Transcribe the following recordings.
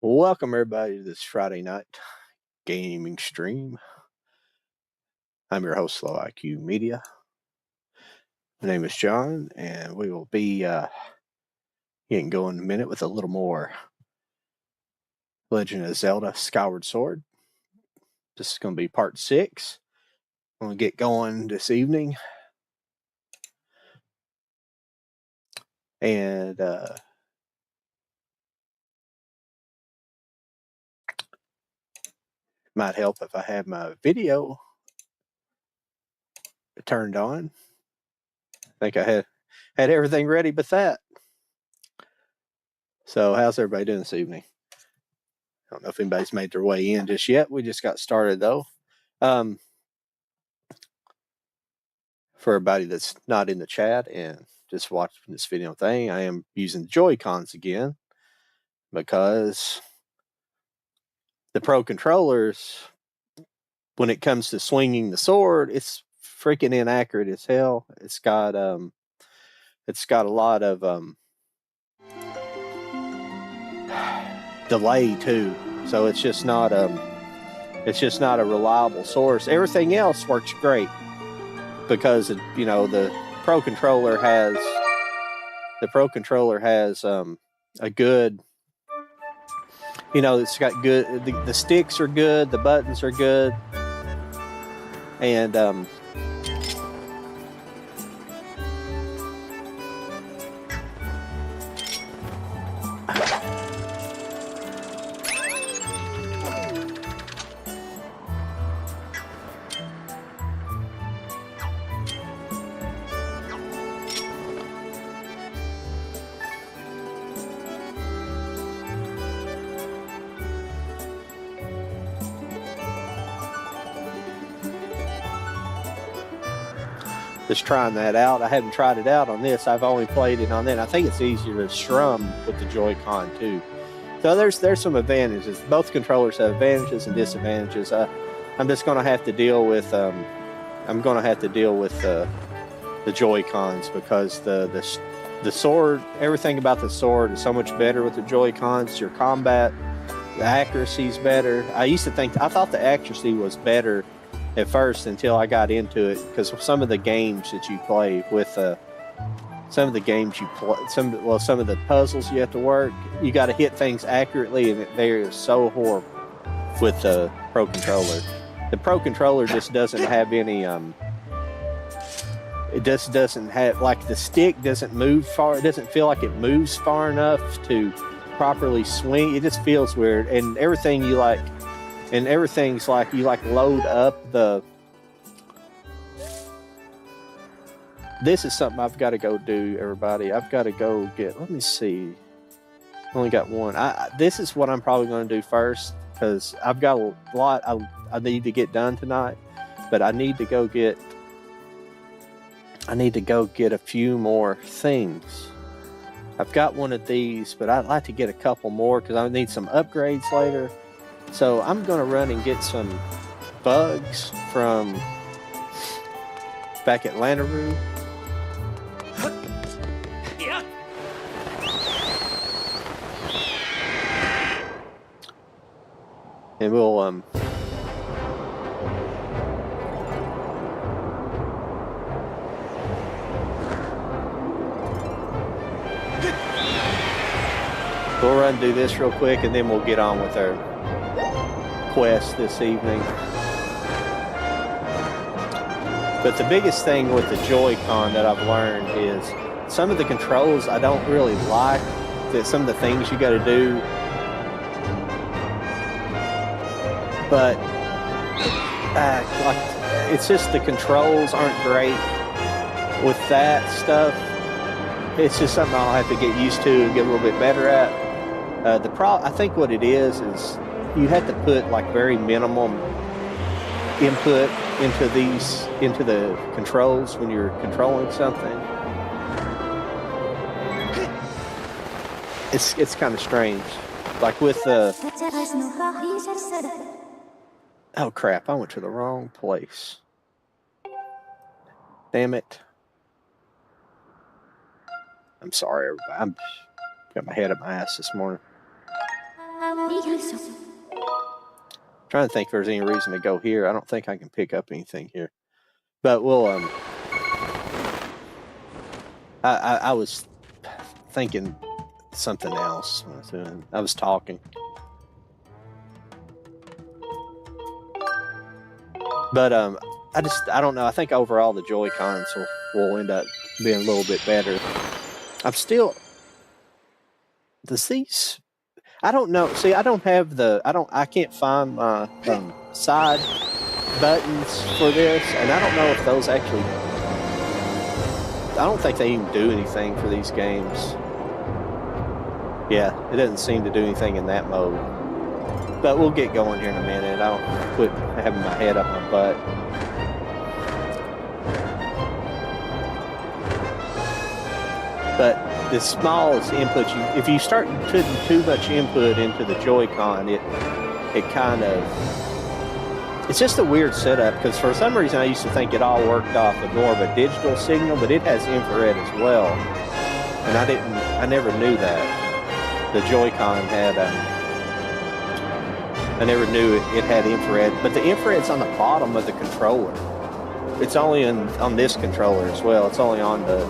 Welcome everybody to this Friday night gaming stream. I'm your host, Low IQ Media. My name is John, and we will be getting going in a minute with a little more Legend of Zelda Skyward Sword. This is going to be part 6. I'm going to get going this evening. And might help if I have my video turned on. I think I had everything ready but that. So how's everybody doing this evening? I don't know if anybody's made their way in just yet. We just got started though. For everybody that's not in the chat and just watching this video thing, I am using Joy-Cons again because the Pro controllers, when it comes to swinging the sword, it's freaking inaccurate as hell. It's got a lot of delay too, so it's just not a reliable source. Everything else works great because the Pro controller has a good, it's got good, the sticks are good, the buttons are good, and just trying that out. I haven't tried it out on this. I've only played it on that. I think it's easier to strum with the Joy-Con too. So there's some advantages. Both controllers have advantages and disadvantages. I'm just going to have to deal with the Joy-Cons because the sword, everything about the sword is so much better with the Joy-Cons. Your combat, the accuracy is better. I thought the accuracy was better at first until I got into it, because some of the games that you play with some of the puzzles you have to work, you got to hit things accurately, and they're so horrible with the Pro controller. The Pro controller just doesn't have any it just doesn't have, like, the stick doesn't move far. It doesn't feel like it moves far enough to properly swing. It just feels weird, and everything everything's like you load up the. This is something I've got to go do, everybody. I've got to go get. Let me see. Only got one. This is what I'm probably going to do first, because I've got a lot I need to get done tonight. But I need to go get a few more things. I've got one of these, but I'd like to get a couple more because I need some upgrades later. So I'm going to run and get some bugs from back at Lanaroo. And we'll run and do this real quick, and then we'll get on with our quest this evening. But the biggest thing with the Joy-Con that I've learned is some of the controls I don't really like. Some of the things you got to do, but it's just the controls aren't great with that stuff. It's just something I'll have to get used to and get a little bit better at. I think what it is you have to put like very minimum input into the controls when you're controlling something. It's kind of strange. Like with the oh crap! I went to the wrong place. Damn it! I'm sorry, everybody. I've got my head up my ass this morning. Trying to think if there's any reason to go here. I don't think I can pick up anything here. But we'll I was thinking something else when I was doing. I was talking. But I don't know. I think overall the Joy-Cons will end up being a little bit better. I'm still these. I don't know. See, I don't have I can't find my side buttons for this, and I don't know if those actually. I don't think they even do anything for these games. Yeah, it doesn't seem to do anything in that mode. But we'll get going here in a minute. I don't quit having my head up my butt. But the smallest input, if you start putting too much input into the Joy-Con, it kind of, it's just a weird setup, because for some reason I used to think it all worked off of more of a digital signal, but it has infrared as well. And I never knew that. The Joy-Con had, I never knew it had infrared, but the infrared's on the bottom of the controller. It's only on this controller as well. It's only on the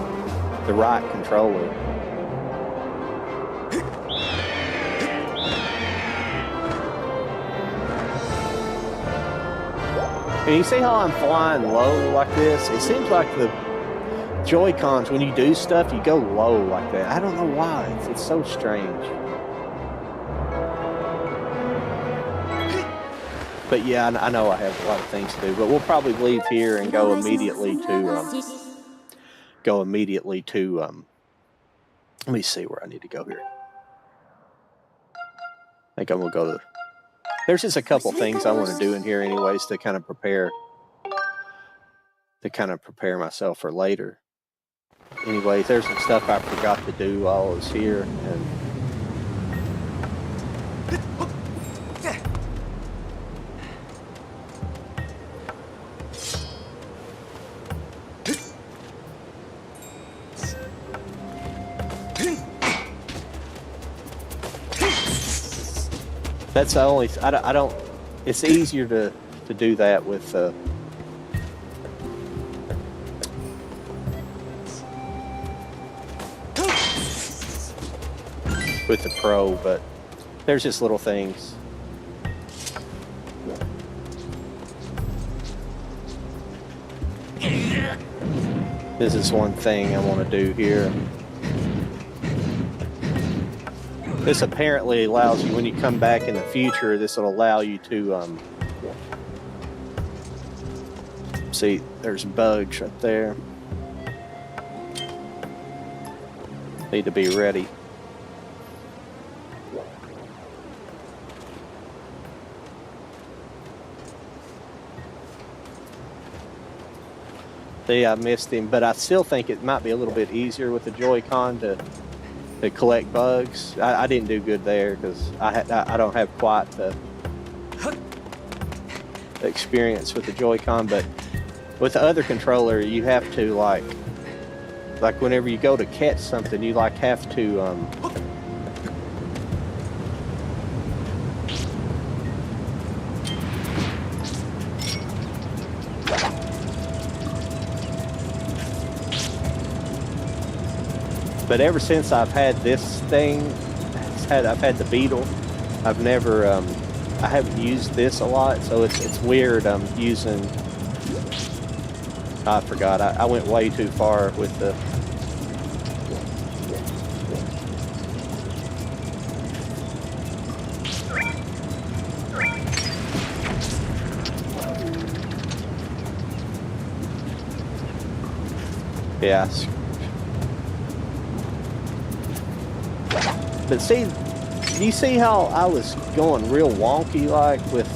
right controller. And you see how I'm flying low like this? It seems like the Joy-Cons, when you do stuff, you go low like that. I don't know why. It's so strange. But yeah, I know I have a lot of things to do. But we'll probably leave here and go immediately to let me see where I need to go here. I think I'm gonna go to. There's just a couple things I want to do in here, anyways, to kind of prepare myself for later. Anyways, there's some stuff I forgot to do while I was here, and. That's the only. I don't. It's easier to do that with the Pro, but there's just little things. This is one thing I want to do here. This apparently allows you, when you come back in the future, this will allow you to, see, there's bugs right there. Need to be ready. See, I missed him, but I still think it might be a little bit easier with the Joy-Con to collect bugs. I didn't do good there because I don't have quite the experience with the Joy-Con, but with the other controller you have to like whenever you go to catch something, you have to but ever since I've had this thing, I've had the Beetle, I've never, I haven't used this a lot, so it's weird. I'm using, I forgot, I went way too far with the, yeah. But see, you see how I was going real wonky like with...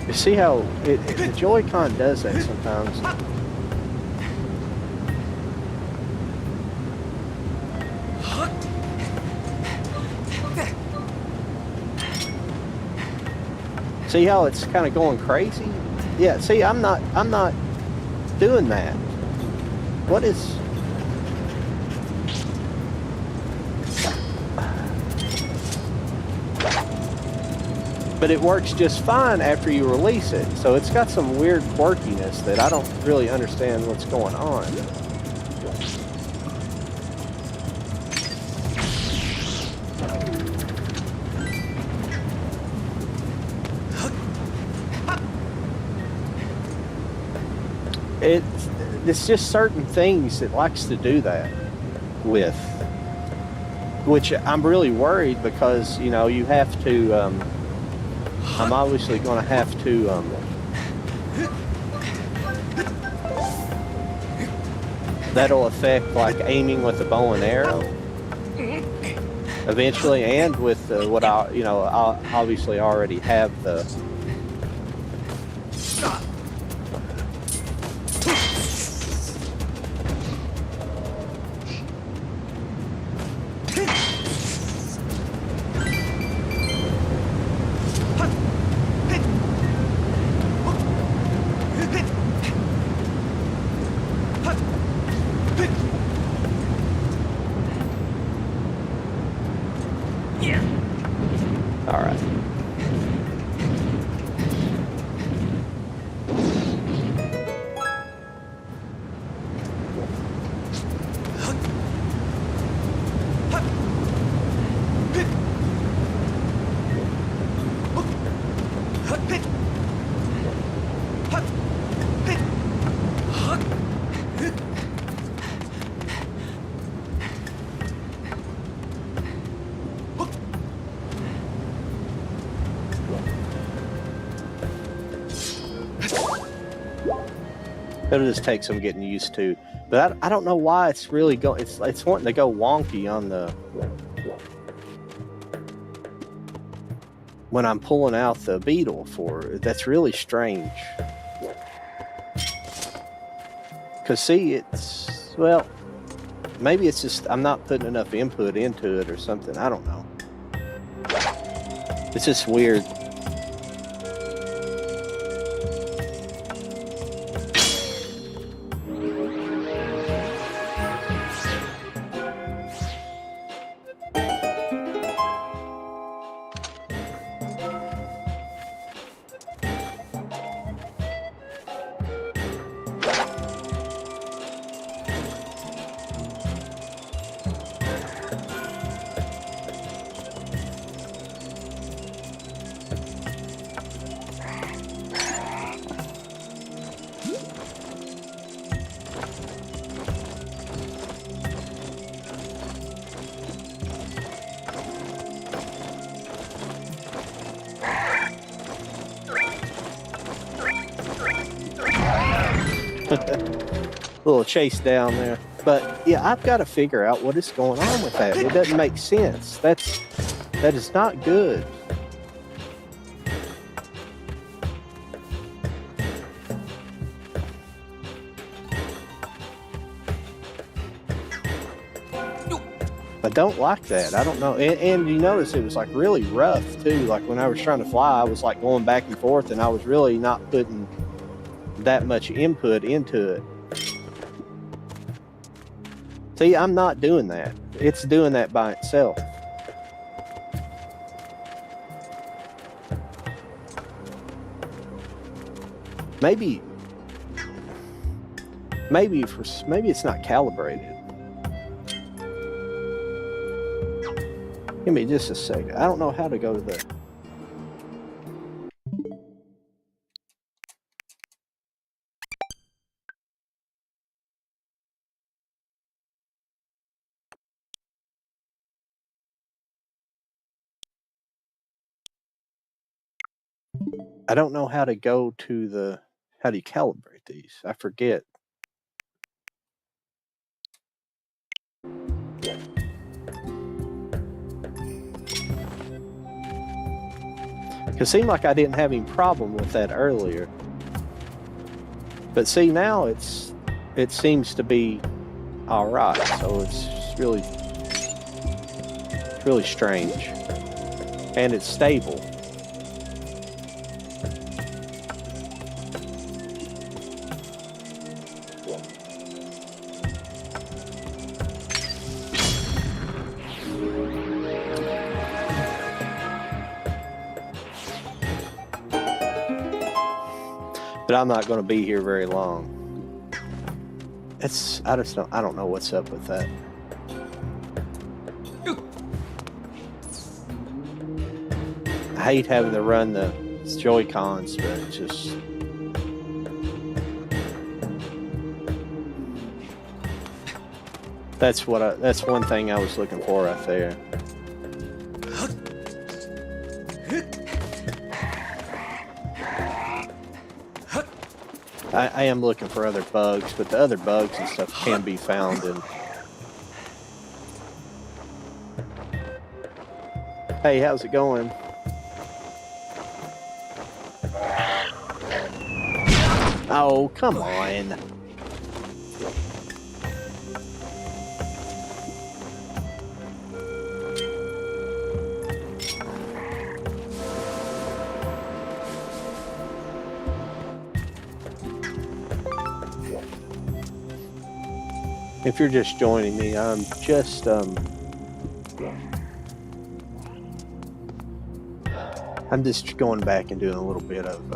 You see how the Joy-Con does that sometimes. See how it's kind of going crazy? Yeah, see, I'm not doing that. What is... but it works just fine after you release it. So it's got some weird quirkiness that I don't really understand what's going on. It's just certain things it likes to do that with, which I'm really worried because, you know, you have to, I'm obviously going to have to, that'll affect like aiming with a bow and arrow eventually, and with what I, you know, I obviously already have the it'll just take some getting used to, but I don't know why it's really going. It's wanting to go wonky on the when I'm pulling out the beetle for it. That's really strange. Cause see, it's well, maybe it's just I'm not putting enough input into it or something. I don't know. It's just weird. Little chase down there, but yeah, I've got to figure out what is going on with that. It doesn't make sense. That is not good. I don't like that. I don't know. And you notice it was like really rough too. Like when I was trying to fly, I was like going back and forth, and I was really not putting that much input into it. See, I'm not doing that. It's doing that by itself. Maybe it's not calibrated. Give me just a second. I don't know how to go to the... I don't know how to go to the... How do you calibrate these? I forget. It seemed like I didn't have any problem with that earlier. But see, now it seems to be all right. So it's really strange. And it's stable. but I'm not going to be here very long. I don't know what's up with that. I hate having to run the Joy-Cons, but it's just... That's one thing I was looking for right there. I am looking for other bugs, but the other bugs and stuff can be found in... Hey, how's it going? Oh, come on. If you're just joining me, I'm just going back and doing a little bit of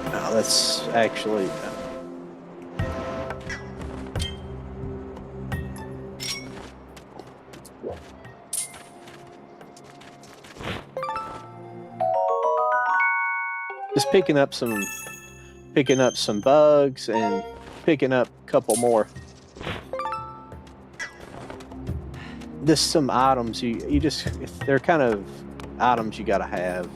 no, that's actually just picking up some bugs and picking up a couple more. Just some items they're kind of items you gotta have.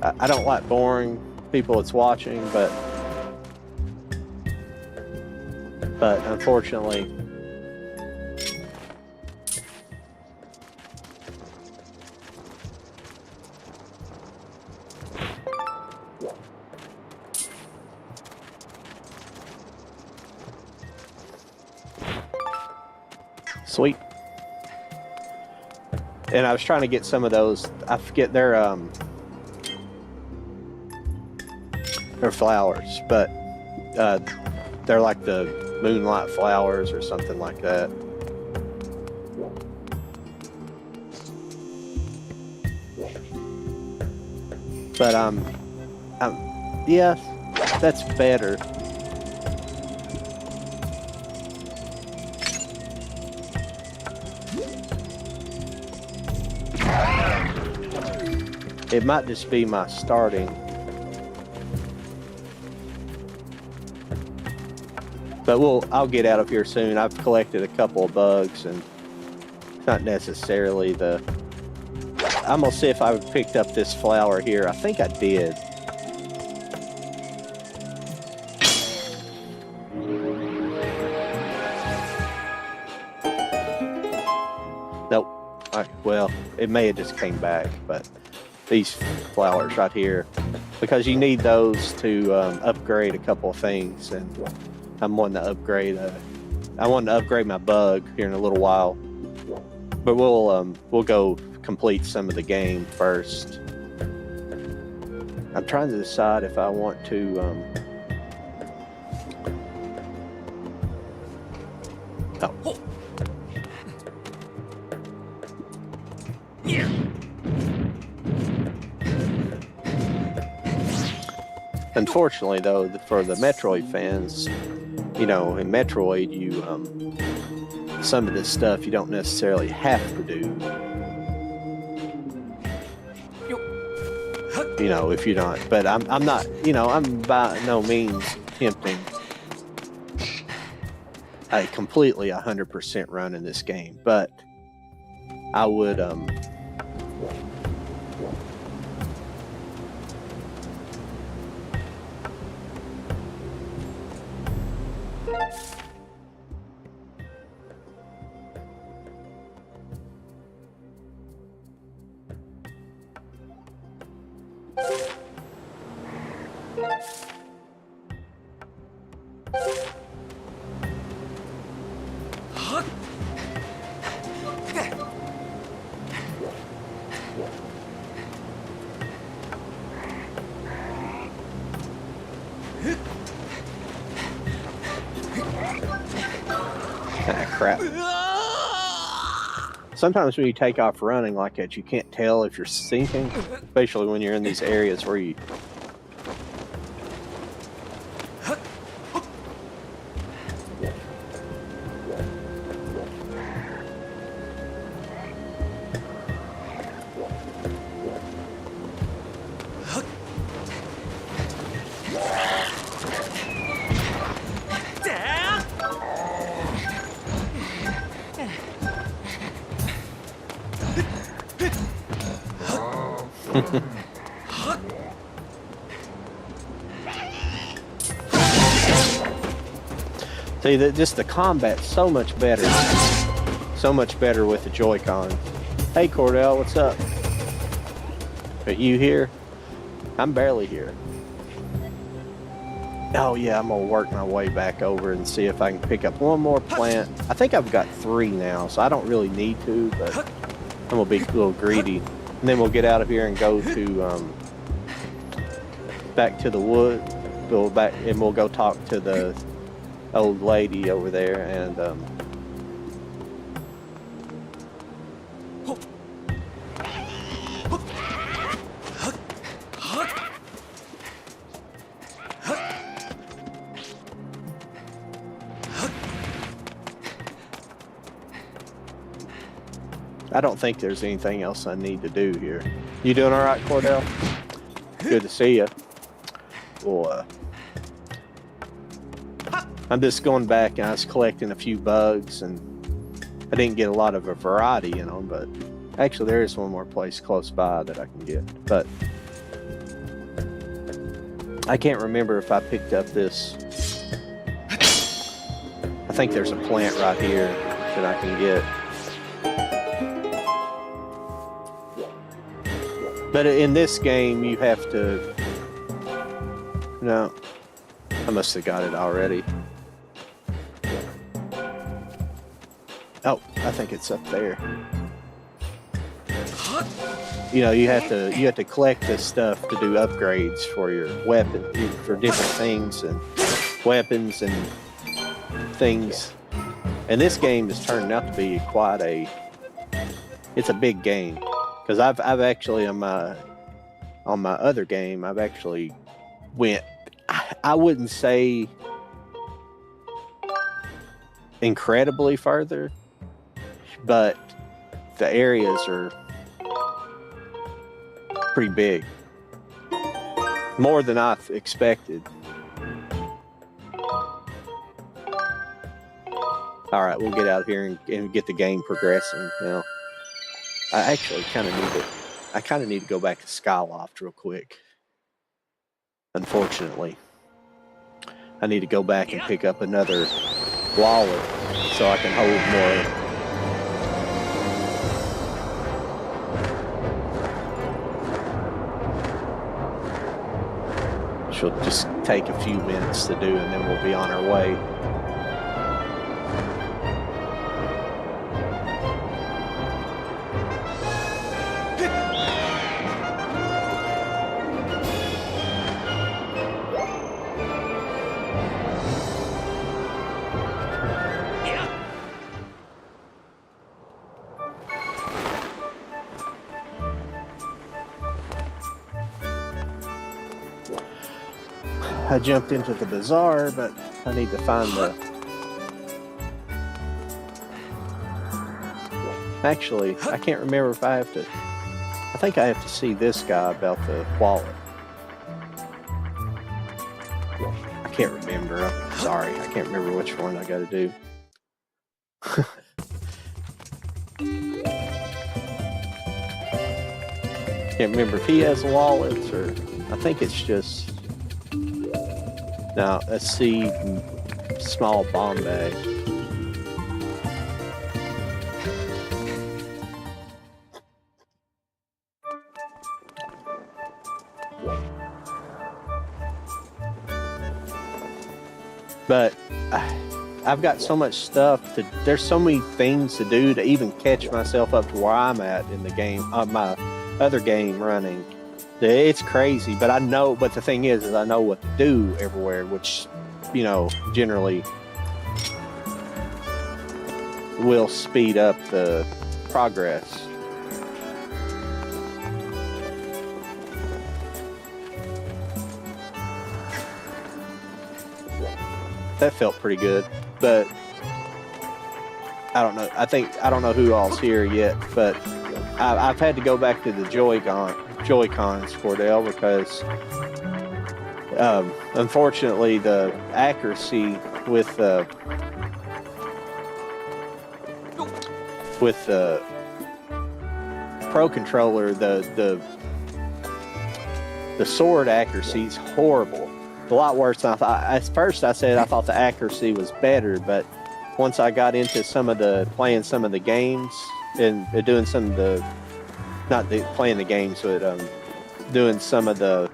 I don't like boring people that's watching, but unfortunately sweet. And I was trying to get some of those. I forget they're flowers, but they're like the moonlight flowers or something like that. But yeah, that's better. It might just be my starting. But I'll get out of here soon. I've collected a couple of bugs, and it's not necessarily the... I'm gonna see if I picked up this flower here. I think I did. Nope. Well, it may have just came back, but these flowers right here, because you need those to upgrade a couple of things, and I'm wanting to upgrade. I wanted to upgrade my bug here in a little while, but we'll go complete some of the game first. I'm trying to decide if I want to. Oh. Unfortunately, though, for the Metroid fans, you know, in Metroid, you some of this stuff you don't necessarily have to do. You know, if you're not. But I'm not. You know, I'm by no means attempting a completely 100% run in this game, but I would sometimes when you take off running like that, you can't tell if you're sinking, especially when you're in these areas where you. See, just the combat's so much better with the Joy-Con. Hey Cordell, what's up? Are you here? I'm barely here. Oh yeah, I'm gonna work my way back over and see if I can pick up one more plant. I think I've got 3 now, so I don't really need to, but I'm gonna be a little greedy. And then we'll get out of here and go to back to the wood. We'll go talk to the old lady over there, and I don't think there's anything else I need to do here. You doing all right, Cordell? Good to see you. Well, I'm just going back and I was collecting a few bugs, and I didn't get a lot of a variety in them, but actually there is one more place close by that I can get. But I can't remember if I picked up this. I think there's a plant right here that I can get. But in this game, you have to... No, I must have got it already. Oh, I think it's up there. You know, you have to collect this stuff to do upgrades for your weapon, for different things and weapons and things. And this game is turning out to be quite a... It's a big game. Because I've actually on my other game, I've actually went, I wouldn't say incredibly further, but the areas are pretty big, more than I expected. All right, we'll get out of here and get the game progressing now. I actually kind of need to go back to Skyloft real quick. Unfortunately, I need to go back and pick up another wallet so I can hold more. Which will just take a few minutes to do, and then we'll be on our way. I jumped into the bazaar, but I need to find the... Actually, I can't remember if I have to... I think I have to see this guy about the wallet. I can't remember. I'm sorry. I can't remember which one I got to do. Can't remember if he has wallets or... I think it's just... Now, let's see, small bomb bag. But I've got so much stuff there's so many things to do to even catch myself up to where I'm at in the game, my other game running. It's crazy, but but the thing is I know what to do everywhere, which, you know, generally will speed up the progress. That felt pretty good, but I don't know. I don't know who all's here yet, but I've had to go back to the Joy-Cons, Cordell, because unfortunately the accuracy with the Pro Controller, the sword accuracy is horrible. A lot worse than I thought. At first I said I thought the accuracy was better, but once I got into playing some of the games and doing some of the, playing the games, but doing some of the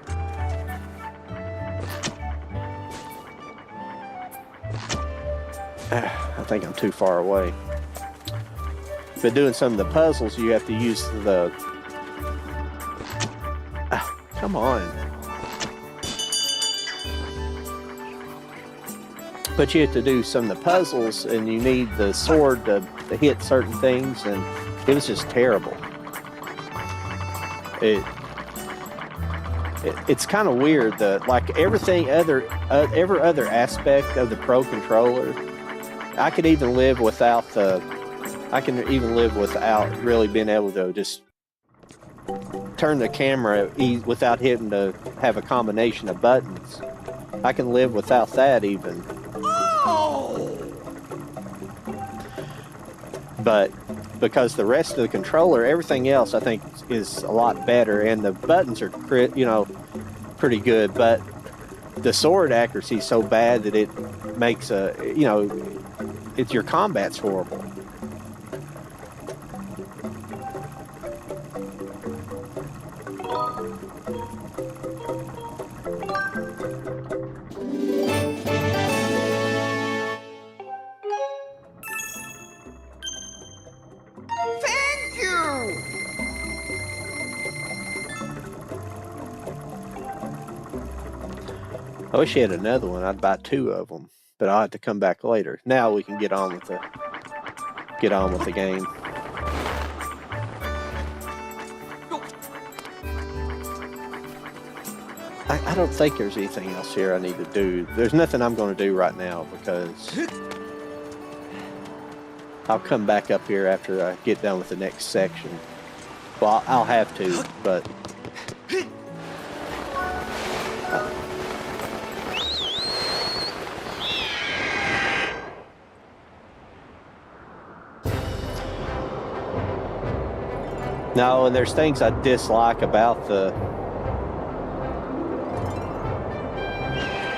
I think I'm too far away. But doing some of the puzzles, you have to use the come on. But you have to do some of the puzzles, and you need the sword to hit certain things, and it was just terrible. It's kind of weird that, like, every other aspect of the Pro Controller, I can even live without really being able to just turn the camera without having to have a combination of buttons. I can live without that even. But because the rest of the controller, everything else I think is a lot better, and the buttons are pretty good, but the sword accuracy is so bad that it makes your combat's horrible. I wish you had another one. I'd buy 2 of them, but I'll have to come back later. Now we can get on with the game. I don't think there's anything else here I need to do. There's nothing I'm going to do right now, because I'll come back up here after I get done with the next section. Well, I'll have to, but no, and there's things I dislike about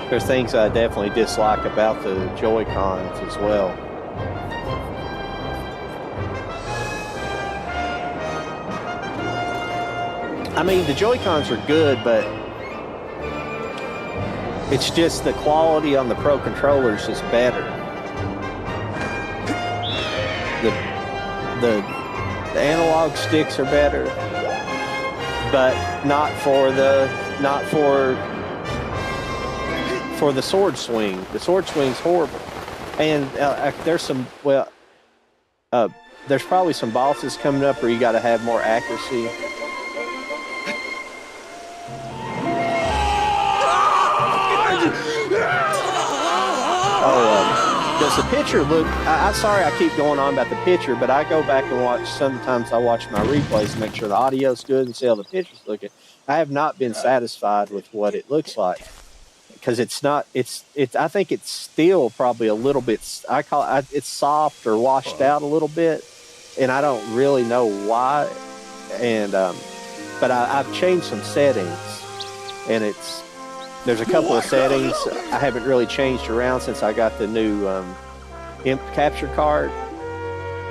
there's things I definitely dislike about the Joy-Cons as well. I mean, the Joy-Cons are good, but it's just the quality on the Pro Controllers is better. The analog sticks are better, but not for the sword swing. The sword swing's horrible, and there's probably some bosses coming up where you got to have more accuracy. Does the picture look... I'm sorry I keep going on about the picture, but I go back and watch... Sometimes I watch my replays to make sure the audio's good and see how the picture's looking. I have not been satisfied with what it looks like, because it's not... I think it's still probably a little bit... it's soft or washed out a little bit, and I don't really know why. And but I've changed some settings, and there's a couple of settings I haven't really changed around since I got the new imp capture card,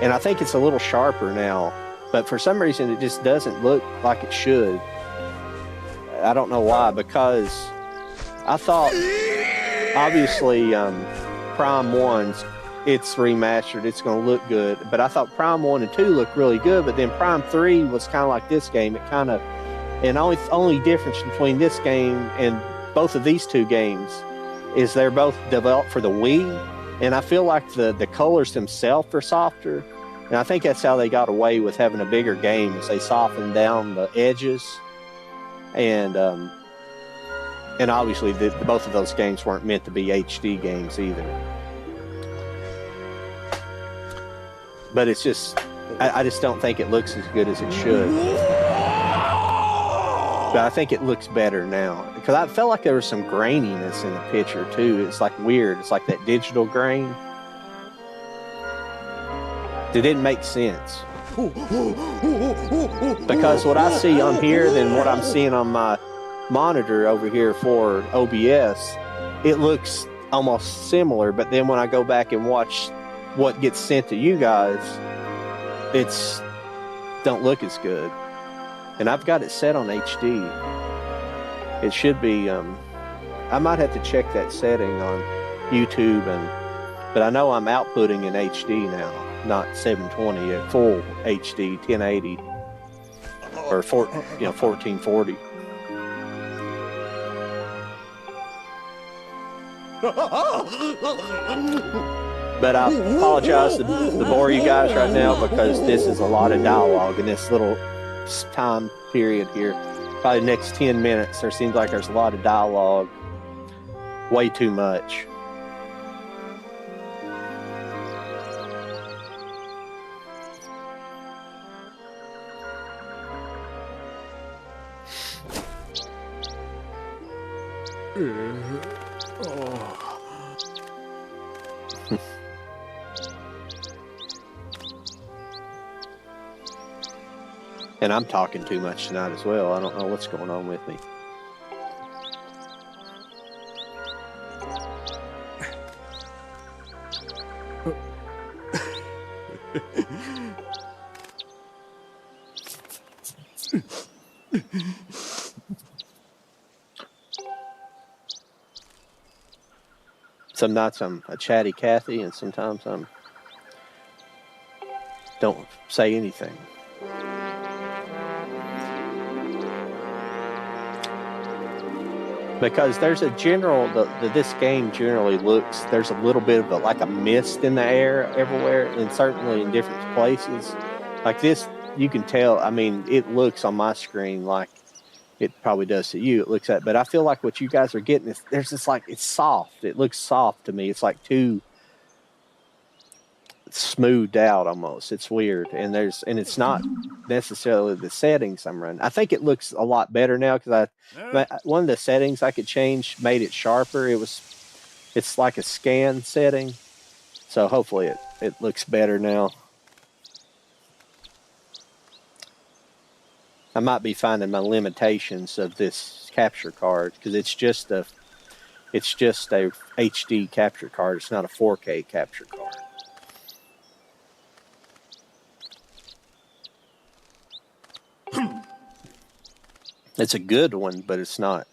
and I think it's a little sharper now, but for some reason it just doesn't look like it should. I don't know why, because I thought obviously Prime 1's it's remastered, it's going to look good, but I thought Prime 1 and 2 looked really good, but then Prime 3 was kind of like this game. It kind of, and only difference between this game and both of these two games is they're both developed for the Wii, and I feel like the colors themselves are softer, And I think that's how they got away with having a bigger game, is they softened down the edges, and obviously both of those games weren't meant to be HD games either. But it's just, I just don't think it looks as good as it should. But I think it looks better now, because I felt like there was some graininess in the picture too. It's like weird. It's like that digital grain. It didn't make sense. Because what I see on here than what I'm seeing on my monitor over here for OBS, it looks almost similar, but then when I go back and watch what gets sent to you guys, it's don't look as good. And I've got it set on HD. It should be, I might have to check that setting on YouTube, but I know I'm outputting in HD now, not 720 at full HD 1080 or 1440. But I apologize to bore you guys right now, because this is a lot of dialogue in this little time period here. Probably the next 10 minutes, there seems like there's a lot of dialogue. Way too much. And I'm talking too much tonight as well. I don't know what's going on with me. Some nights I'm a chatty Cathy, and sometimes I'm don't say anything. Because there's a general, this game generally looks, there's a little bit of like a mist in the air everywhere, and certainly in different places. Like this, you can tell, I mean, it looks on my screen like it probably does to you. It looks at, but I feel like what you guys are getting is, there's this like, it's soft. It looks soft to me. It's like too smoothed out almost. It's weird. And it's not necessarily the settings I'm running. I think it looks a lot better now, because one of the settings I could change made it sharper. It's like a scan setting. So hopefully it looks better now. I might be finding my limitations of this capture card, because it's just a HD capture card. It's not a 4K capture card. It's a good one, but it's not.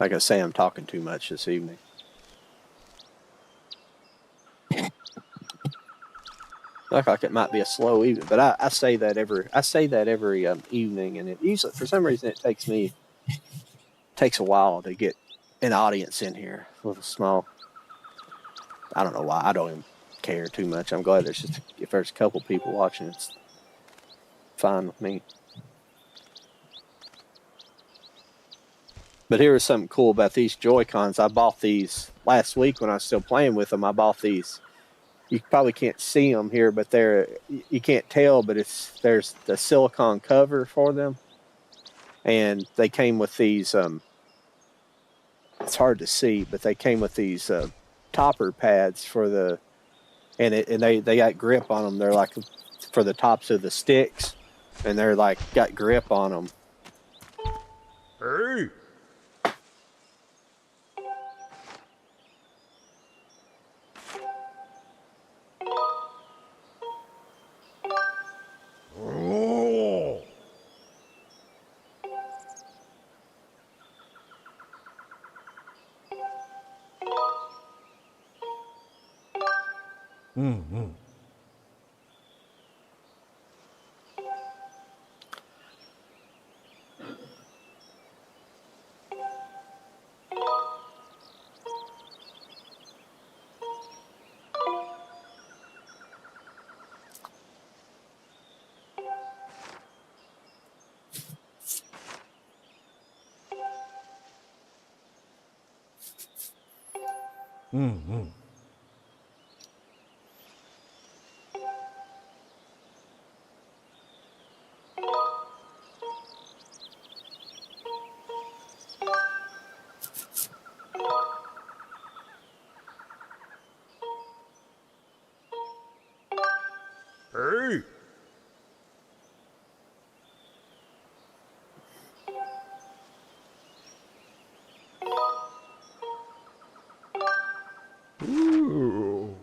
Like I say, I'm talking too much this evening. Look like it might be a slow evening, but I say that every evening, and it usually, for some reason, it takes a while to get an audience in here. A little small. I don't know why. I don't even care too much. I'm glad if there's a couple people watching, it's fine with me. But here is something cool about these Joy-Cons. I bought these last week when I was still playing with them. I bought these. You probably can't see them here, but you can't tell, but there's the silicone cover for them. And they came with these, it's hard to see, but they came with these topper pads and they got grip on them. They're like for the tops of the sticks, and they're like got grip on them. Hey. Hey! Ooh.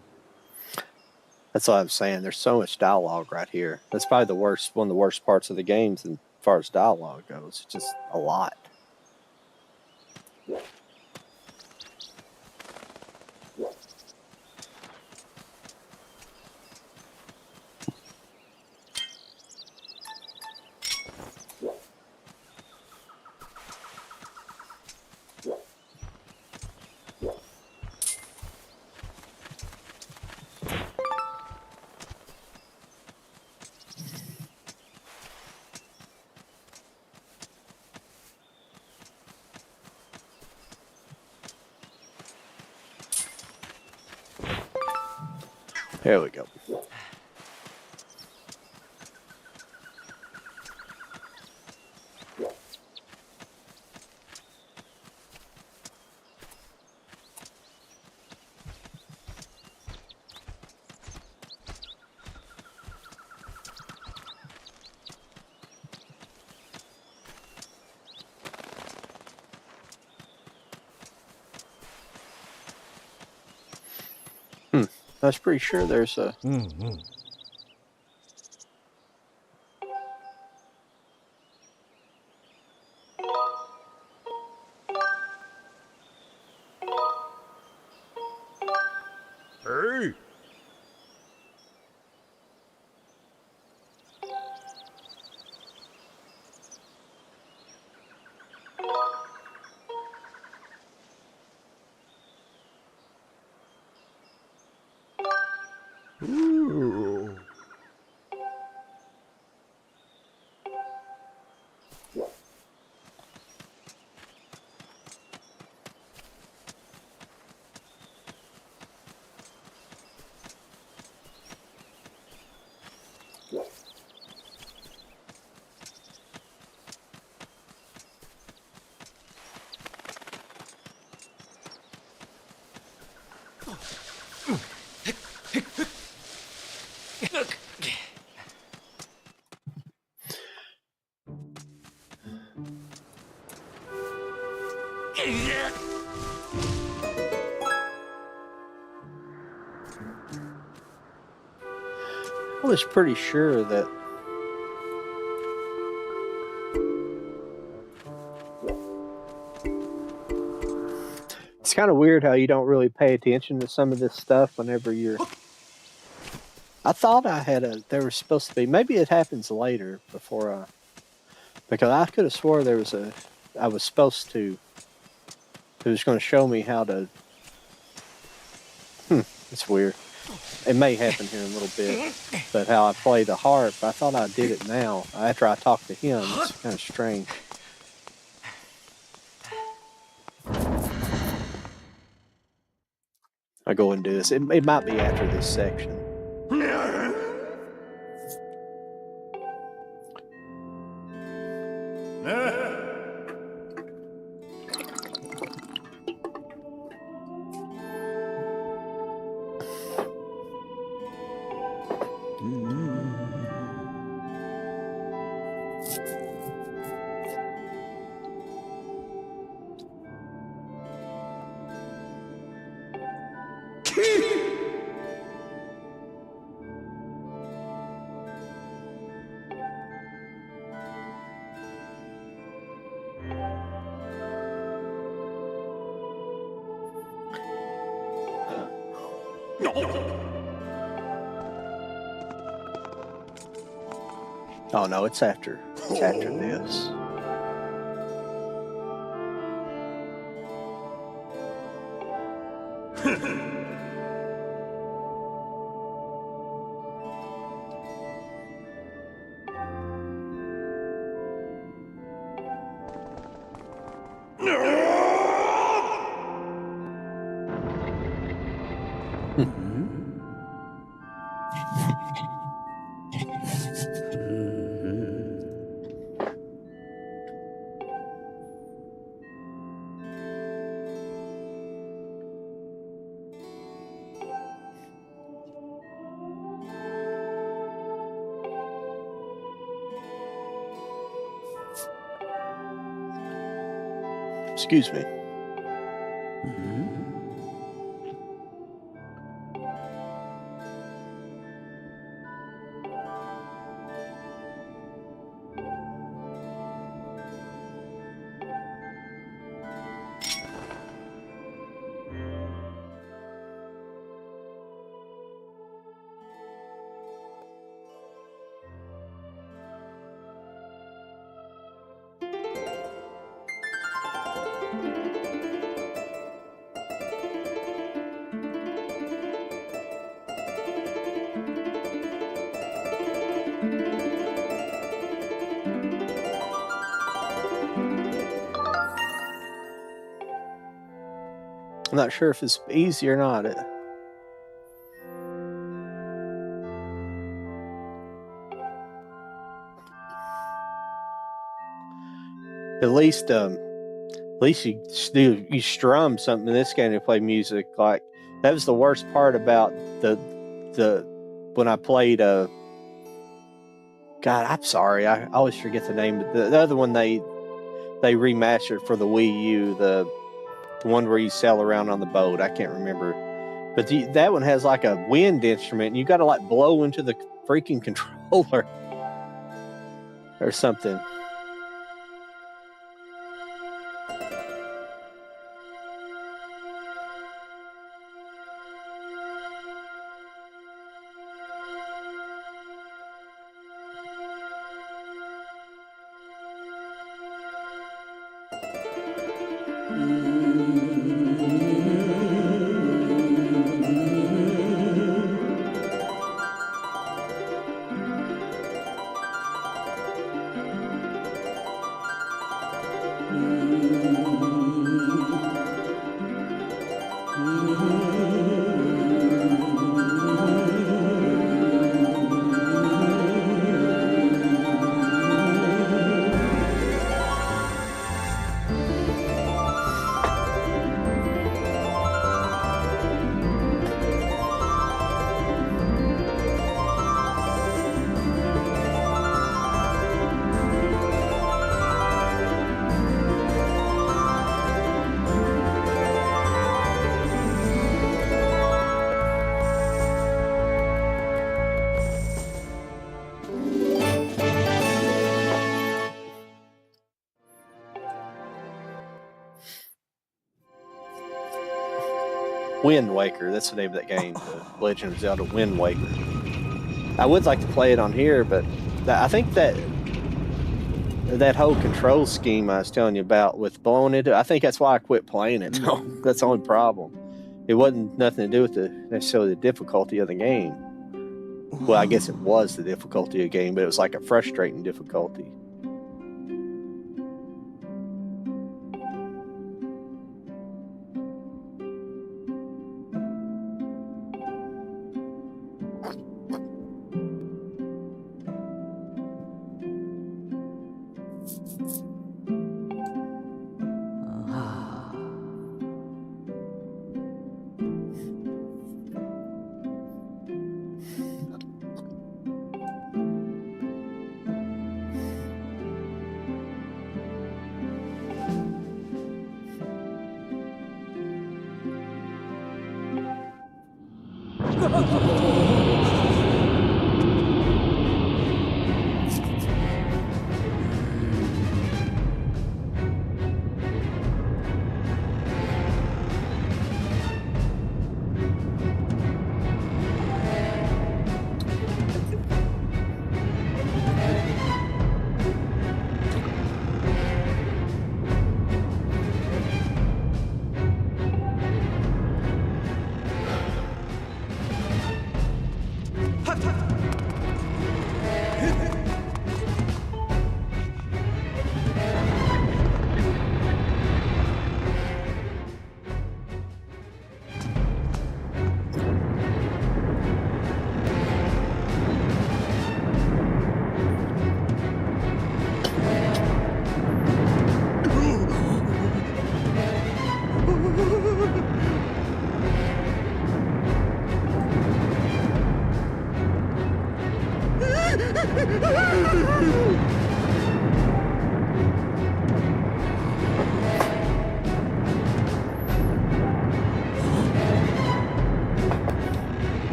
That's what I'm saying. There's so much dialogue right here. That's probably the worst, one of the worst parts of the games as far as dialogue goes. It's just a lot. Here we go. I was pretty sure there's a... Hey! Ooh. I was pretty sure that... It's kind of weird how you don't really pay attention to some of this stuff whenever you're... I thought I had a... There was supposed to be... Maybe it happens later before I... Because I could have swore there was a... I was supposed to... It was going to show me how to... It's weird. It may happen here in a little bit. But how I play the harp, I thought I did it now. After I talked to him, it's kind of strange. I go and do this. It might be after this section. Oh no, it's after. It's after this. Excuse me. I'm not sure if it's easy or not. At least you strum something in this game to play music. Like that was the worst part about the when I played God, I'm sorry, I always forget the name. But the other one they remastered for the Wii U, the one where you sail around on the boat. I can't remember, but that one has like a wind instrument, and you got to like blow into the freaking controller or something. Wind Waker, that's the name of that game, the Legend of Zelda Wind Waker. I would like to play it on here, but I think that whole control scheme I was telling you about with blowing it, I think that's why I quit playing it. That's the only problem. It wasn't nothing to do with necessarily the difficulty of the game. Well, I guess it was the difficulty of the game, but it was like a frustrating difficulty.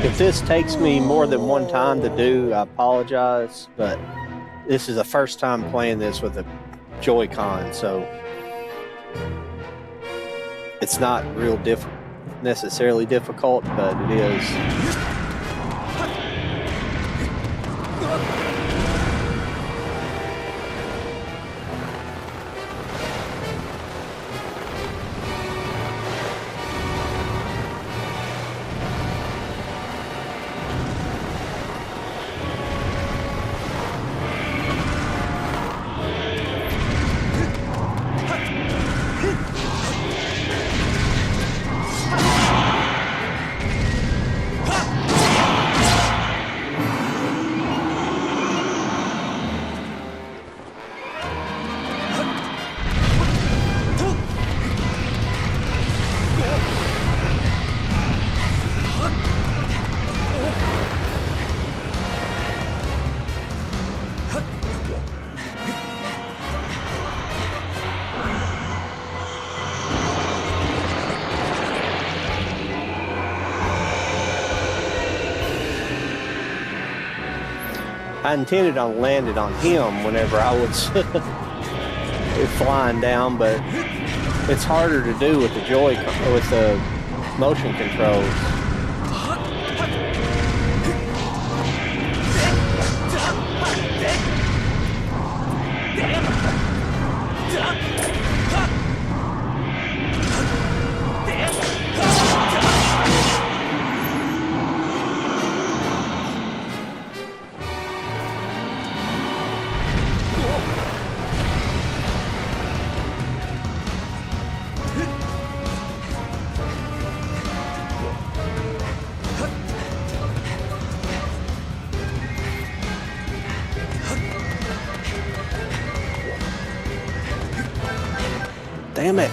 If this takes me more than one time to do, I apologize, but this is the first time playing this with a Joy-Con, so it's not real necessarily difficult, but it is. I intended on landing on him whenever I was flying down, but it's harder to do with the with the motion controls. Damn it.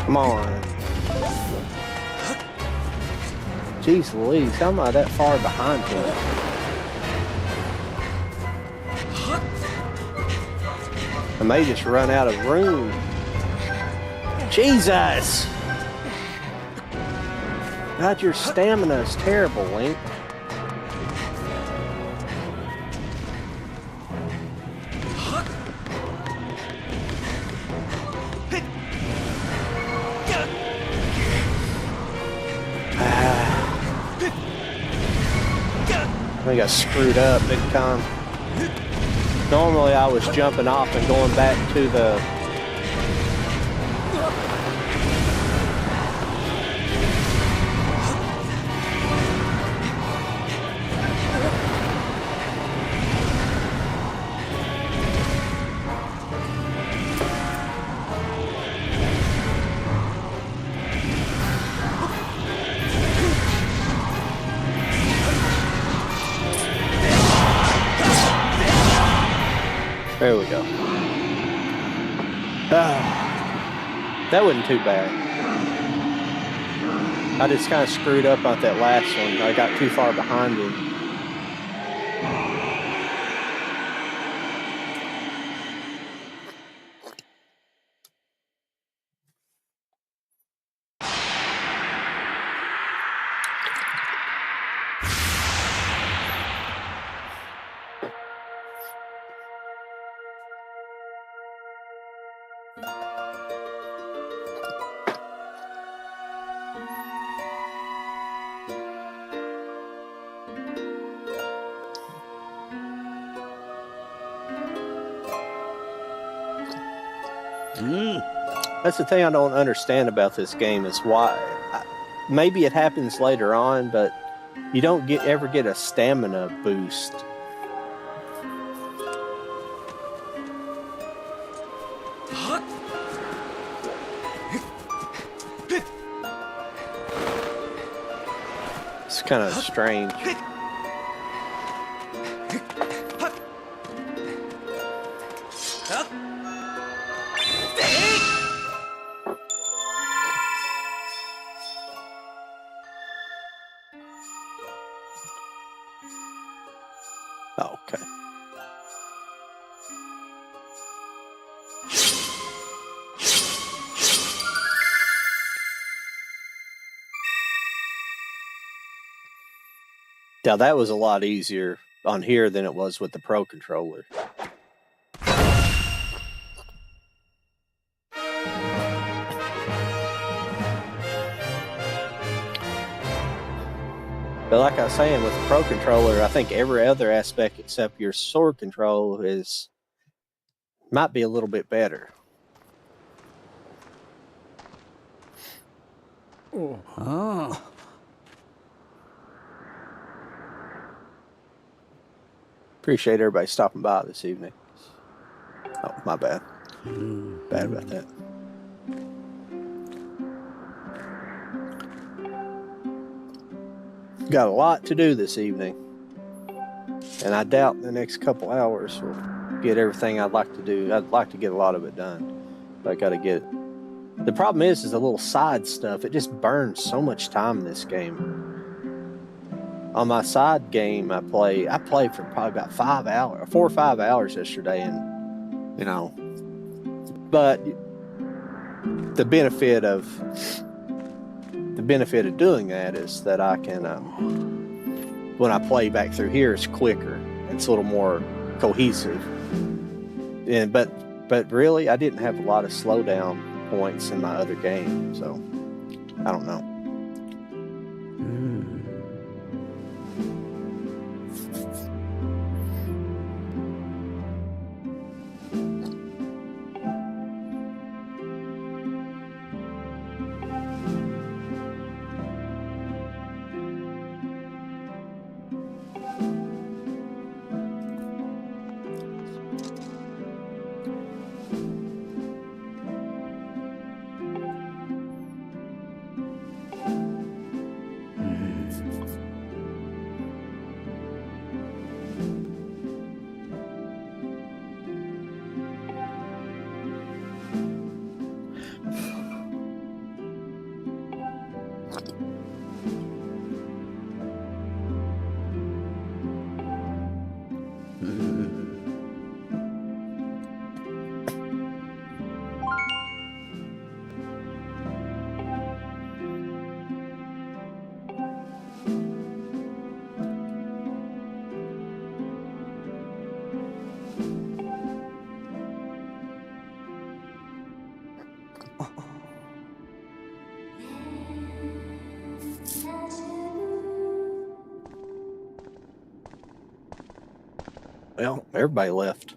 Come on. Jeez Louise, how am I that far behind him? I may just run out of room. Jesus! God, your stamina is terrible, Link. I think I screwed up big time. Normally I was jumping off and going back to the There we go. That wasn't too bad. I just kind of screwed up on that last one. I got too far behind him. That's the thing I don't understand about this game is why. Maybe it happens later on, but you don't ever get a stamina boost. It's kind of strange. Oh, okay. Now that was a lot easier on here than it was with the Pro controller. But like I was saying, with the Pro controller, I think every other aspect except your sword control might be a little bit better. Oh. Appreciate everybody stopping by this evening. Oh, my bad. Bad about that. Got a lot to do this evening. And I doubt in the next couple hours we'll get everything I'd like to do. I'd like to get a lot of it done. But I got to get it. The problem is the little side stuff. It just burns so much time in this game. On my side game, I played for probably about 4 or 5 hours yesterday, and but the benefit of doing that is that I can, when I play back through here, it's quicker. It's a little more cohesive. And but really, I didn't have a lot of slowdown points in my other game, so I don't know. Well, everybody left.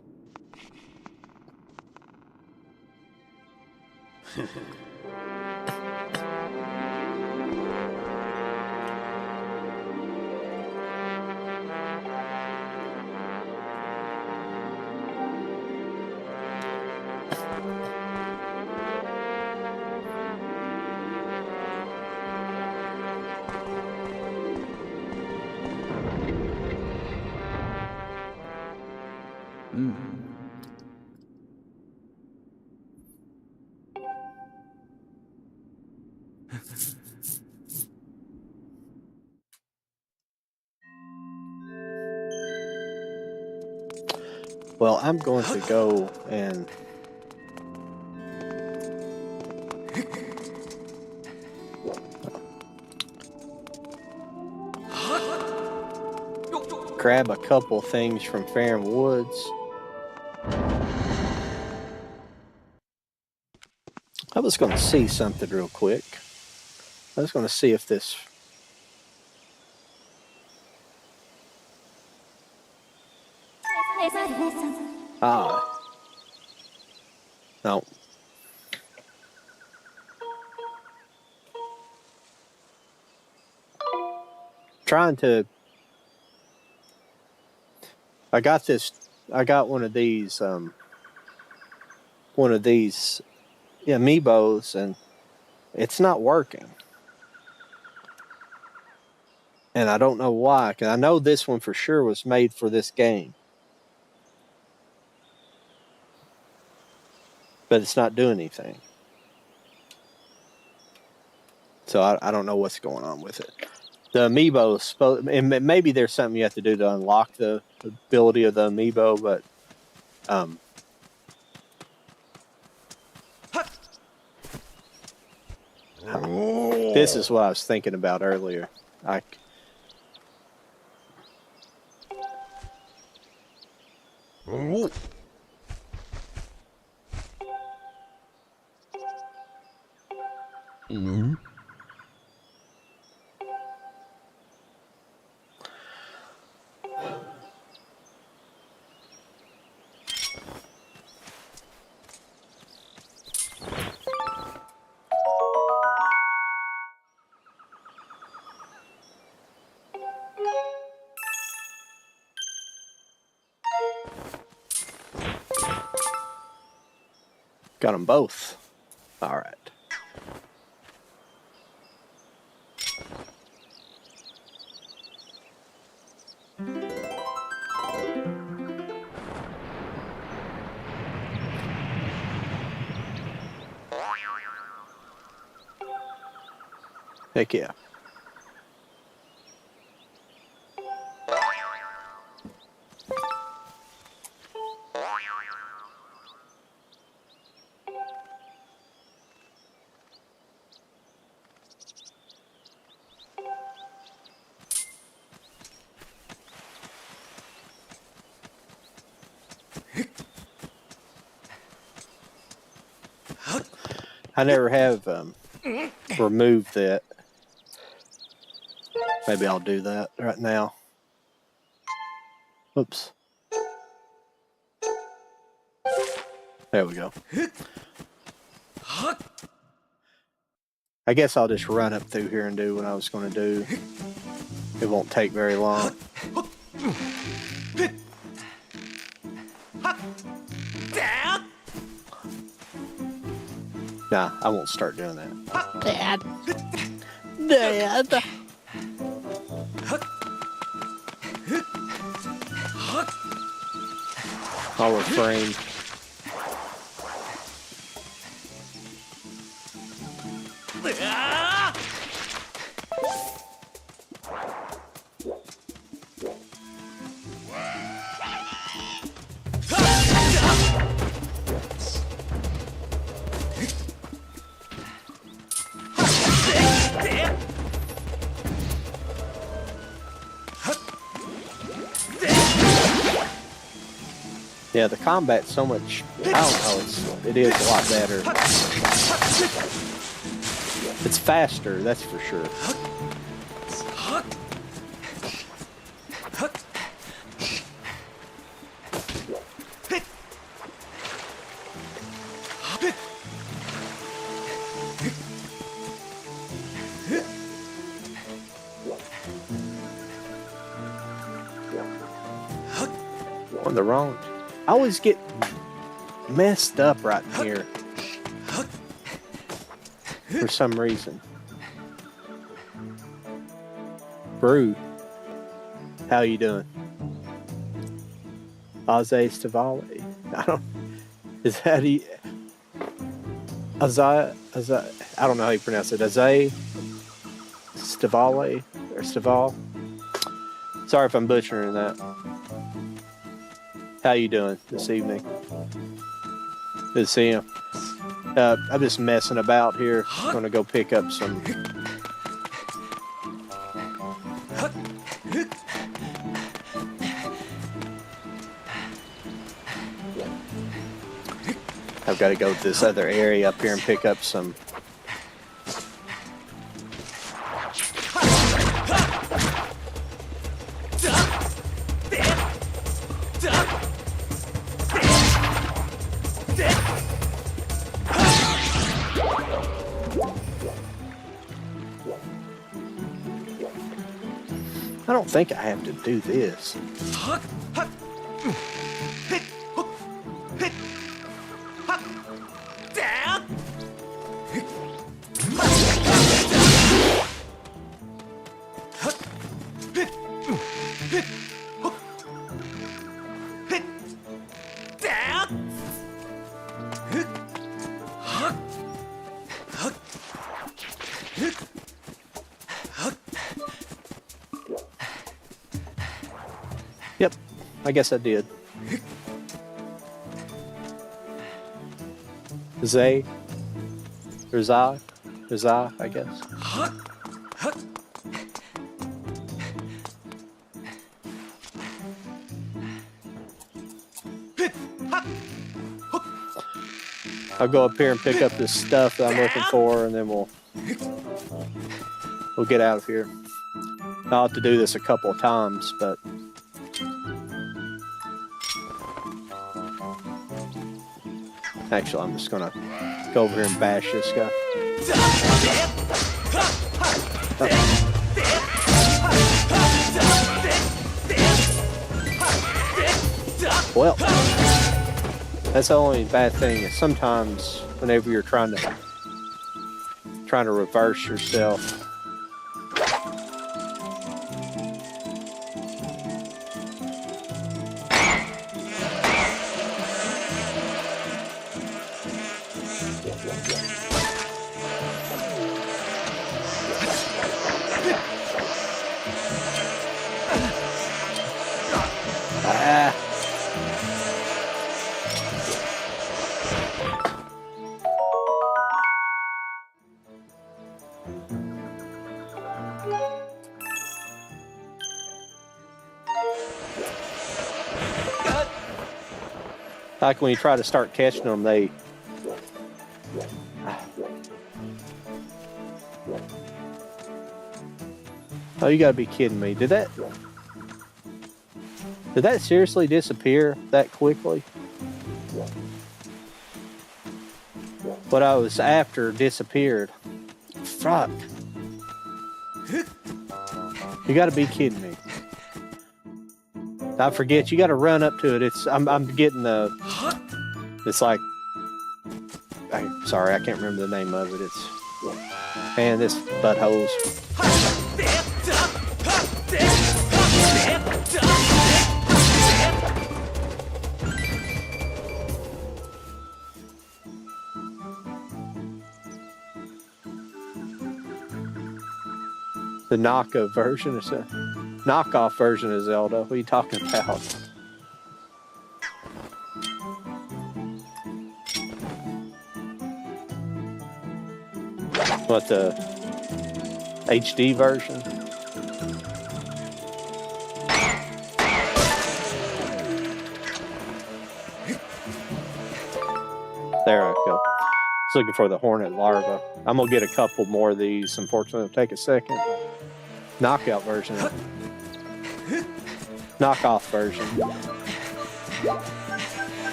Well, I'm going to go and grab a couple things from Farron Woods. I was going to see something real quick. I was going to see if this... No. trying to. I got this. I got one of these. One of these amiibos, and it's not working. And I don't know why. Because I know this one for sure was made for this game, but it's not doing anything. So I don't know what's going on with it. The amiibo is supposed, and maybe there's something you have to do to unlock the ability of the amiibo, but this is what I was thinking about earlier. Got them both. All right. Heck yeah. I never have removed that. Maybe I'll do that right now. Oops. There we go. I guess I'll just run up through here and do what I was going to do. It won't take very long. Nah, I won't start doing that. Dad. Dad. I'll refrain. Yeah, the combat's so much. I don't know. It is a lot better. It's faster, that's for sure. On the wrong. I always get messed up right in here for some reason. Brew, how you doing? Aze Stavale. I don't. Is that he? Azai? I don't know how you pronounce it. Aze Stavale or Staval. Sorry if I'm butchering that. How you doing this evening? Good to see you. I'm just messing about here. I'm gonna go pick up some. I've got to go to this other area up here and pick up some. I don't think I have to do this. Yep, I guess I did. Zay, or Zai, I guess. I'll go up here and pick up this stuff that I'm looking for, and then we'll get out of here. I'll have to do this a couple of times, but actually, I'm just gonna go over here and bash this guy. Well, that's the only bad thing is sometimes whenever you're trying to reverse yourself. Like when you try to start catching them, they... Oh, you gotta be kidding me. Did that seriously disappear that quickly? What I was after disappeared. Fuck. You gotta be kidding me. I forget, you gotta run up to it. I'm getting the... It's like... I'm sorry, I can't remember the name of it. It's... Man, this buttholes. The knockoff version is a knockoff version of Zelda. What are you talking about? What, the HD version? There I go. I was looking for the hornet larva. I'm gonna get a couple more of these. Unfortunately, it'll take a second. Knockout version. Knockoff version.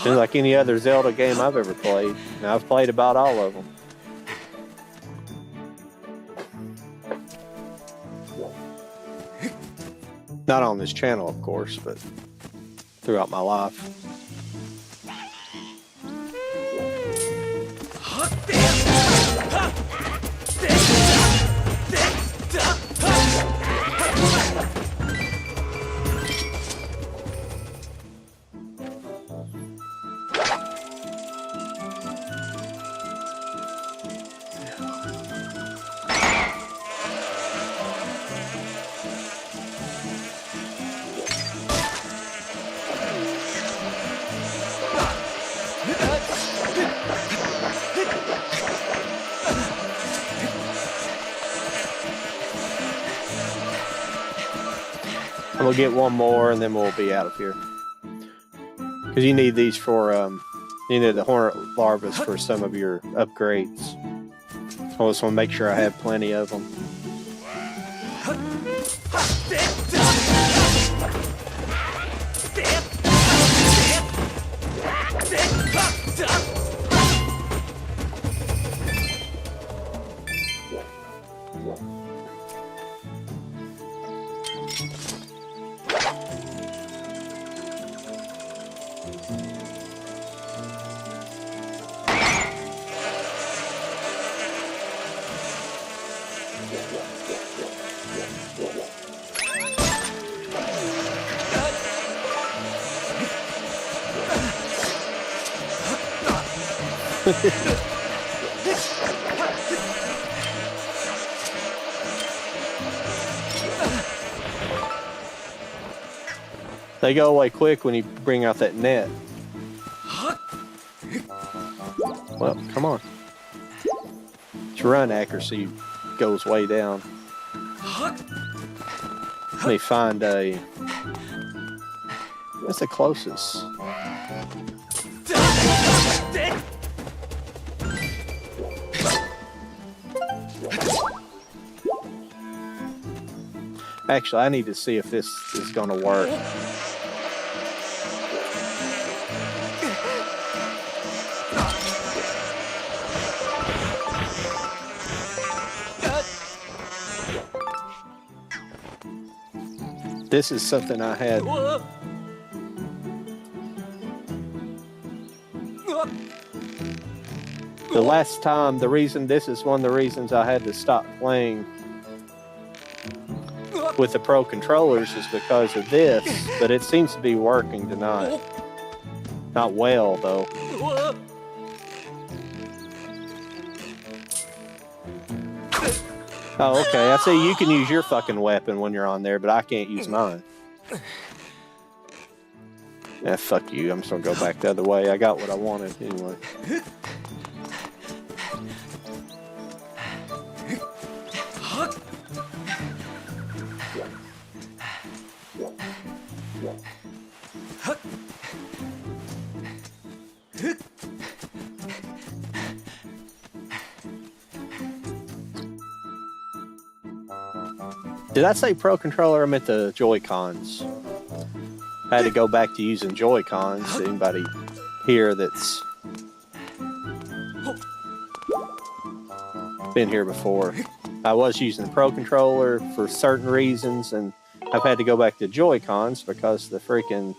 Seems like any other Zelda game I've ever played. Now, I've played about all of them. Not on this channel, of course, but throughout my life. I'm gonna get one more and then we'll be out of here. Because you need these for, you need the hornet larvas for some of your upgrades. So I just want to make sure I have plenty of them. They go away quick when you bring out that net. Well, come on. Your run accuracy goes way down. Let me find a... What's the closest? Actually, I need to see if this is going to work. This is something I had. The last time, this is one of the reasons I had to stop playing with the Pro controllers is because of this, but it seems to be working tonight. Not well, though. Oh, okay. I see you can use your fucking weapon when you're on there, but I can't use mine. Yeah, fuck you. I'm just gonna go back the other way. I got what I wanted anyway. Did I say Pro Controller? I meant the Joy-Cons. I had to go back to using Joy-Cons. Anybody here that's been here before? I was using the Pro Controller for certain reasons, and I've had to go back to Joy-Cons because the freaking...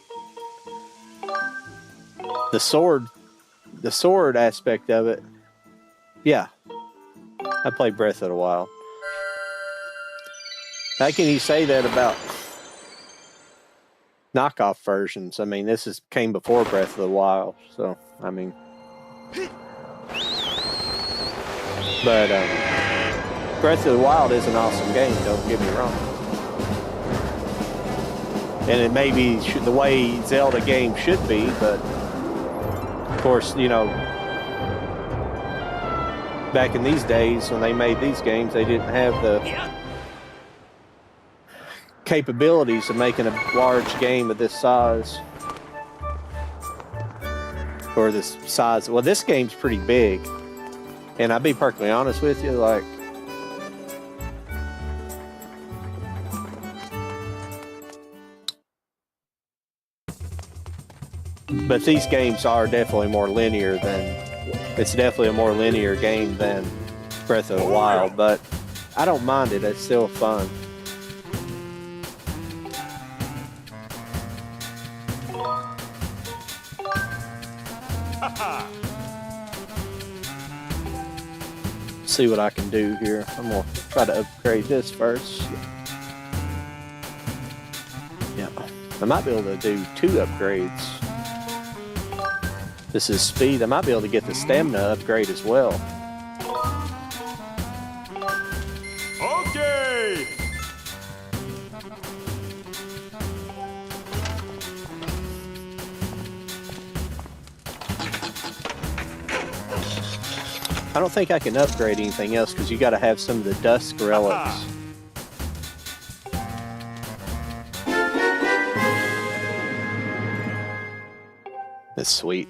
The sword aspect of it. Yeah. I played Breath of the Wild. How can you say that about knockoff versions? I mean, came before Breath of the Wild, so I mean, but Breath of the Wild is an awesome game. Don't get me wrong, and it may be the way Zelda games should be, but of course, you know, back in these days when they made these games, they didn't have the capabilities of making a large game of this size, or this size. Well, this game's pretty big, and I'll be perfectly honest with you, like, but these games are definitely more linear it's definitely a more linear game than Breath of the Wild, but I don't mind it. It's still fun. See what I can do here. I'm gonna try to upgrade this first. Yeah, I might be able to do 2 upgrades. This is speed. I might be able to get the stamina upgrade as well. Okay. I don't think I can upgrade anything else because you got to have some of the dusk relics. That's sweet.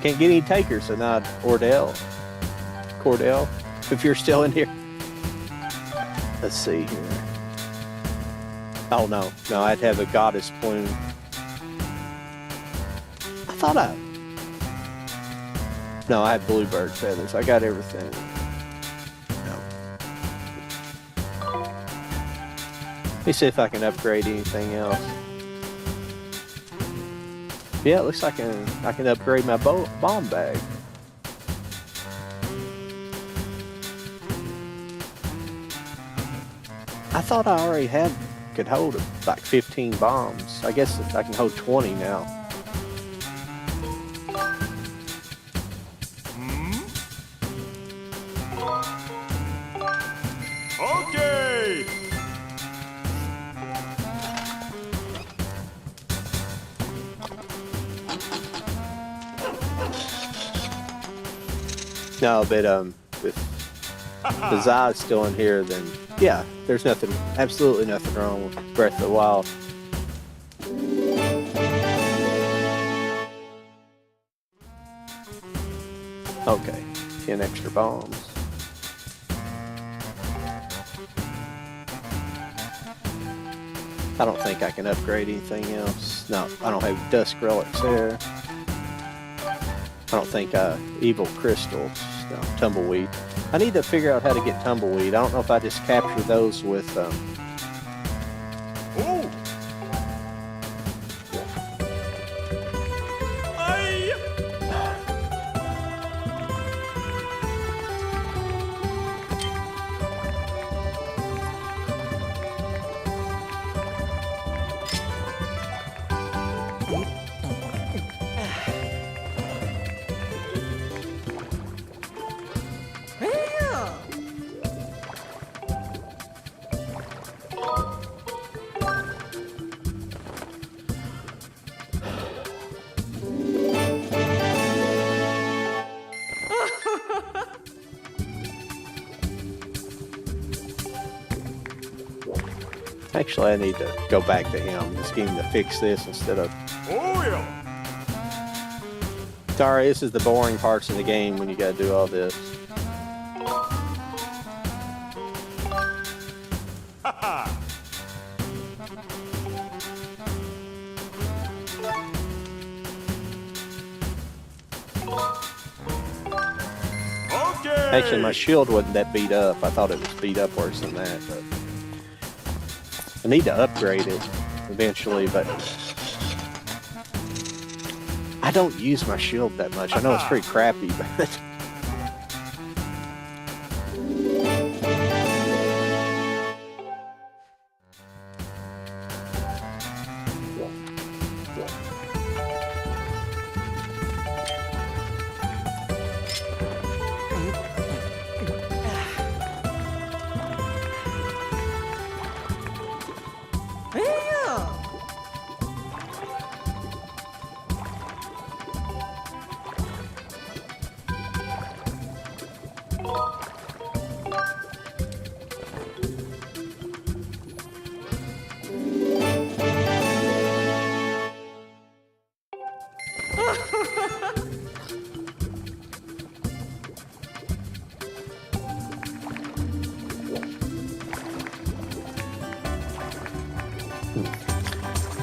Can't get any takers, so not Cordell, if you're still in here. Let's see here. Oh no, I'd have a goddess plume. No, I had bluebird feathers. I got everything. No. Let me see if I can upgrade anything else. Yeah, it looks like I can upgrade my bomb bag. I thought I already had could hold like 15 bombs. I guess I can hold 20 now. Okay. No, but if the Zai's still in here, then yeah, there's nothing, absolutely nothing wrong with Breath of the Wild. Okay, 10 extra bombs. I don't think I can upgrade anything else. No, I don't have dusk relics there. I don't think evil crystals. No, tumbleweed. I need to figure out how to get tumbleweed. I don't know if I just capture those with Ooh. Aye. Actually, I need to go back to him. Just get him to fix this instead of... Oh yeah. Sorry, this is the boring parts of the game when you gotta do all this. Haha. Okay. Actually, my shield wasn't that beat up. I thought it was beat up worse than that, but... I need to upgrade it eventually, but... I don't use my shield that much. I know it's pretty crappy, but...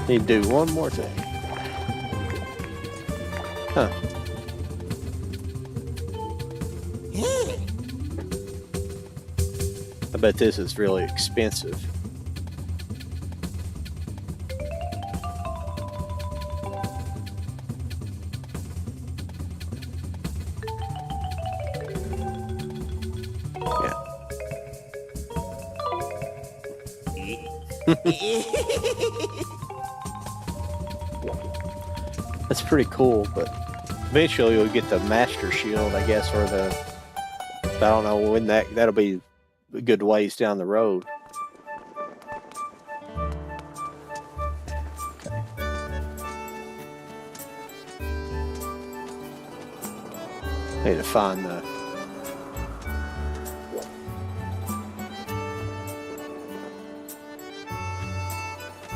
Need to do one more thing. Huh. I bet this is really expensive. That's pretty cool, but eventually you'll get the Master Shield, I guess, or the... I don't know when that'll be a good ways down the road. Need to find the...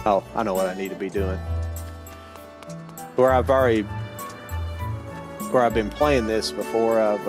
Oh, I know what I need to be doing. Where I've been playing this before, I've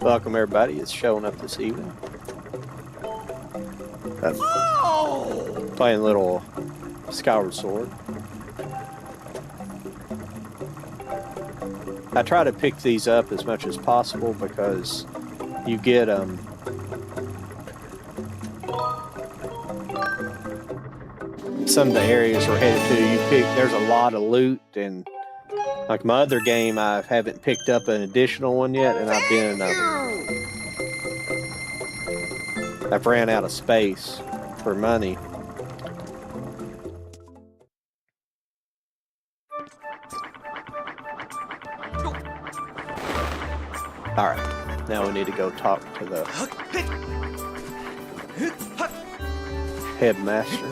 Welcome everybody. It's showing up this evening. Playing a little Skyward Sword. I try to pick these up as much as possible because you get some of the areas we're headed to. You pick. There's a lot of loot, and like my other game, I haven't picked up an additional one yet, and I've ran out of space for money. All right, now we need to go talk to the headmaster.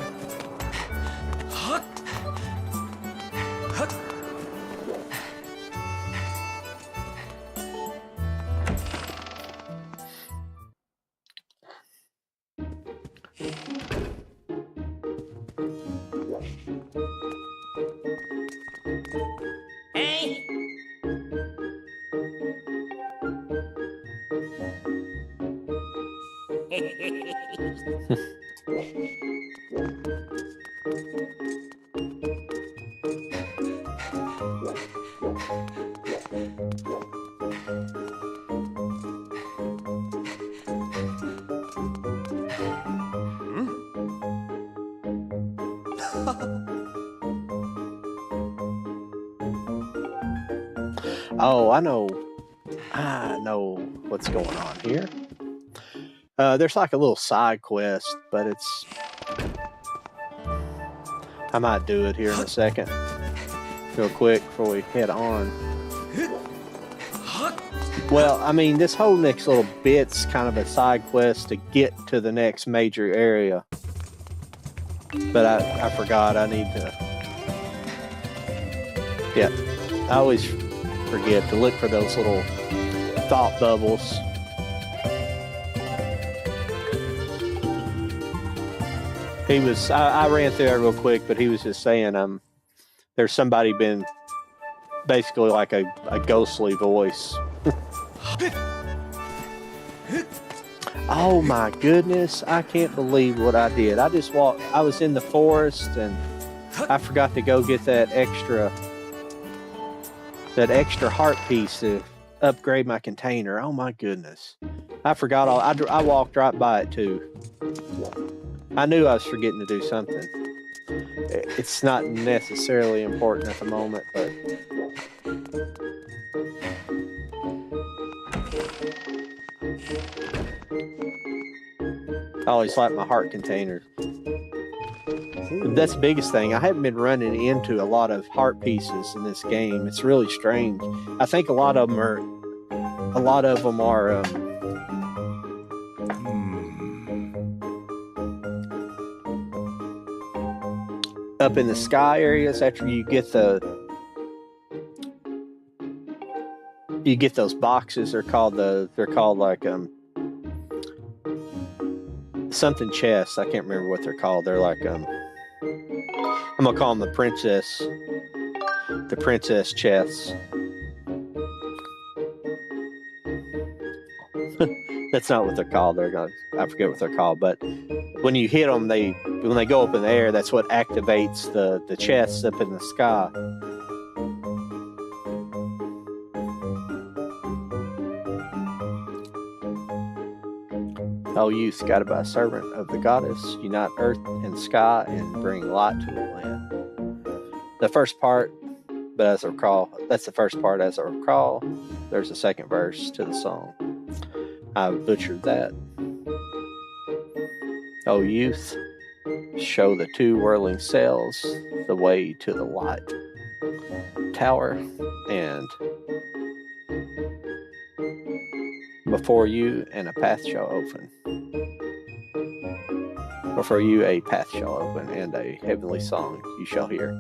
Oh, I know what's going on here. There's like a little side quest, but I might do it here in a second, real quick before we head on. Well, I mean, this whole next little bit's kind of a side quest to get to the next major area. But I forgot I need to... Yeah, I always forget to look for those little thought bubbles. I ran through it real quick, but he was just saying there's somebody been basically like a ghostly voice. Oh my goodness, I can't believe what I did. I was in the forest and I forgot to go get that extra heart piece to upgrade my container. Oh my goodness. I forgot I walked right by it too. I knew I was forgetting to do something. It's not necessarily important at the moment, but I always like my heart container. That's the biggest thing. I haven't been running into a lot of heart pieces in this game. It's really strange. I think a lot of them are up in the sky areas after you get those boxes. They're called like something chests. I can't remember what they're called. They're like I'm gonna call them the princess chests. That's not what they're called. I forget what they're called, but when you hit them, when they go up in the air, that's what activates the chests up in the sky. O youth, guided by a servant of the goddess, unite earth and sky and bring light to the land. The first part, but as I recall, that's the first part as I recall. There's a second verse to the song. I butchered that. O youth, show the two whirling sails the way to the light tower, and before you a path shall open. Before you a path shall open, and a heavenly song you shall hear.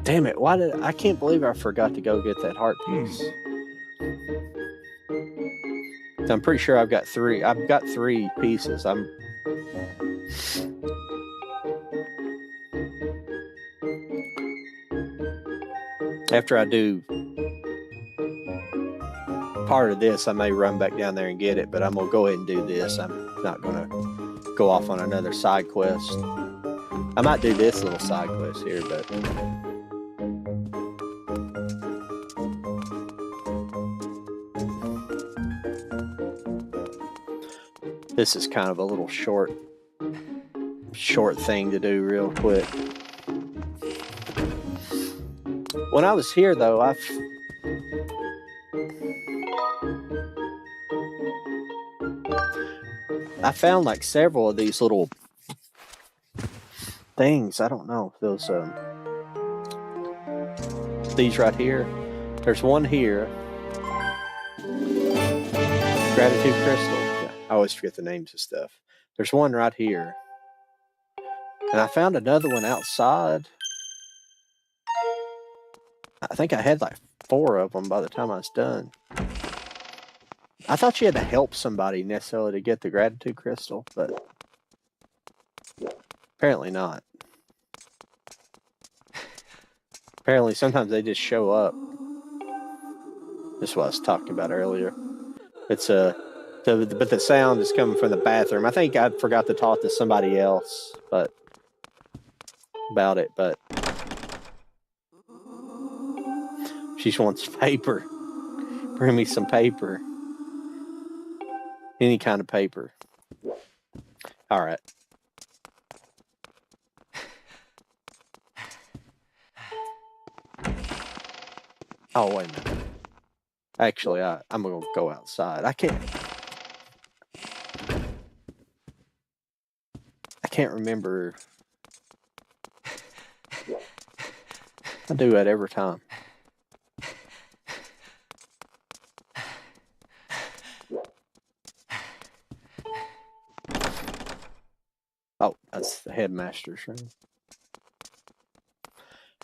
Damn it! Why did I can't believe I forgot to go get that heart piece. I'm pretty sure I've got three. I've got 3 pieces. After I do part of this, I may run back down there and get it, but I'm gonna go ahead and do this. I'm not gonna go off on another side quest. I might do this little side quest here, but this is kind of a little short thing to do real quick. When I was here, though, I found like several of these little things. I don't know, those these right here. There's one here. Gratitude crystal. Yeah, I always forget the names of stuff. There's one right here. And I found another one outside. I think I had like 4 of them by the time I was done. I thought you had to help somebody necessarily to get the gratitude crystal, but apparently not. Apparently sometimes they just show up. This is what I was talking about earlier. It's but the sound is coming from the bathroom. I think I forgot to talk to somebody else about it, but she just wants paper. Bring me some paper. Any kind of paper. All right. Oh, wait a minute. Actually, I'm going to go outside. I can't remember. I do that every time. Oh, that's the headmaster's room.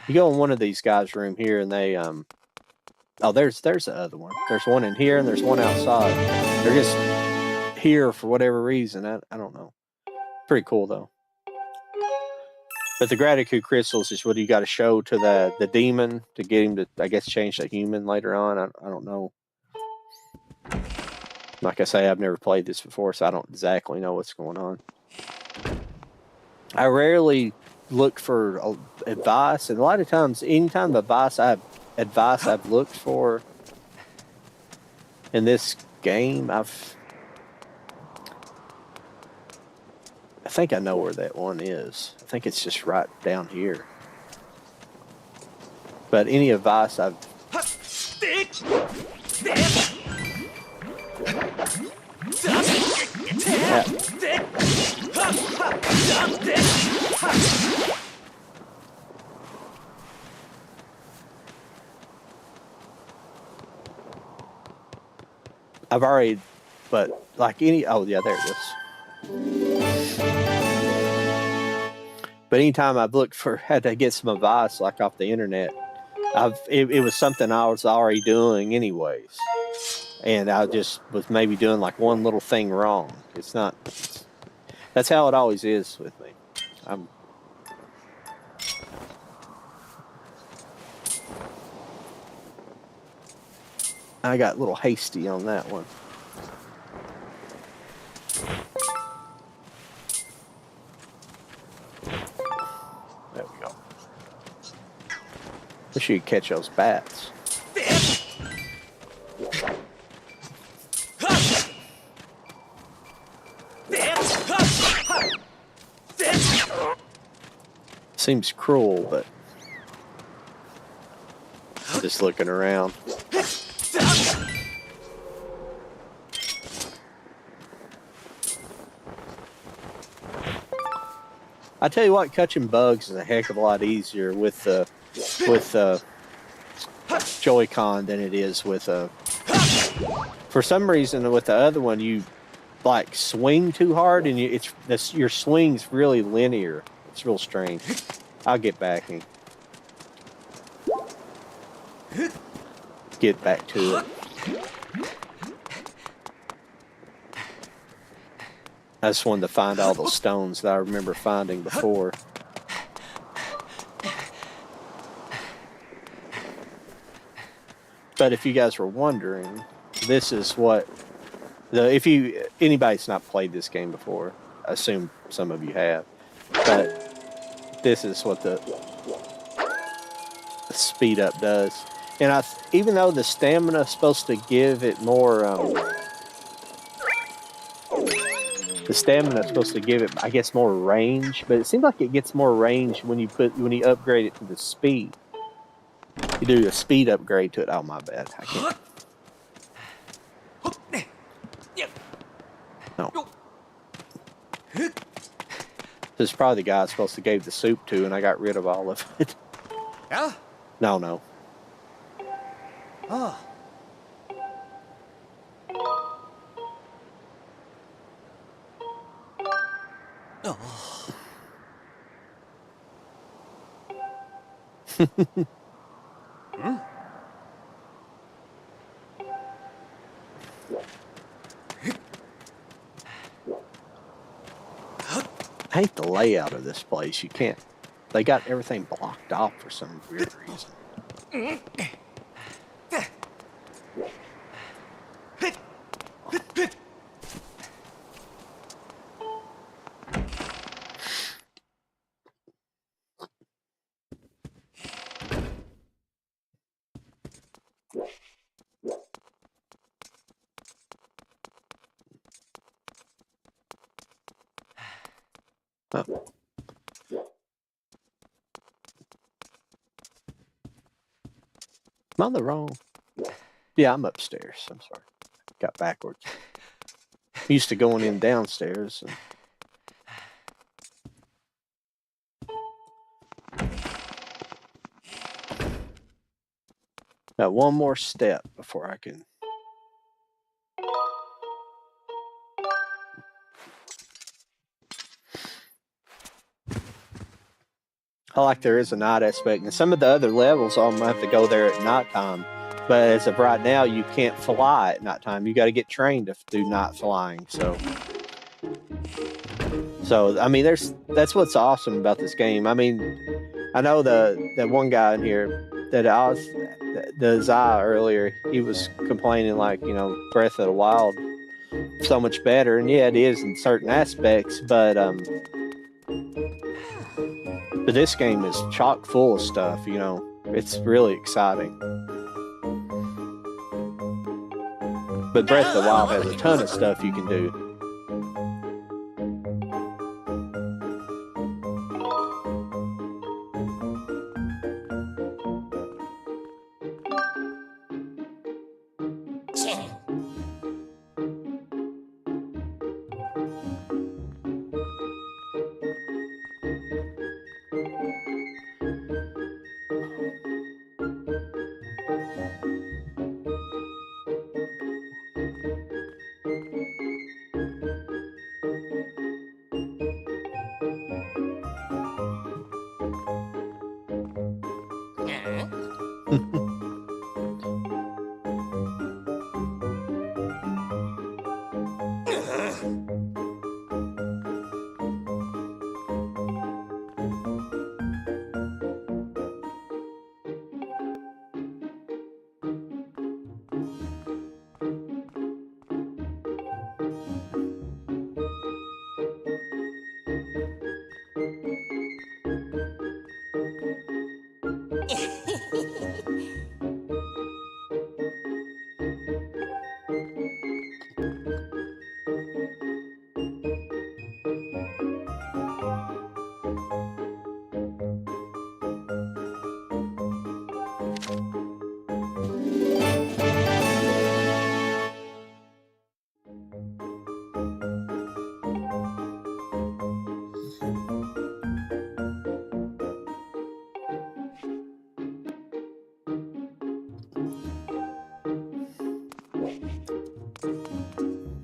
You go in one of these guys' room here, and they oh, there's the other one. There's one in here, and there's one outside. They're just here for whatever reason. I don't know. Pretty cool though. But the gratitude crystals is what you got to show to the demon to get him to, I guess, change to human later on. I don't know. Like I say, I've never played this before, so I don't exactly know what's going on. I rarely look for advice, and a lot of times, anytime advice I've looked for in this game, I think I know where that one is. I think it's just right down here. But any advice I've... Yeah. I've already, but like any, oh yeah, there it is. But anytime I've looked for, had to get some advice like off the internet, it was something I was already doing anyways. And I just was maybe doing like one little thing wrong. It's not, that's how it always is with me. I got a little hasty on that one. There we go. Wish you could catch those bats. Seems cruel, but I'm just looking around. I tell you what, catching bugs is a heck of a lot easier with Joy-Con than it is with for some reason with the other one you like swing too hard and your swing's really linear. It's real strange. I'll get back. get back to it. I just wanted to find all those stones that I remember finding before. But if you guys were wondering, this is what if anybody's not played this game before, I assume some of you have, but this is what the speed up does. And even though the stamina is supposed to give it more, the stamina is supposed to give it, I guess, more range, but it seems like it gets more range when you upgrade it to the speed. You do a speed upgrade to it. Oh, my bad. I can't. No. This is probably the guy I was supposed to give the soup to, and I got rid of all of it. Yeah? No. Oh. Hmm? I hate the layout of this place. You can't. They got everything blocked off for some weird reason. Oh. I'm on the wrong. Yeah, I'm upstairs. I'm sorry. Got backwards. I'm used to going in downstairs. Got one more step before I can. I like there is a night aspect, and some of the other levels I'm gonna have to go there at nighttime. But as of right now, you can't fly at nighttime. You got to get trained to do night flying. So I mean, that's what's awesome about this game. I mean, I know that one guy in here the Zai earlier, he was complaining like, Breath of the Wild so much better, and yeah, it is in certain aspects, but this game is chock full of stuff. It's really exciting. But Breath of the Wild has a ton of stuff you can do.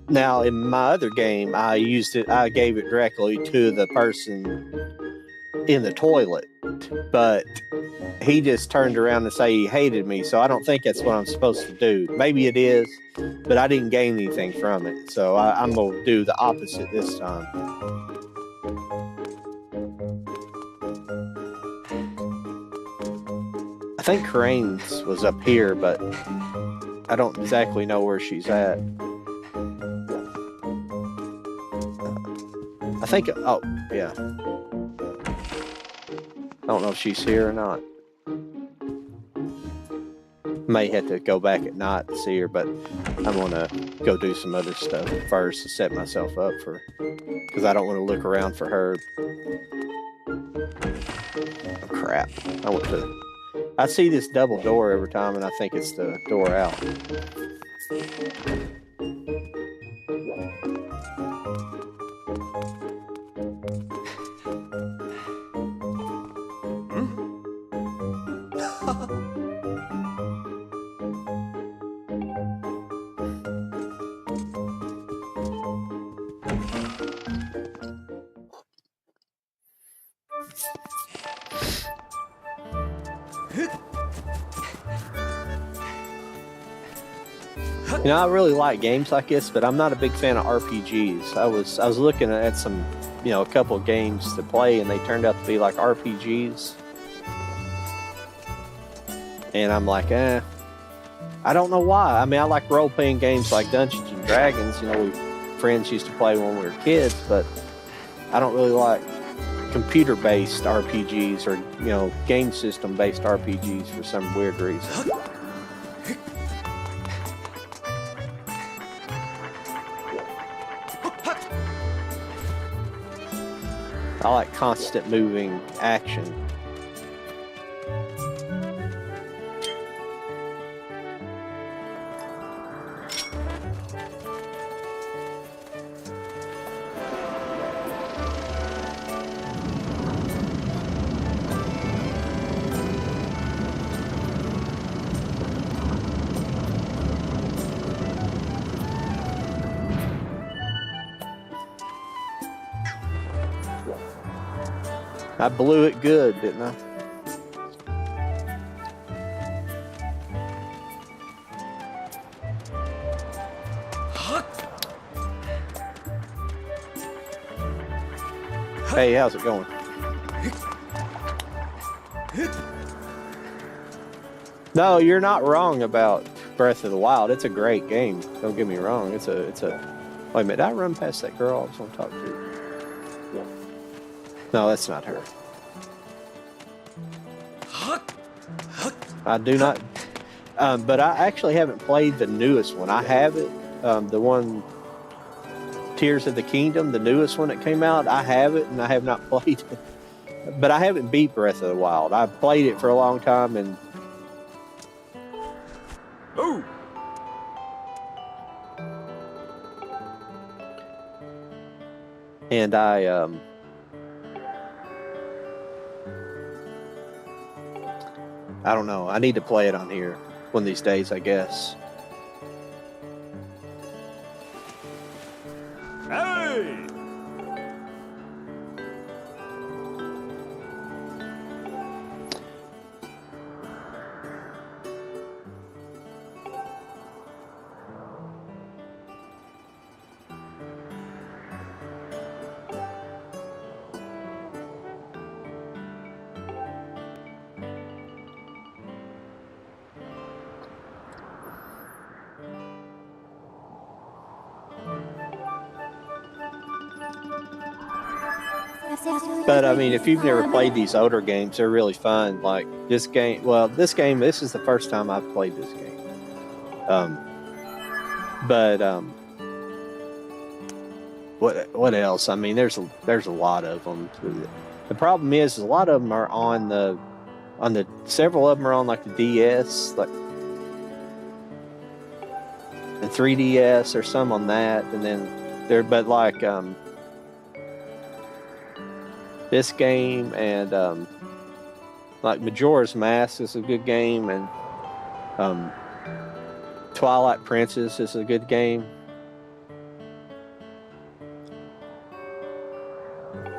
Now, in my other game, I gave it directly to the person in the toilet, but he just turned around to say he hated me. So I don't think that's what I'm supposed to do. Maybe it is, but I didn't gain anything from it. So I'm going to do the opposite this time. I think Crane's was up here, but I don't exactly know where she's at. I think, oh, yeah. I don't know if she's here or not. May have to go back at night to see her, but I'm going to go do some other stuff first to set myself up for, because I don't want to look around for her. Oh, crap. I see this double door every time, and I think it's the door out. You know, I really like games like this, but I'm not a big fan of RPGs. I was looking at some, you know, a couple of games to play, and they turned out to be like RPGs. And I'm like, I don't know why. I mean, I like role-playing games like Dungeons and Dragons. You know, friends used to play when we were kids, but I don't really like computer-based RPGs or, you know, game system-based RPGs for some weird reason. I like constant moving action. I blew it good, didn't I? Hey, how's it going? No, you're not wrong about Breath of the Wild. It's a great game. Don't get me wrong. It's a. Wait a minute, did I run past that girl I was going to talk to? No, that's not her. I do not. But I actually haven't played the newest one. I have it. The one, Tears of the Kingdom, the newest one that came out. I have it, and I have not played it. But I haven't beat Breath of the Wild. I've played it for a long time, and Ooh. and I don't know. I need to play it on here one of these days, I guess. Hey! But I mean, if you've never played these older games, they're really fun. Like this game. Well, this is the first time I've played this game. What else? I mean, there's a lot of them. The problem is a lot of them are on the several of them are on like the DS, like the 3DS, or some on that, and then but like this game and like Majora's Mask is a good game, and Twilight Princess is a good game.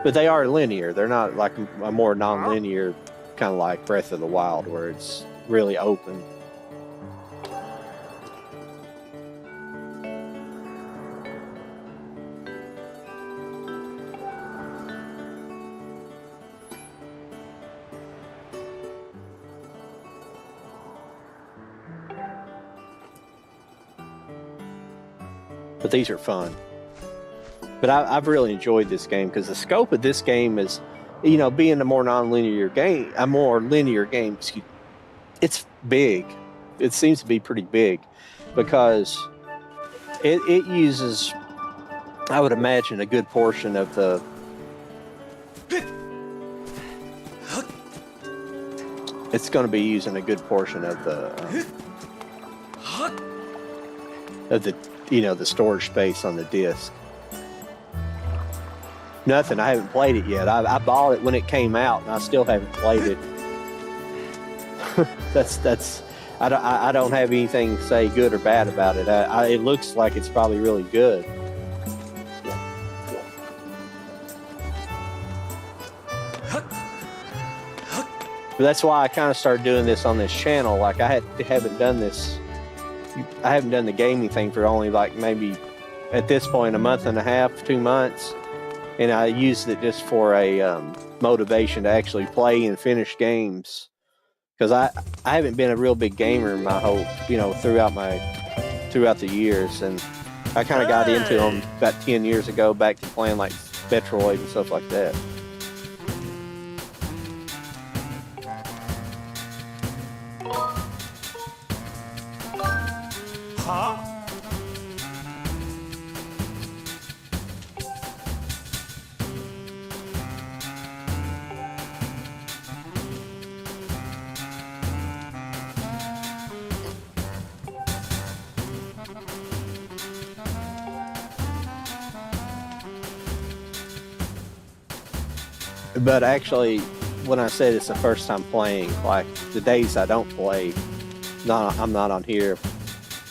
But they are linear. They're not like a more non-linear kind of like Breath of the Wild, where it's really open. But these are fun. But I've really enjoyed this game because the scope of this game is, you know, being a more linear game, it's big. It seems to be pretty big because it uses, I would imagine, a good portion of the it's going to be using a good portion of the you know, the storage space on the disc. Nothing. I haven't played it yet. I bought it when it came out, and I still haven't played it. that's. I don't have anything to say good or bad about it. It looks like it's probably really good. But that's why I kind of started doing this on this channel. Like I haven't done this. I haven't done the gaming thing for only like maybe at this point a month and a half, 2 months. And I used it just for a motivation to actually play and finish games, because I haven't been a real big gamer my whole, you know, throughout the years, and I kind of got into them about 10 years ago, back to playing like Metroid and stuff like that. Huh? But actually, when I said it's the first time playing, like the days I don't play, I'm not on here,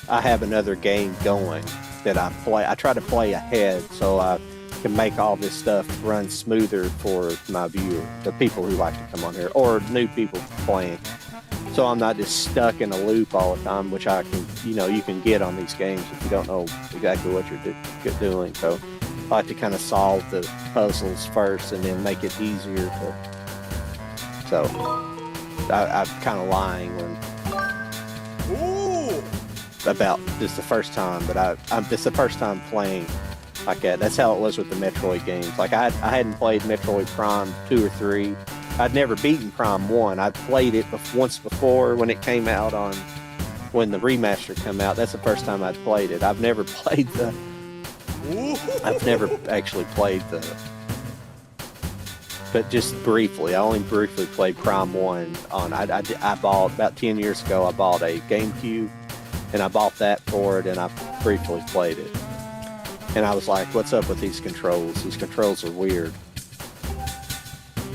I have another game going that I play. I try to play ahead so I can make all this stuff run smoother for my viewer, the people who like to come on here, or new people playing. So I'm not just stuck in a loop all the time, which I can, you know, you can get on these games if you don't know exactly what you're doing. So I like to kind of solve the puzzles first and then make it easier to. So I'm kind of lying when about this the first time, but it's the first time playing like that. That's how it was with the Metroid games. Like I hadn't played Metroid Prime 2 or 3. I'd never beaten Prime 1. I played it once before when it came out when the remaster came out. That's the first time I'd played it. I've never actually played but just briefly. I only briefly played Prime 1 on, I bought, about 10 years ago, I bought a GameCube, and I bought that for it, and I briefly played it. And I was like, what's up with these controls? These controls are weird.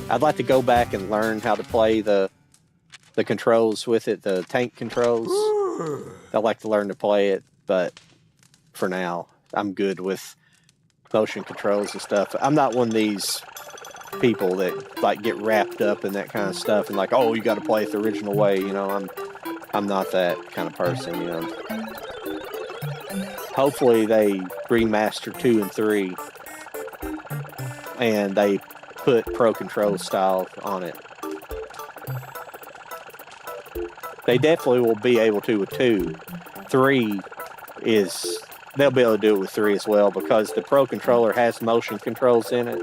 I'd like to go back and learn how to play the controls with it, the tank controls. I'd like to learn to play it, but for now, I'm good with motion controls and stuff. I'm not one of these people that like get wrapped up in that kind of stuff and like, oh, you got to play it the original way. You know, I'm not that kind of person. You know. Hopefully they remaster 2 and 3, and they put Pro Control style on it. They definitely will be able to with 2. 3 is, they'll be able to do it with 3 as well, because the Pro Controller has motion controls in it.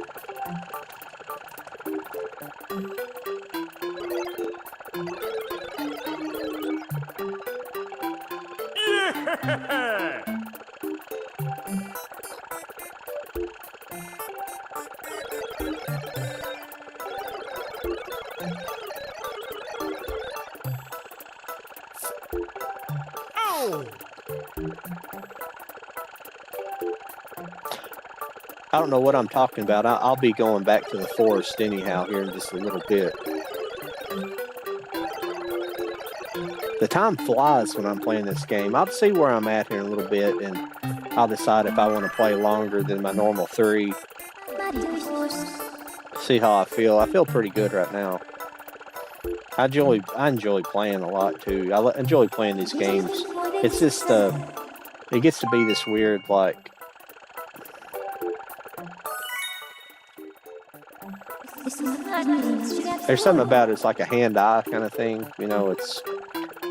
Yeah! Oh! I don't know what I'm talking about. I'll be going back to the forest anyhow here in just a little bit. The time flies when I'm playing this game. I'll see where I'm at here in a little bit, and I'll decide if I want to play longer than my normal 3. See how I feel. I feel pretty good right now. I enjoy playing a lot too. Enjoy playing these games. It's just it gets to be this weird like. There's something about it. It's like a hand-eye kind of thing. You know, it's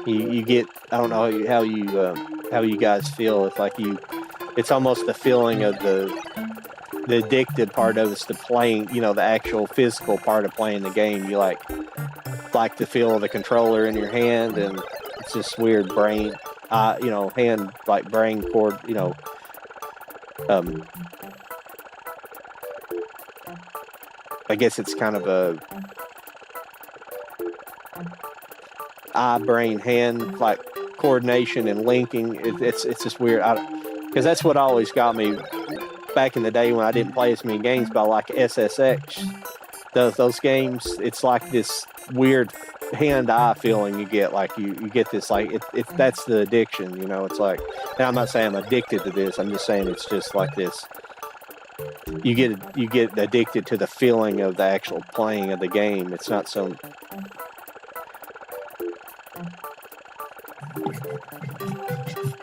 you get. I don't know how you guys feel. It's like you. It's almost the feeling of the addicted part of it's the playing. You know, the actual physical part of playing the game. You like the feel of the controller in your hand, and it's this weird brain. You know, hand like brain cord. You know. I guess it's kind of a eye, brain, hand like coordination and linking. It's just weird because that's what always got me back in the day when I didn't play as many games. But I like SSX, those games. It's like this weird hand-eye feeling you get. Like you get this like that's the addiction. You know, it's like. And I'm not saying I'm addicted to this. I'm just saying it's just like this. You get addicted to the feeling of the actual playing of the game. It's not some.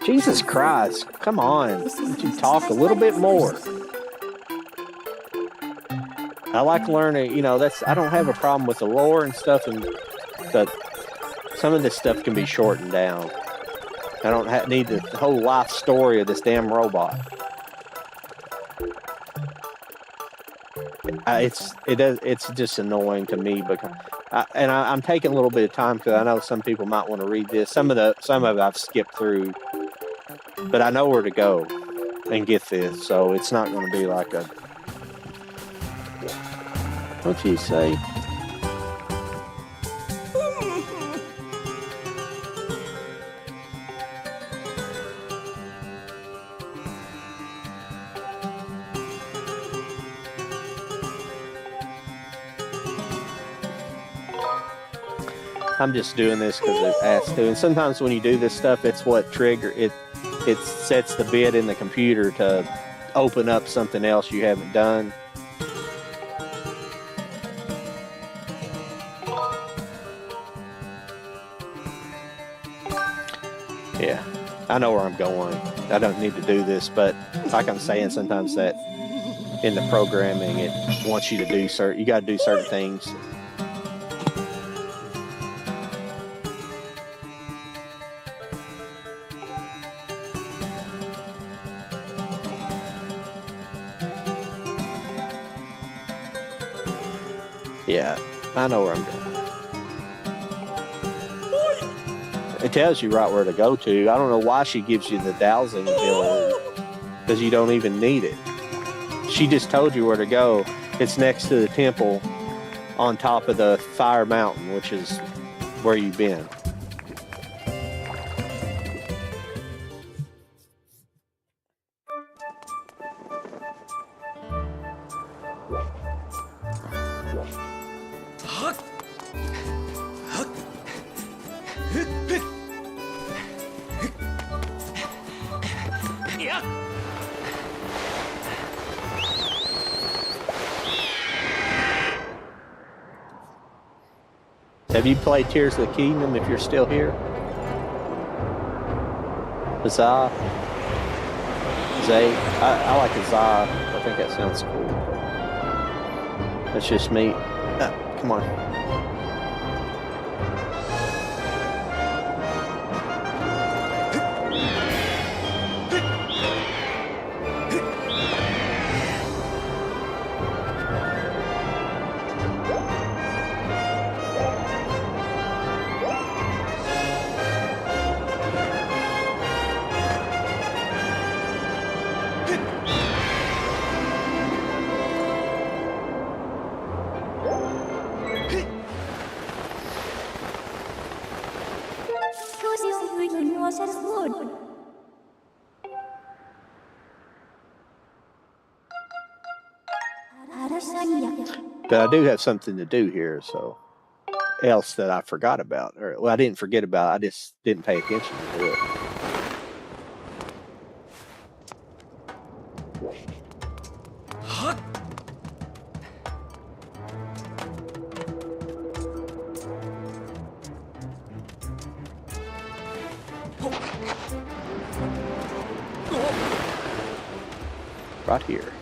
Jesus Christ! Come on, would you talk a little bit more? I like learning. You know, I don't have a problem with the lore and stuff, but some of this stuff can be shortened down. I don't need the whole life story of this damn robot. It's just annoying to me because I'm taking a little bit of time because I know some people might want to read this. Some of it I've skipped through, but I know where to go and get this, so it's not going to be like a. What you say? I'm just doing this because it asks to. And sometimes when you do this stuff, it's what it sets the bit in the computer to open up something else you haven't done. Yeah, I know where I'm going. I don't need to do this, but like I'm saying, sometimes that in the programming, it wants you to do you got to do certain things. Yeah, I know where I'm going. It tells you right where to go to. I don't know why she gives you the dowsing ability, because you don't even need it. She just told you where to go. It's next to the temple on top of the Fire Mountain, which is where you've been. Have you played Tears of the Kingdom if you're still here? Zah? Zay? I like a Zah. I think that sounds cool. That's just me. Come on. But I do have something to do here, so else that I forgot about. Or, well, I didn't forget about it. I just didn't pay attention to it. Right here.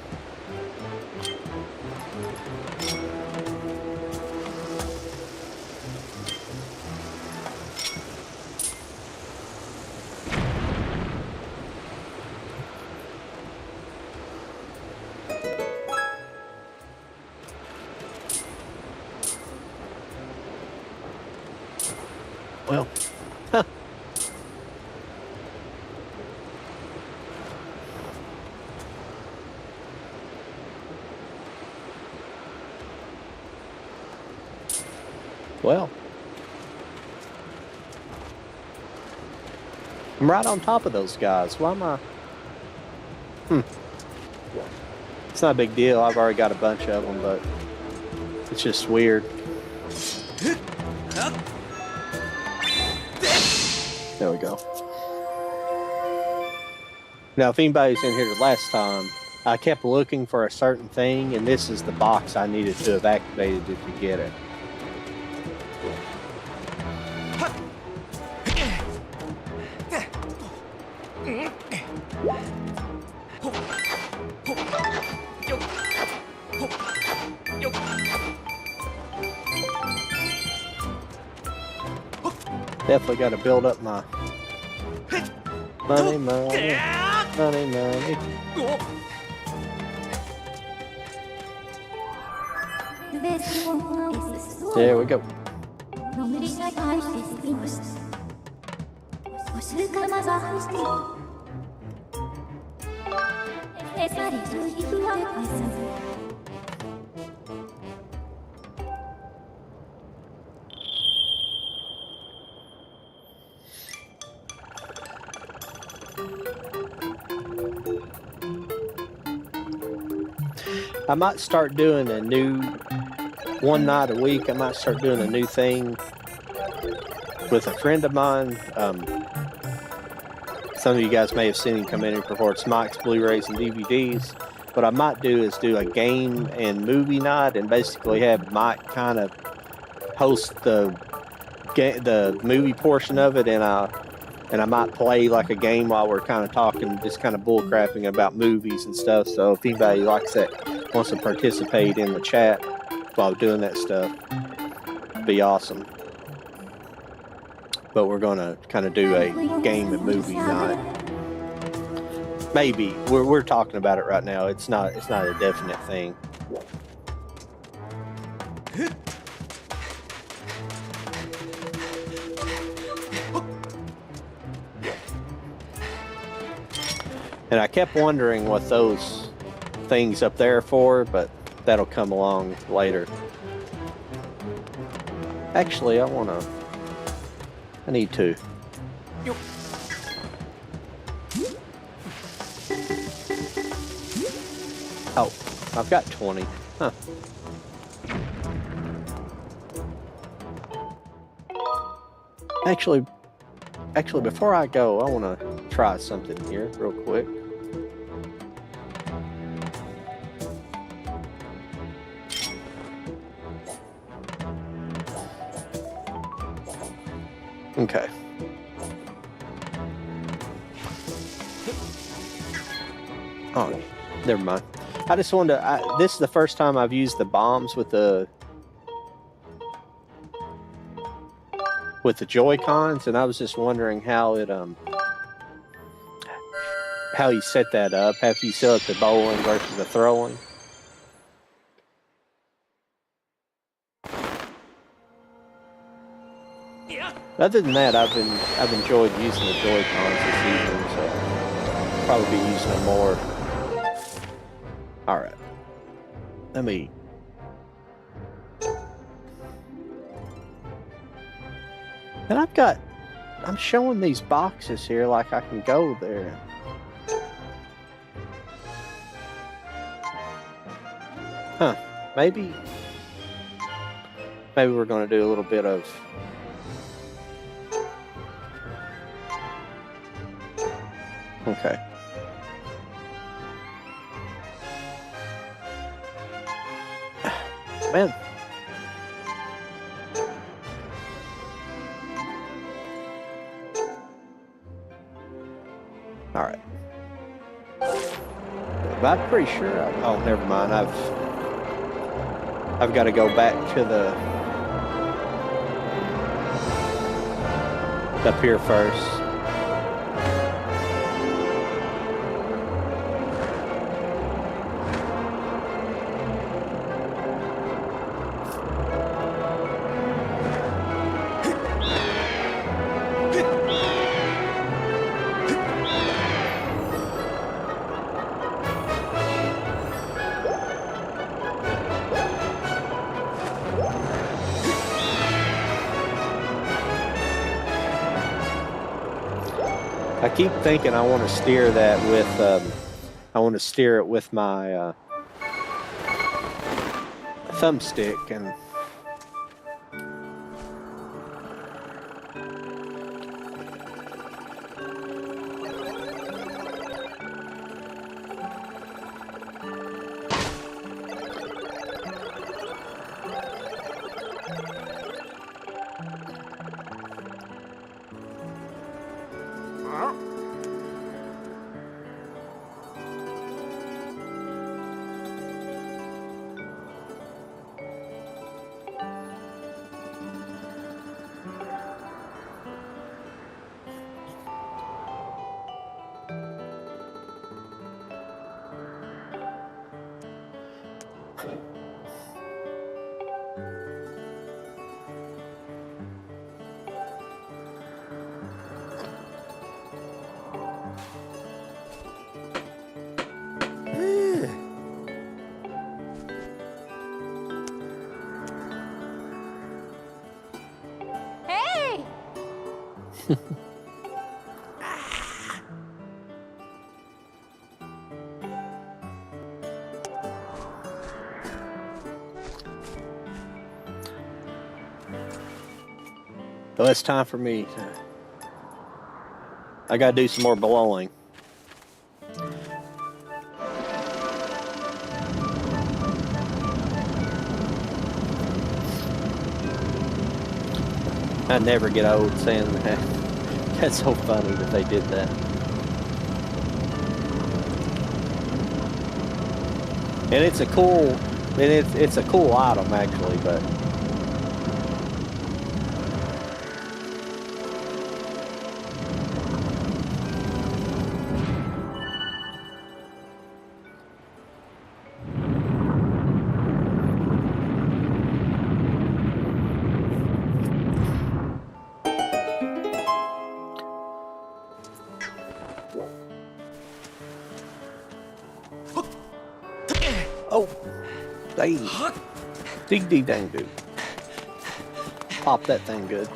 Well, huh. Well, I'm right on top of those guys. Why am I? It's not a big deal. I've already got a bunch of them, but it's just weird. There we go. Now, if anybody's in here the last time, I kept looking for a certain thing, and this is the box I needed to have activated to get it. Definitely got to build up my money. There we go. I might start doing a new one night a week. I might start doing a new thing with a friend of mine. Some of you guys may have seen him come in and reports Mike's Blu-rays and DVDs. What I might do is do a game and movie night, and basically have Mike kind of host the movie portion of it, and I might play like a game while we're kind of talking, just kind of bullcrapping about movies and stuff. So if anybody likes that, wants to participate in the chat while doing that stuff, be awesome. But we're going to kind of do a game and movie night. Maybe we're talking about it right now. It's not a definite thing. And I kept wondering what those things up there are for, but that'll come along later. Actually, I need to. Oh, I've got 20. Huh. Actually, before I go, I want to try something here real quick. Okay. Oh, never mind. I just wanted to... this is the first time I've used the bombs with the Joy-Cons, and I was just wondering how it how you set that up. How you set up the bowling versus the throwing. Other than that, I've enjoyed using the Joy-Cons this evening, so I'll probably be using them more. All right, let me. And I'm showing these boxes here like I can go there. Huh? Maybe we're going to do a little bit of. Okay. Man. All right. But I'm pretty sure. Oh, never mind. I've got to go back to the up here first. I keep thinking I want to steer that with, I want to steer it with my thumbstick, and Hey! well, it's time for me. I gotta do some more blowing. I never get old saying that. That's so funny that they did that. And it's a cool, and it's a cool item actually, but oh, dang, dig dang dude, pop that thing good.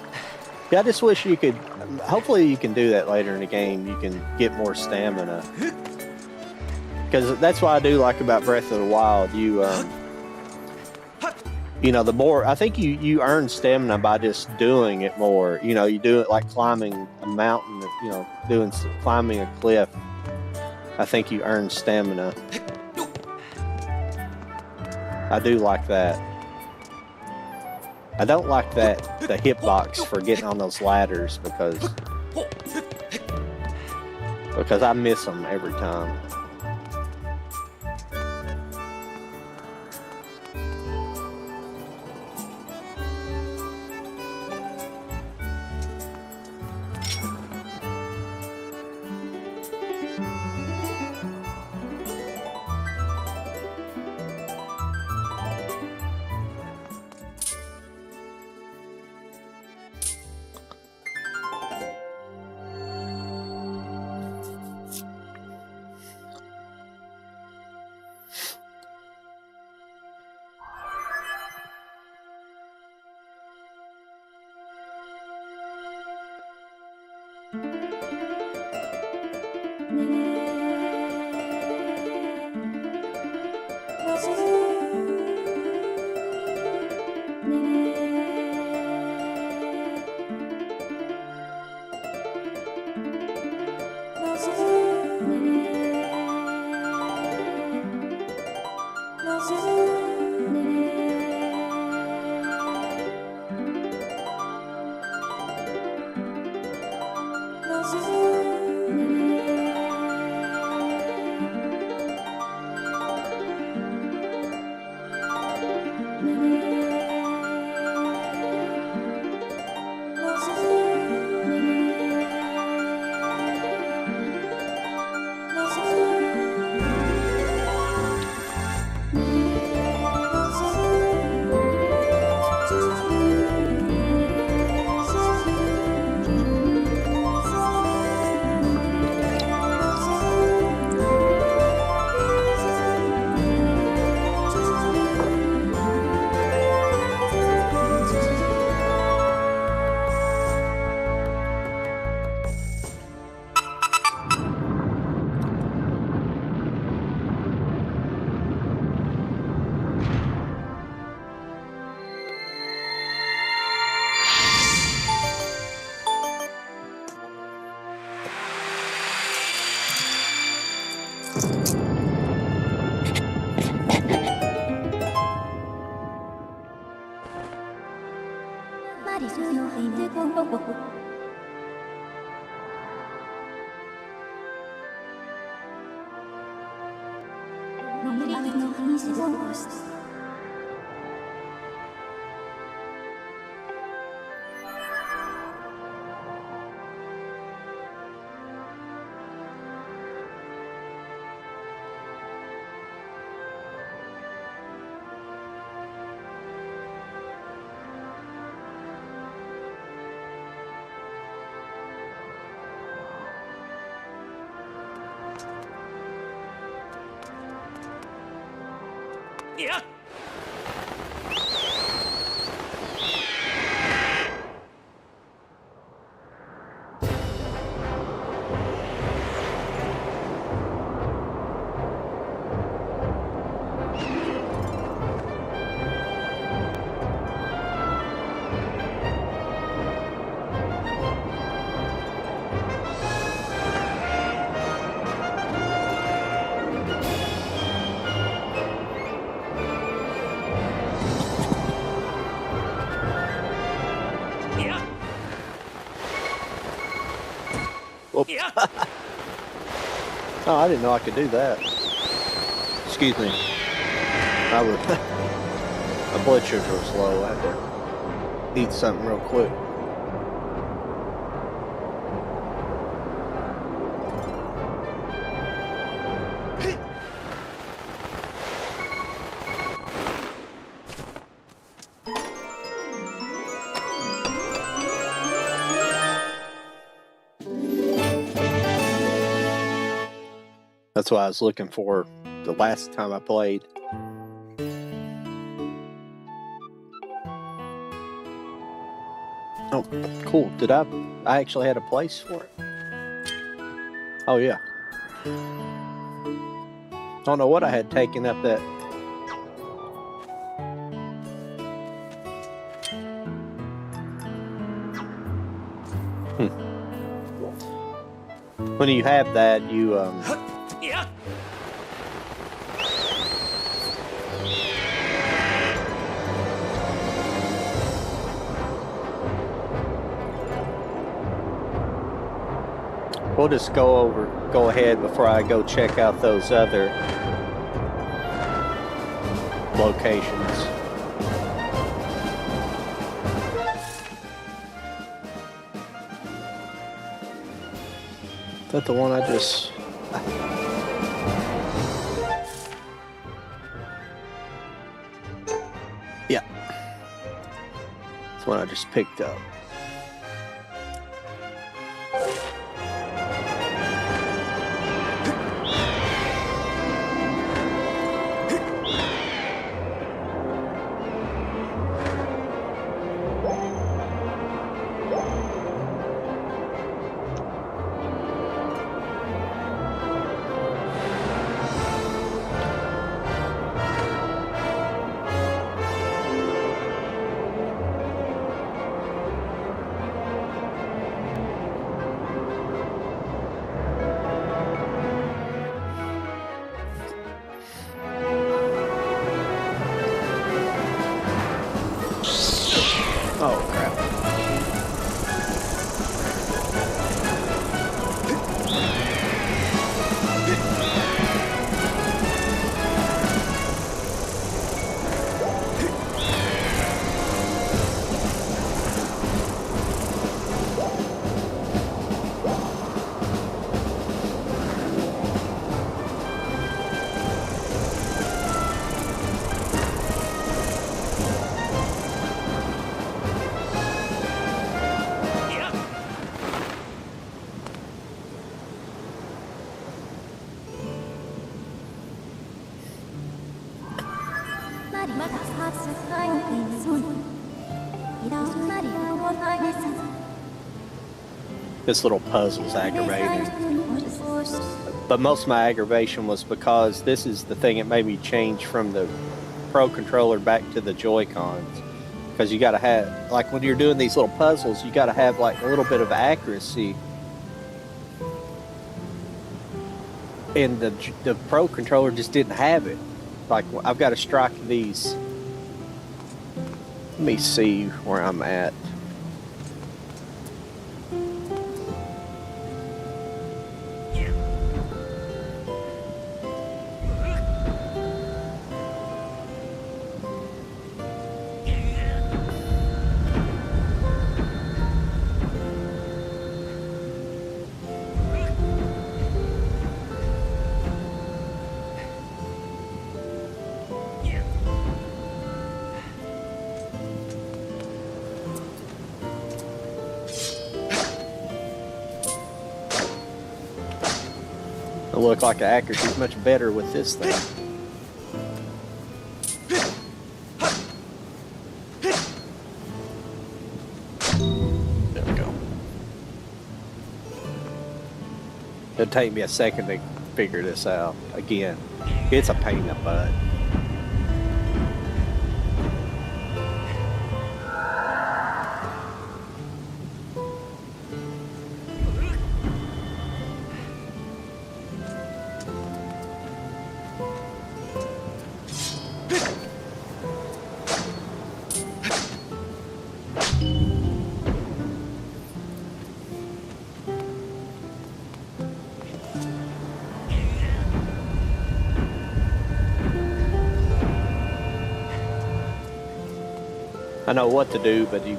Yeah, I just wish you could. Hopefully, you can do that later in the game. You can get more stamina, because that's what I do like about Breath of the Wild. You know, the more I think you earn stamina by just doing it more. You know, you do it like climbing a mountain. You know, climbing a cliff. I think you earn stamina. I do like that. I don't like the hitbox for getting on those ladders because I miss them every time. Yeah. Yeah. Whoops. Yeah. Oh, I didn't know I could do that. Excuse me. I was my blood sugar was low. I had to eat something real quick. That's what I was looking for the last time I played. Oh, cool. Did I actually had a place for it. Oh, yeah. Don't know what I had taken up that. When you have that, you Yeah. we'll just go ahead before I go check out those other locations. Is that the one I just... Yeah. That's the one I just picked up. Oh, crap. This little puzzle's aggravating. But most of my aggravation was because this is the thing that made me change from the Pro controller back to the Joy-Cons. Because you gotta have, like when you're doing these little puzzles, you gotta have like a little bit of accuracy. and the Pro controller just didn't have it. Like I've got to strike these. Let me see where I'm at. Look like the accuracy is much better with this thing. There we go. It'll take me a second to figure this out. Again, it's a pain in the butt. I know what to do, but you...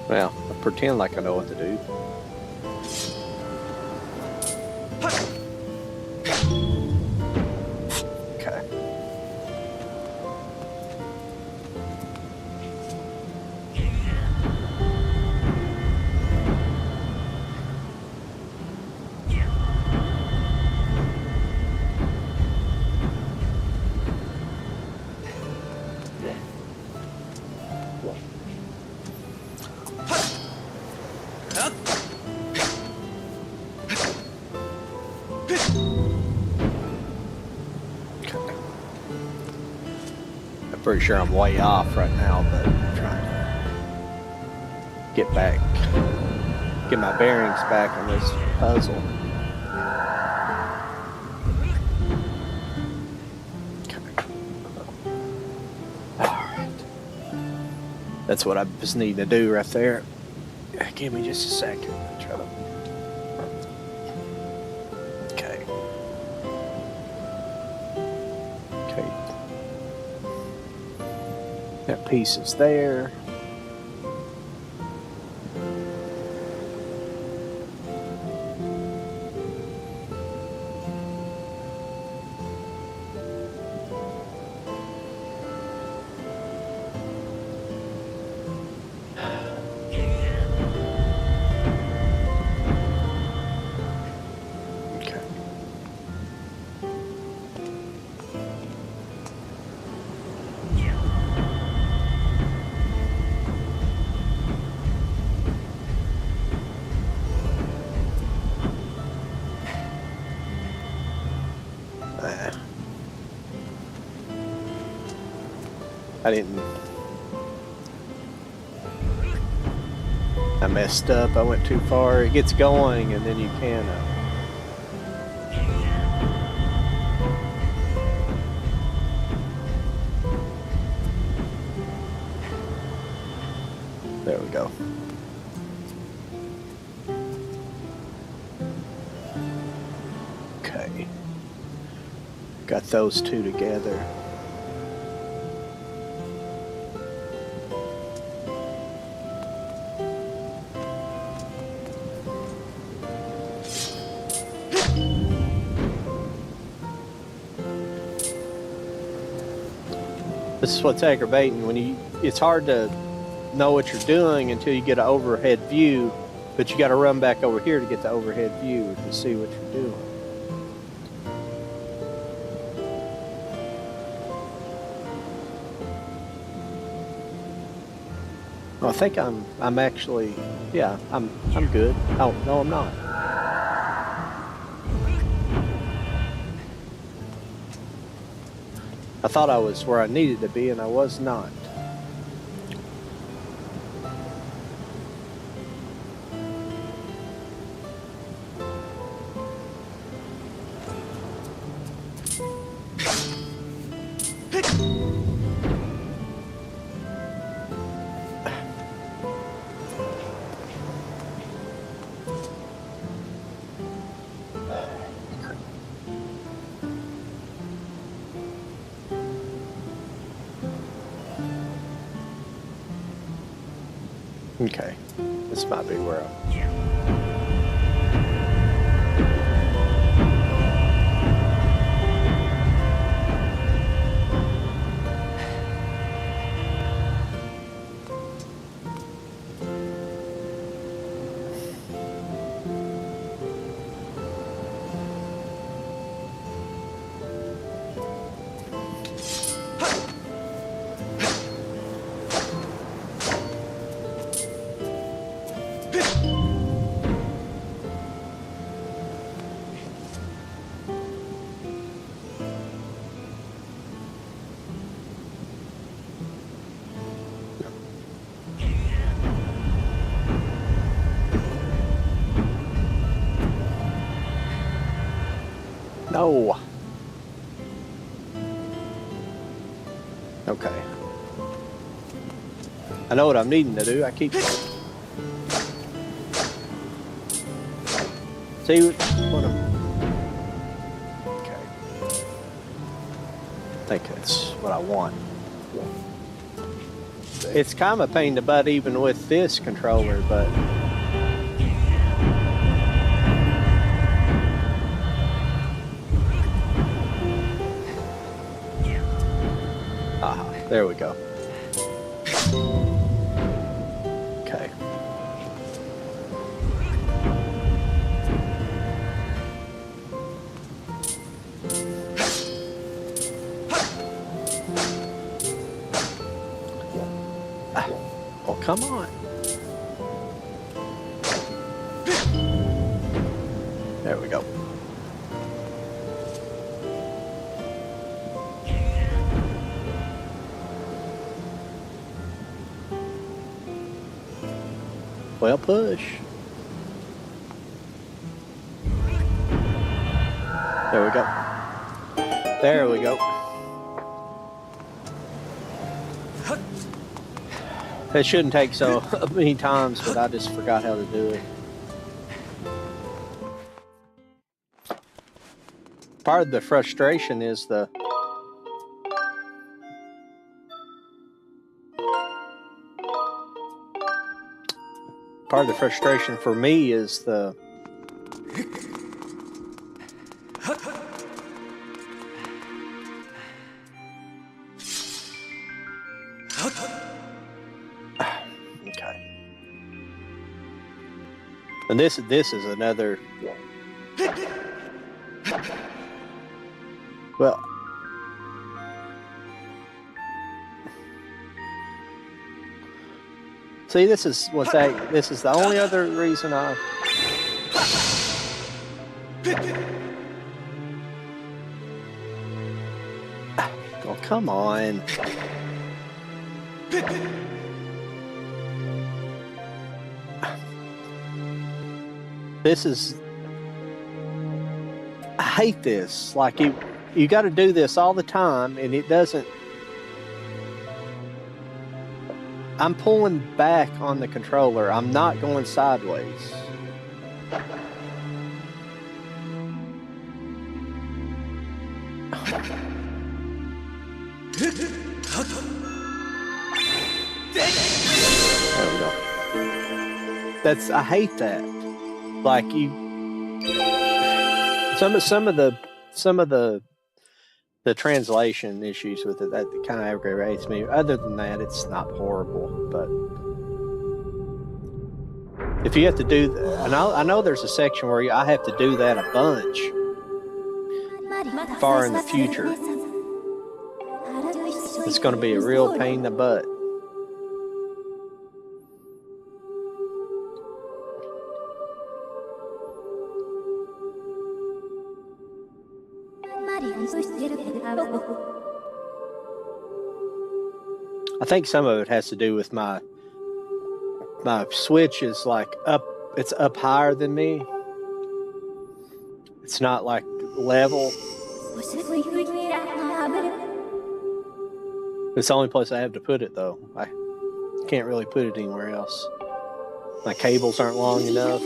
Well, I pretend like I know what to do. Okay. Pretty sure I'm way off right now, but I'm trying to get my bearings back on this puzzle. Alright. That's what I just need to do right there. Give me just a second. Try to... Okay. Okay. That piece is there. I messed up. I went too far. It gets going and then you can there we go. Okay. Got those two together. This is what's aggravating when it's hard to know what you're doing until you get an overhead view, but you got to run back over here to get the overhead view to see what you're doing. Well, I think I'm actually, yeah, I'm good. Oh, no, I'm not. I thought I was where I needed to be, and I was not. Okay, this might be where I'm. No. Okay. I know what I'm needing to do. I keep. See what I'm. Okay. I think that's what I want. It's kind of a pain in the butt even with this controller, but. There we go. Okay. Oh, come on. There we go. Well, push. There we go. There we go. It shouldn't take so many times, but I just forgot how to do it. Part of the frustration is the frustration for me is the okay. And this is another. Well, see, this is the only other reason I. Oh, come on. This is. I hate this. Like you got to do this all the time, and it doesn't. I'm pulling back on the controller. I'm not going sideways. There we go. I hate that. Like some of the translation issues with it that kind of aggravates me. Other than that, it's not horrible. But if you have to do, and I know there's a section where I have to do that a bunch far in the future. It's going to be a real pain in the butt. I think some of it has to do with my Switch is like up. It's up higher than me. It's not like level. It's the only place I have to put it, though. I can't really put it anywhere else. My cables aren't long enough.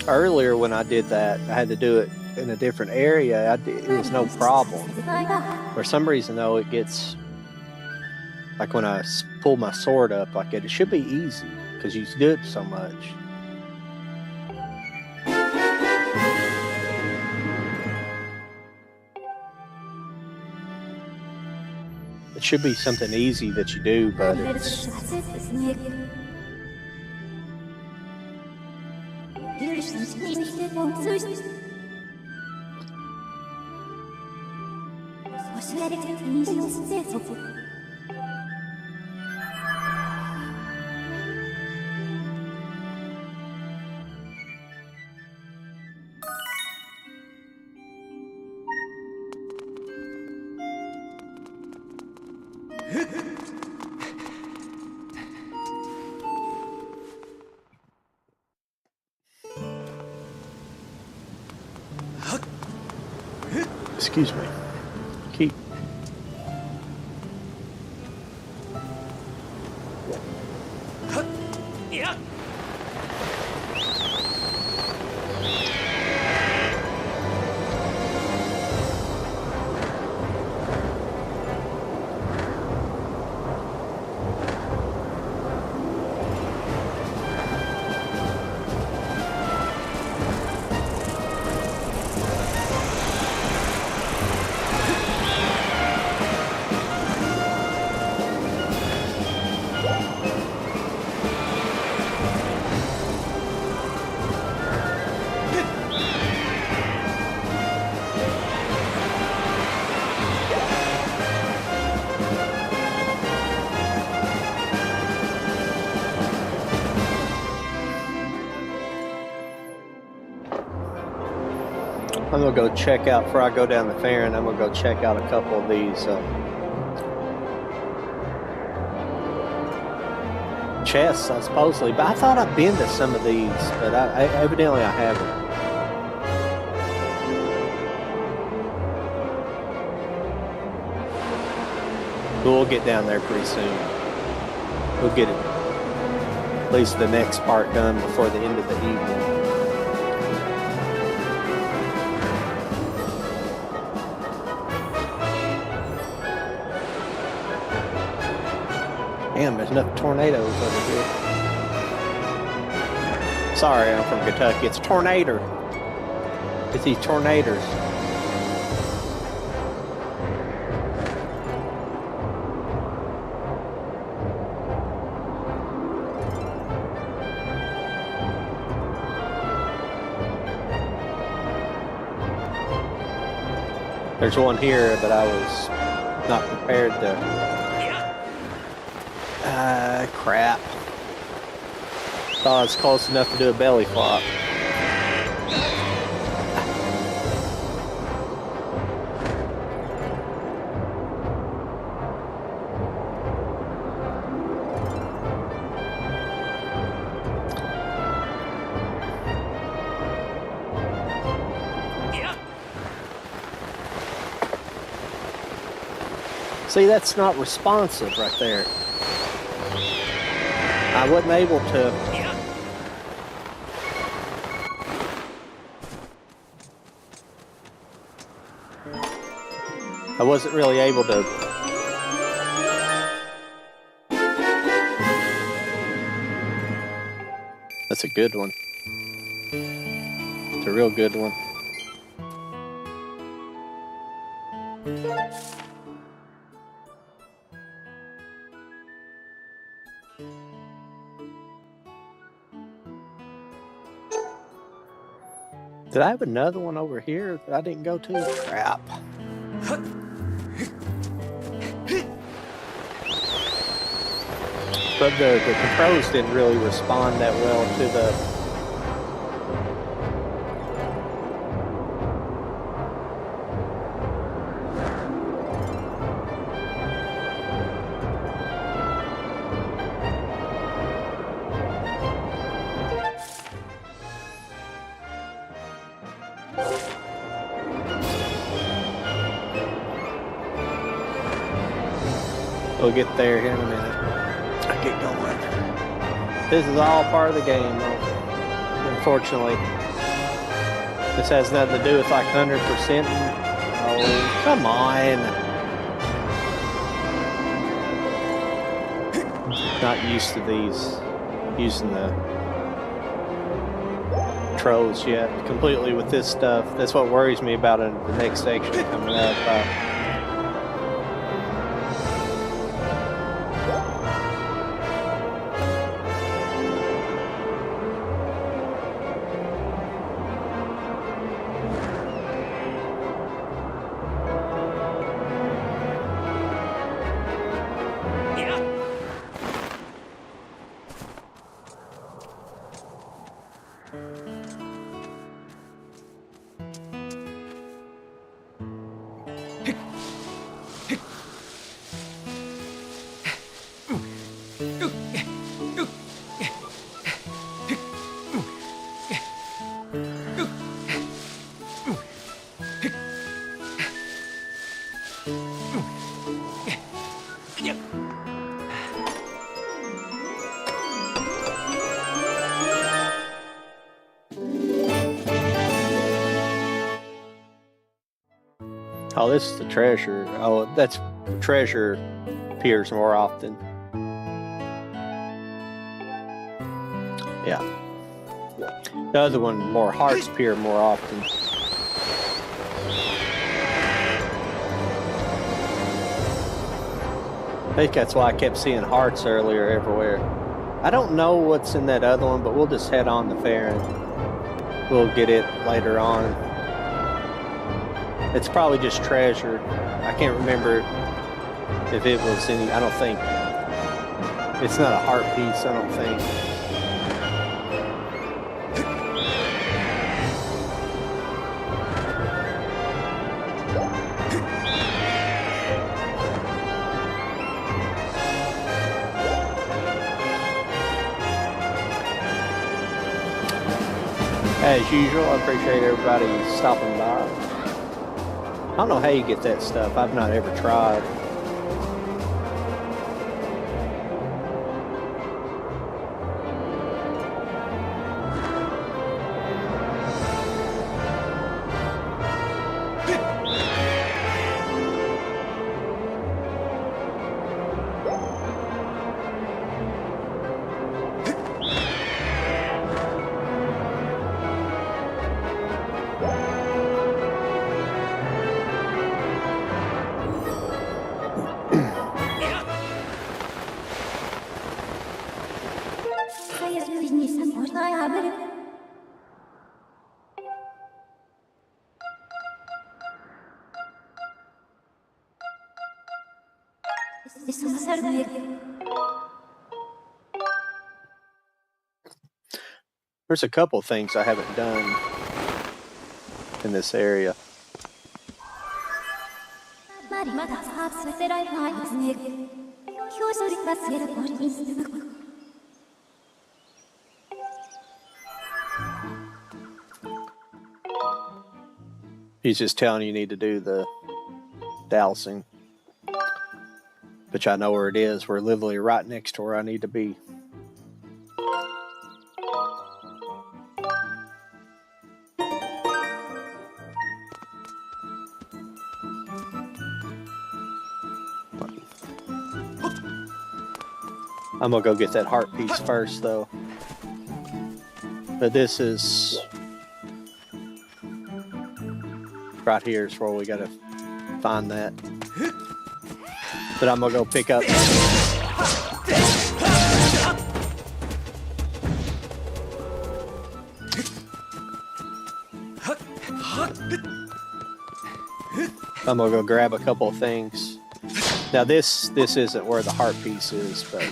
Earlier when I did that, I had to do it in a different area. It was no problem. For some reason, though, it gets like when I pull my sword up like it should be easy because you do it so much. It should be something easy that you do, but it's... Excuse me. Keep. Yeah. I'm gonna go check out before I go down the fair, and I'm gonna go check out a couple of these chests, supposedly. But I thought I'd been to some of these, but evidently I haven't. But we'll get down there pretty soon. We'll get it, at least the next part, done before the end of the evening. Damn, there's enough tornadoes over here. Sorry, I'm from Kentucky. It's tornado. It's these tornadoes. There's one here, but I was not prepared to... crap. Thought I was close enough to do a belly flop. See, that's not responsive right there. I wasn't able to. Yeah. I wasn't really able to. That's a good one. It's a real good one. Did I have another one over here that I didn't go to? Crap. But the controls didn't really respond that well to the... We'll get there here in a minute. I get going. This is all part of the game, though. Unfortunately. This has nothing to do with like 100%. Oh, come on. Not used to these. Using the controls yet. Completely with this stuff. That's what worries me about it, the next section coming up. Oh, this is the treasure. Oh, that's treasure appears more often. Yeah. The other one, more hearts appear more often. I think that's why I kept seeing hearts earlier everywhere. I don't know what's in that other one, but we'll just head on the fair and we'll get it later on. It's probably just treasure. I can't remember if it was any. I don't think. It's not a heart piece, I don't think. As usual, I appreciate everybody stopping by. I don't know how you get that stuff. I've not ever tried. There's a couple things I haven't done in this area. He's just telling you need to do the dowsing. Which I know where it is. We're literally right next to where I need to be. I'm gonna go get that heart piece first, though. But this is right here is where we gotta find that. But I'm gonna go pick up. I'm gonna go grab a couple of things. Now this isn't where the heart piece is, but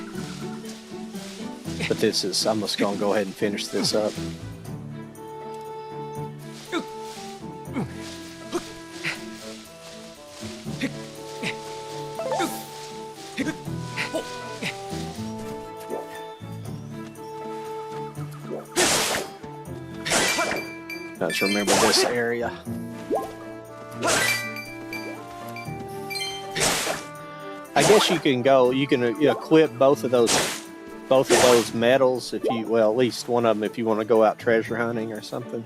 this is. I'm just gonna go ahead and finish this up. Let's remember this area. I guess you can go. You can equip both of those medals if you. Well, at least one of them if you want to go out treasure hunting or something.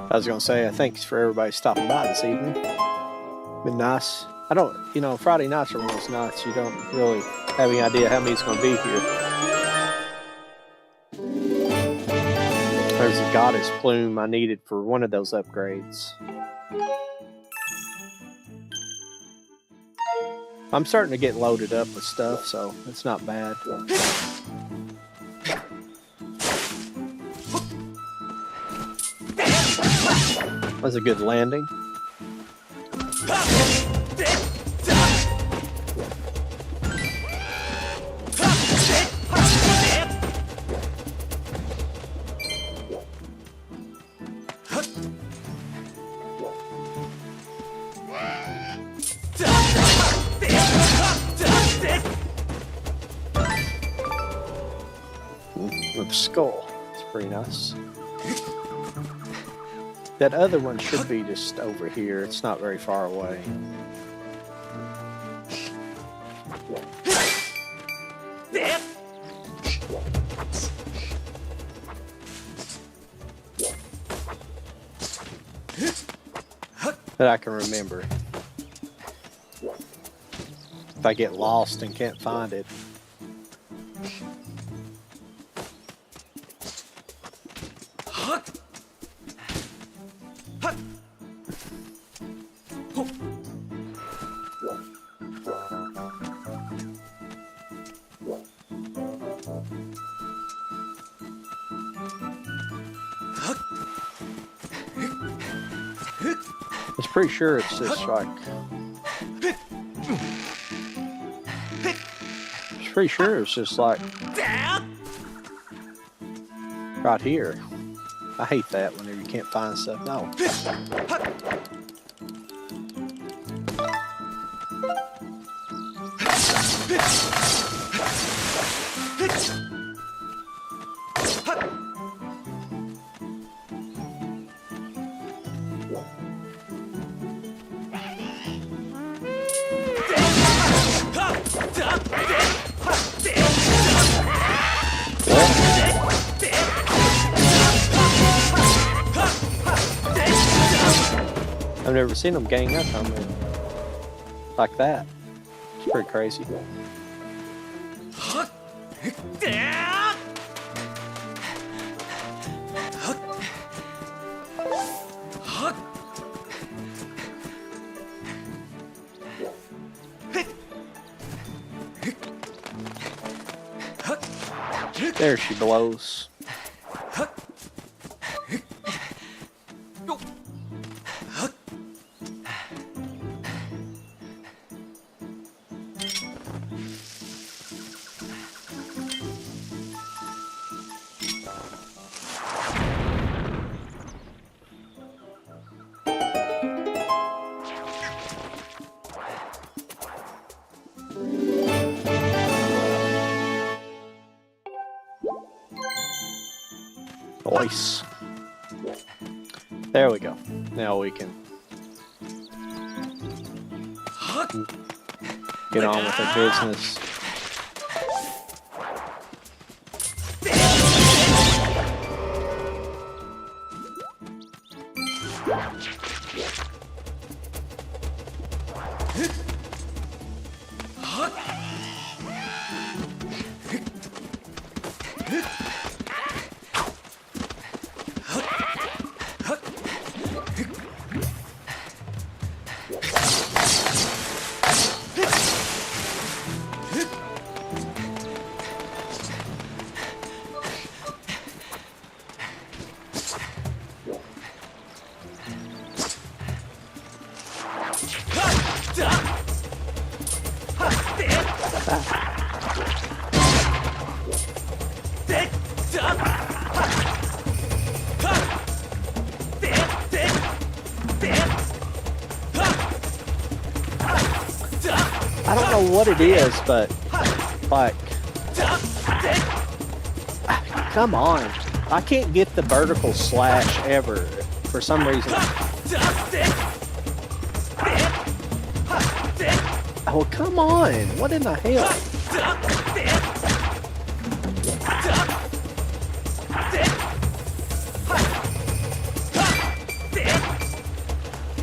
I was gonna say, thanks for everybody stopping by this evening. Been nice. I don't, Friday nights are one of those nights you don't really have any idea how many's gonna be here. There's a goddess plume I needed for one of those upgrades. I'm starting to get loaded up with stuff, so it's not bad. That was a good landing. With a skull. It's pretty nice. That other one should be just over here. It's not very far away. That I can remember. If I get lost and can't find it. Pretty sure it's just like. Pretty sure it's just like right here. I hate that whenever you can't find stuff. No. I've never seen them gang up on me like that. It's pretty crazy. There she blows. Nice. There we go. Now we can get on with their business. I don't know what it is, but like, come on. I can't get the vertical slash ever for some reason. Oh, come on. What in the hell?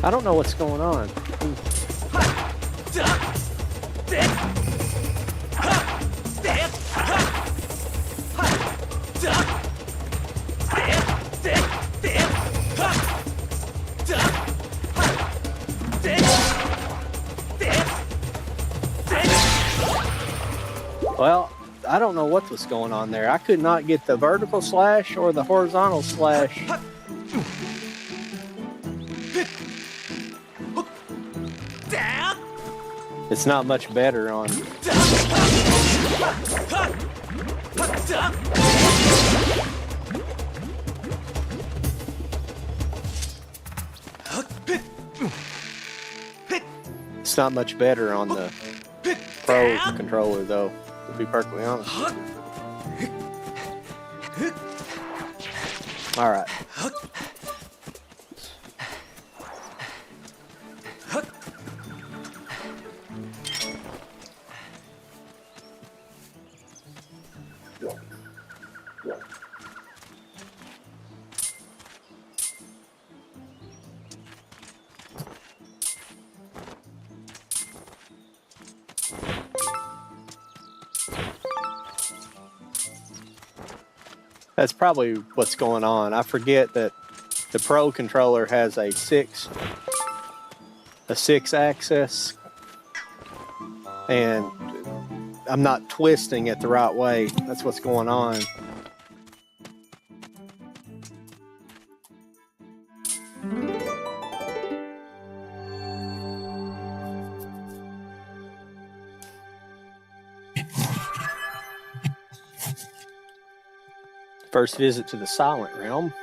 I don't know what's going on. Well, I don't know what was going on there. I could not get the vertical slash or the horizontal slash. It's not much better on. It's not much better on the Pro controller, though, to be perfectly honest with you. All right. That's probably what's going on. I forget that the Pro controller has a six axis, and I'm not twisting it the right way. That's what's going on. First visit to the Silent Realm.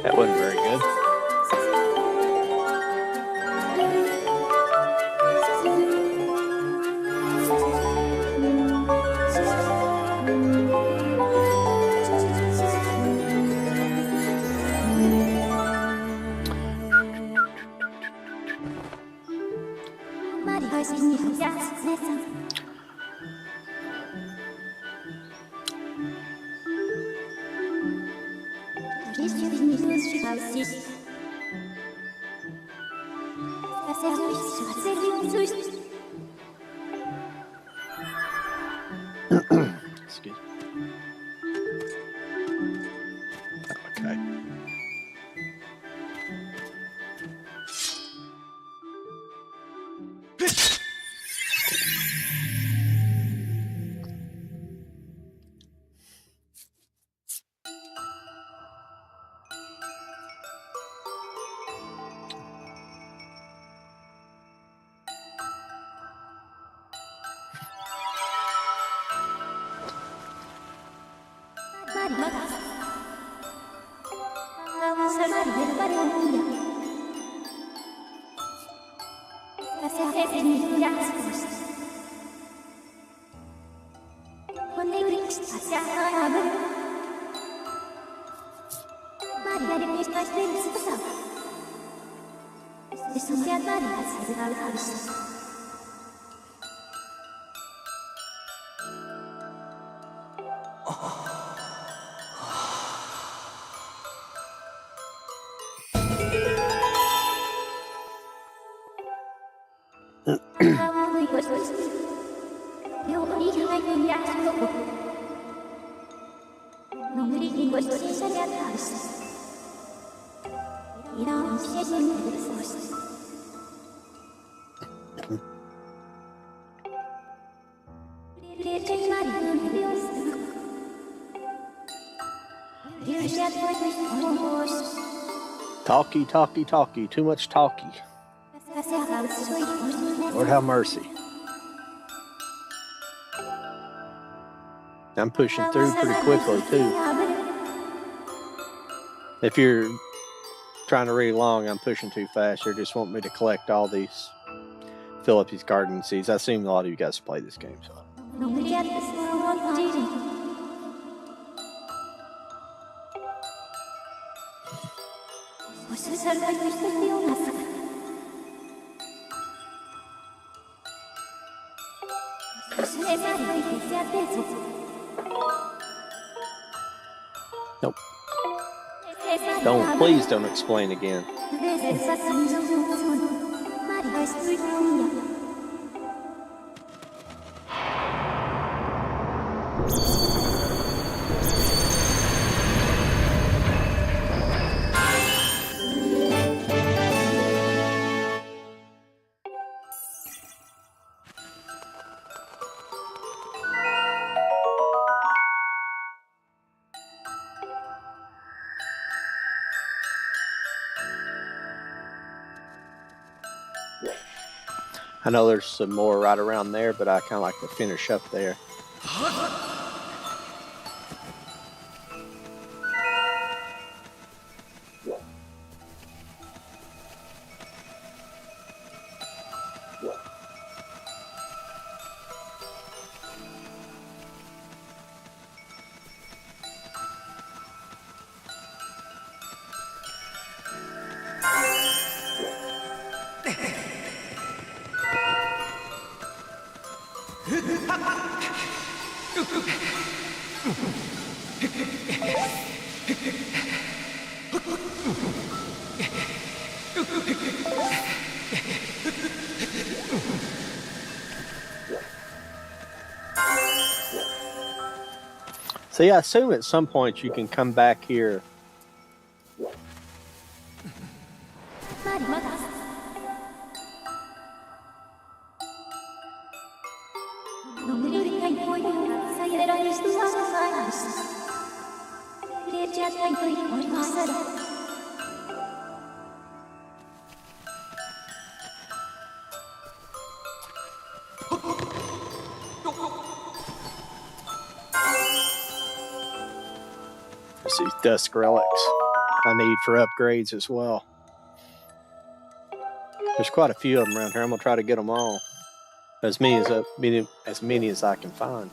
That wasn't very good. Excuse me. Okay. Talkie, talkie, talkie. Too much talkie. Lord have mercy. I'm pushing through pretty quickly, too. If you're trying to read along, I'm pushing too fast. They just want me to collect all these, fill up these garden seeds. I assume a lot of you guys play this game, so. Nope. Please don't explain again. I know there's some more right around there, but I kind of like to finish up there. So yeah, I assume at some point you can come back here. There's these dusk relics I need for upgrades as well. There's quite a few of them around here. I'm gonna try to get them all, as many as I can find.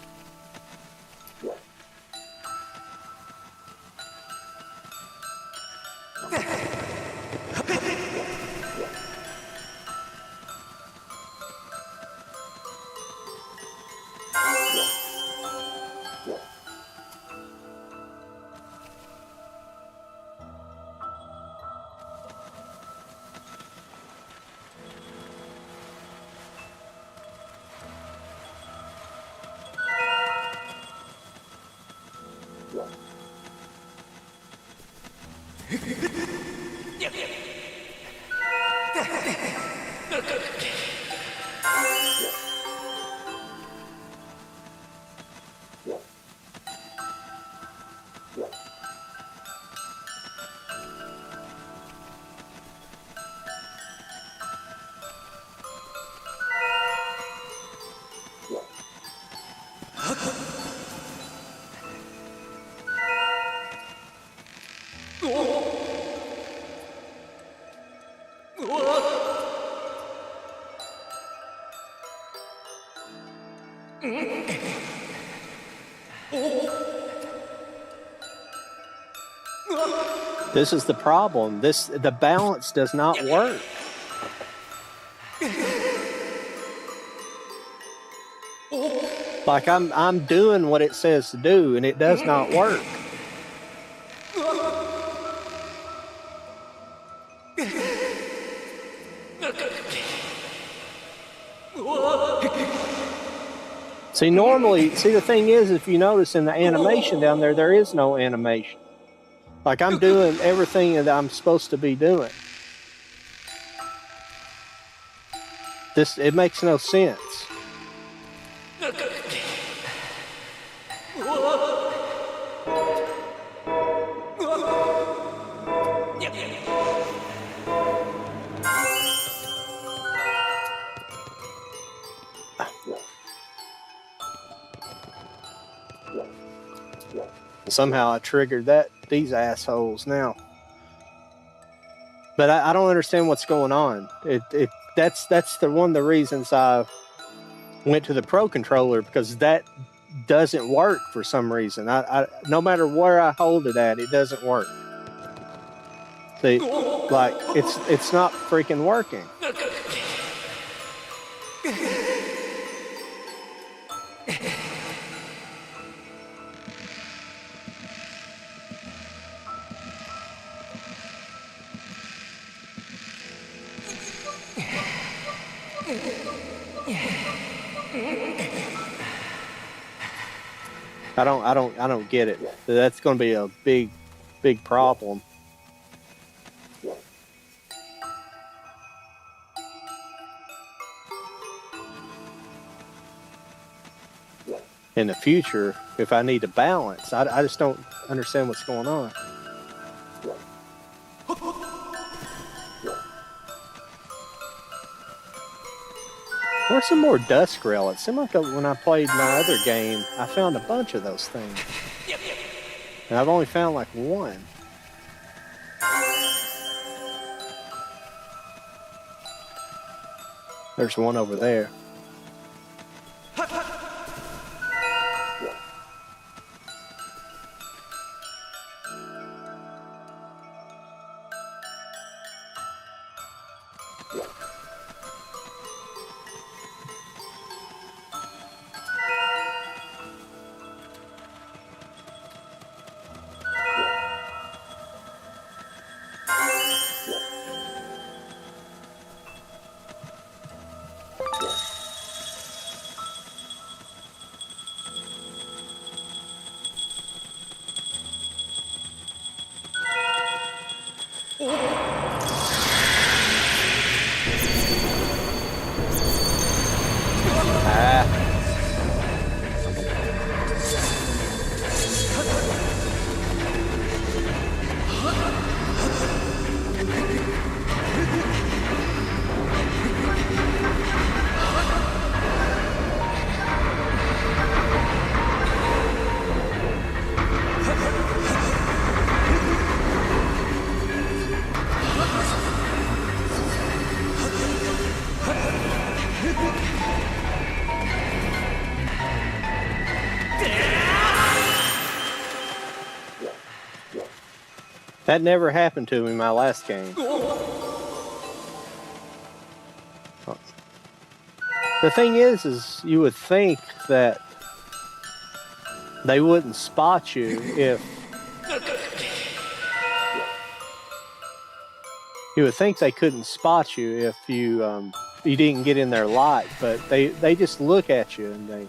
This is the problem. The balance does not work. Like I'm doing what it says to do, and it does not work. See, normally, the thing is, if you notice in the animation down there, there is no animation. Like I'm doing everything that I'm supposed to be doing. It makes no sense. Somehow I triggered these assholes now. But I don't understand what's going on. That's one of the reasons I went to the Pro Controller, because that doesn't work for some reason. I no matter where I hold it at, it doesn't work. See, like it's not freaking working. I don't get it. That's going to be a big problem. In the future, if I need to balance, I just don't understand what's going on. Where's some more dust relics? It seemed like when I played my other game, I found a bunch of those things. And I've only found like one. There's one over there. That never happened to me in my last game. The thing is you would think that they wouldn't spot you if... You would think they couldn't spot you if you didn't get in their light, but they just look at you and they...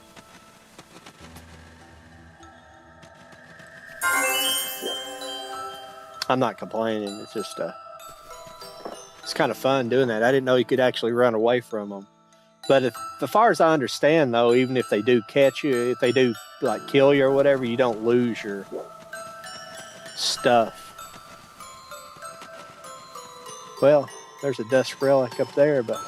I'm not complaining. It's just it's kind of fun doing that. I didn't know you could actually run away from them. But as far as I understand, though, even if they do catch you, if they do like kill you or whatever, you don't lose your stuff. Well, there's a dust relic up there, but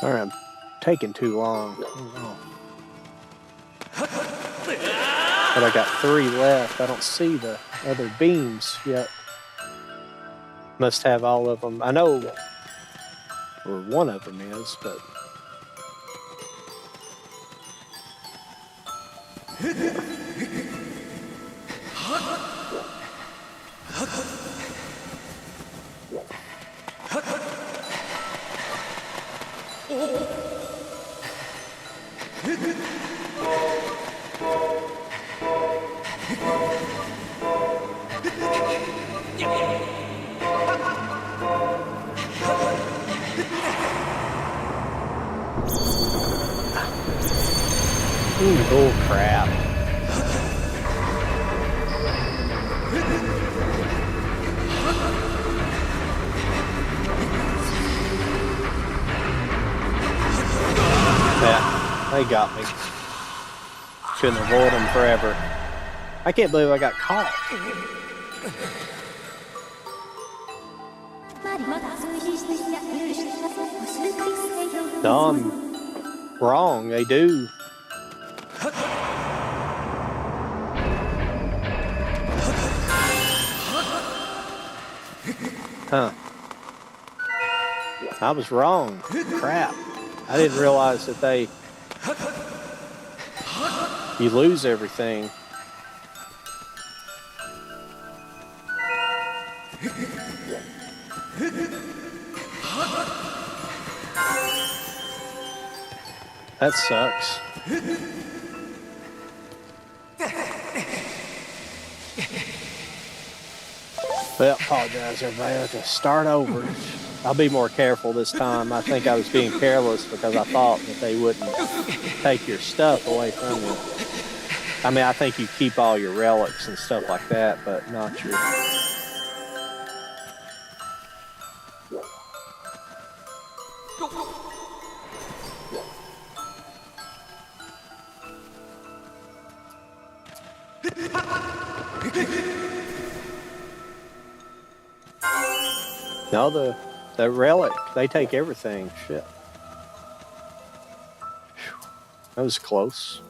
Alright, I'm taking too long. Oh. But I got 3 left. I don't see the other beams yet. Must have all of them. I know where one of them is, but... Oh crap. Yeah, they got me. Couldn't avoid them forever. I can't believe I got caught. No, I'm wrong. They do. Huh. I was wrong. Crap. I didn't realize that you lose everything. That sucks. Well, apologize everybody. I have to start over. I'll be more careful this time. I think I was being careless because I thought that they wouldn't take your stuff away from you. I mean, I think you keep all your relics and stuff like that, but not your... No, the relic, they take everything. Shit. Whew. That was close.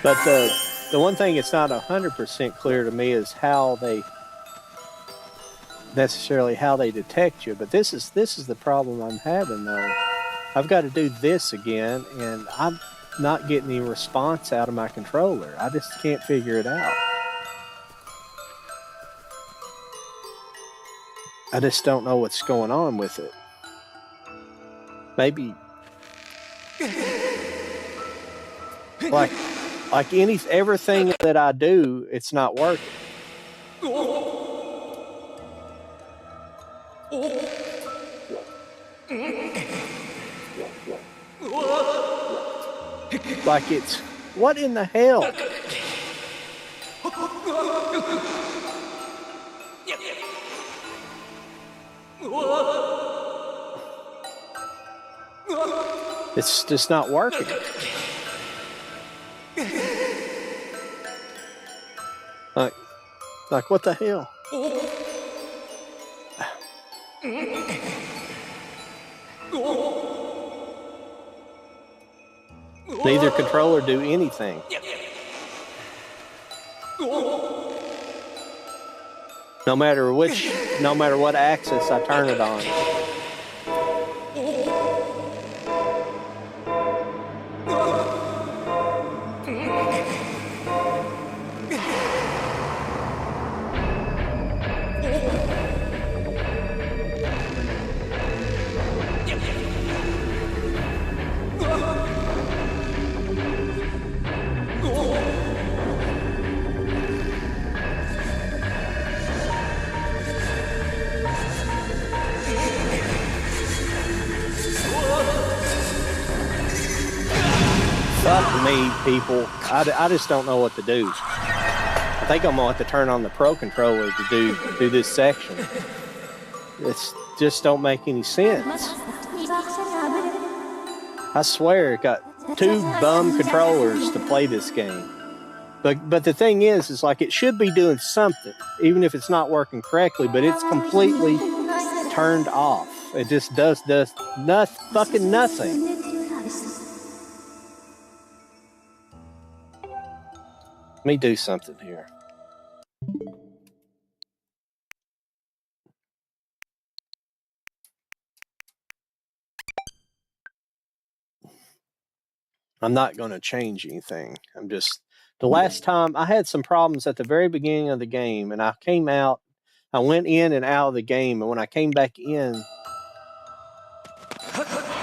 But the one thing it's not 100% clear to me is how they detect you. But this is the problem I'm having though. I've got to do this again, and I'm not getting any response out of my controller. I just can't figure it out. I just don't know what's going on with it. Maybe like everything that I do, it's not working. Like it's, what in the hell? It's just not working. Like what the hell? Neither controller do anything. No matter what axis I turn it on. people. I just don't know what to do. I think I'm gonna have to turn on the Pro controller to do this section. It's just don't make any sense. I swear, it got 2 bum controllers to play this game. But the thing is like it should be doing something, even if it's not working correctly. But it's completely turned off. It just does fucking nothing. Let me do something here. I'm not going to change anything. I'm just, the last time I had some problems at the very beginning of the game, and I came out, I went in and out of the game, and when I came back in,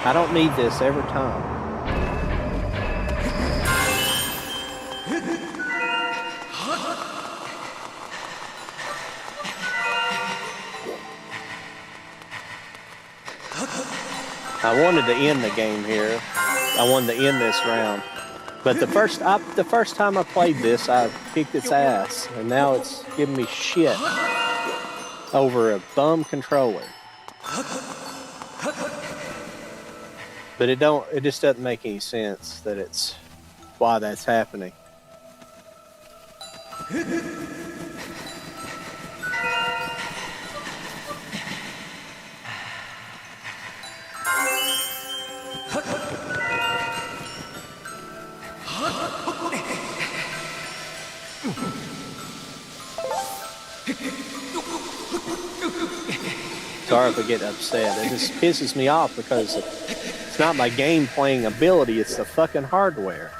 I don't need this every time. I wanted to end the game here. I wanted to end this round. But the first time I played this, I kicked its ass. And now it's giving me shit over a bum controller. But it just doesn't make any sense that it's why that's happening. Sorry if I get upset. It just pisses me off because it's not my game playing ability, it's the fucking hardware.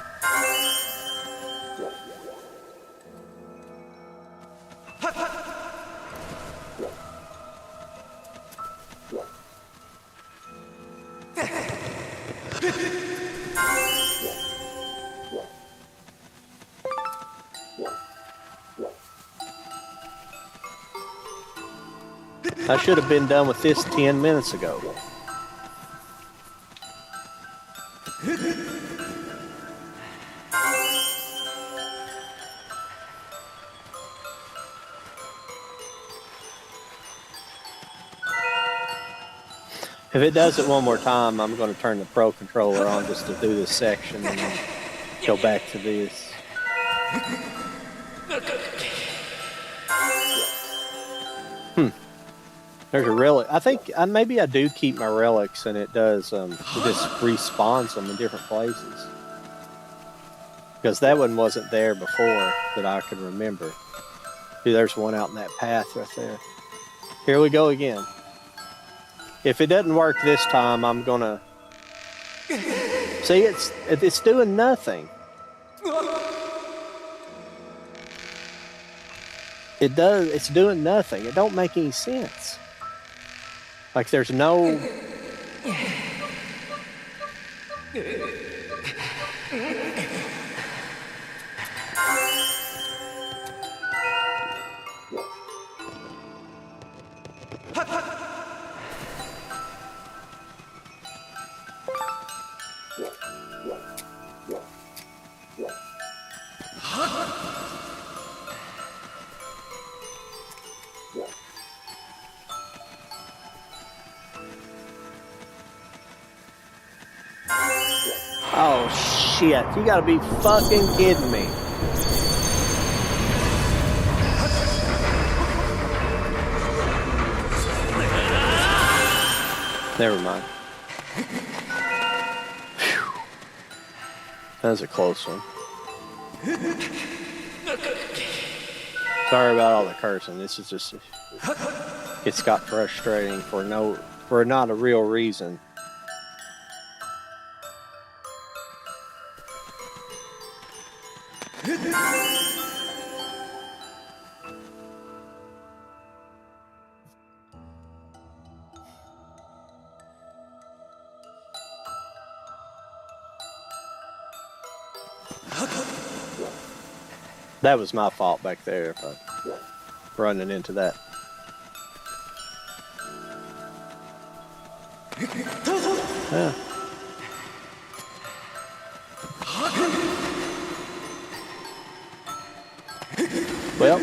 I should have been done with this 10 minutes ago. If it does it one more time, I'm going to turn the Pro controller on just to do this section and then go back to this. There's a relic. I think maybe I do keep my relics, and it does. It just respawns them in different places. Because that one wasn't there before that I could remember. See, there's one out in that path right there. Here we go again. If it doesn't work this time, I'm gonna see. It's doing nothing. It's doing nothing. It don't make any sense. Like there's no... Oh shit, you gotta be fucking kidding me. Never mind. Whew. That was a close one. Sorry about all the cursing. This is just, it's got frustrating for not a real reason. That was my fault back there if I'm running into that. Yeah. Well,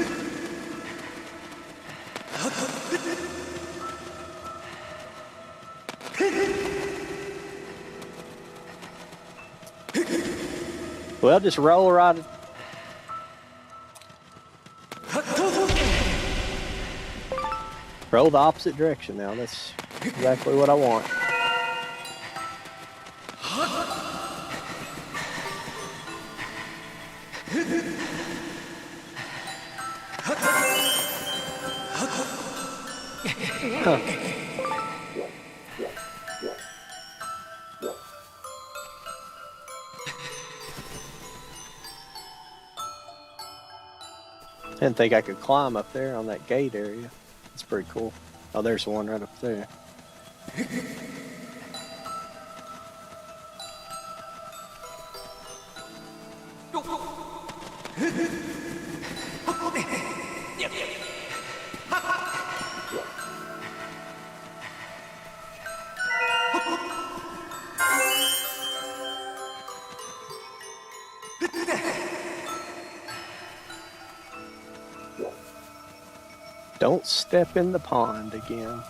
just roll right. Roll the opposite direction now. That's exactly what I want. Huh. Didn't think I could climb up there on that gate area. It's pretty cool. Oh, there's one right up there. Don't step in the pond again.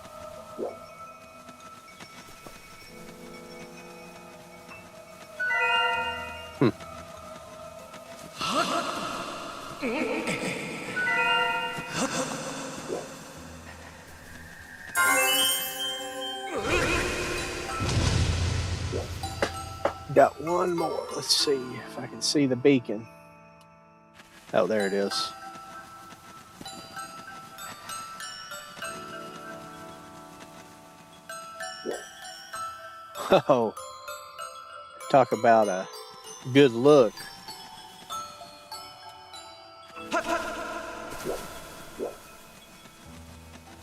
Got one more. Let's see if I can see the beacon. Oh, there it is. Oh, talk about a good look.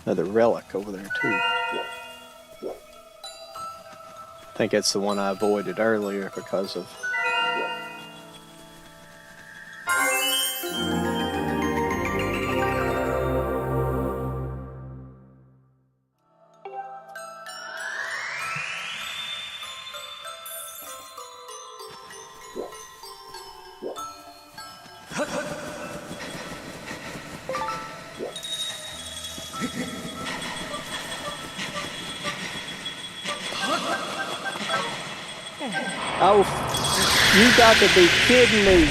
Another relic over there too. I think it's the one I avoided earlier because of... Oh, you got to be kidding me.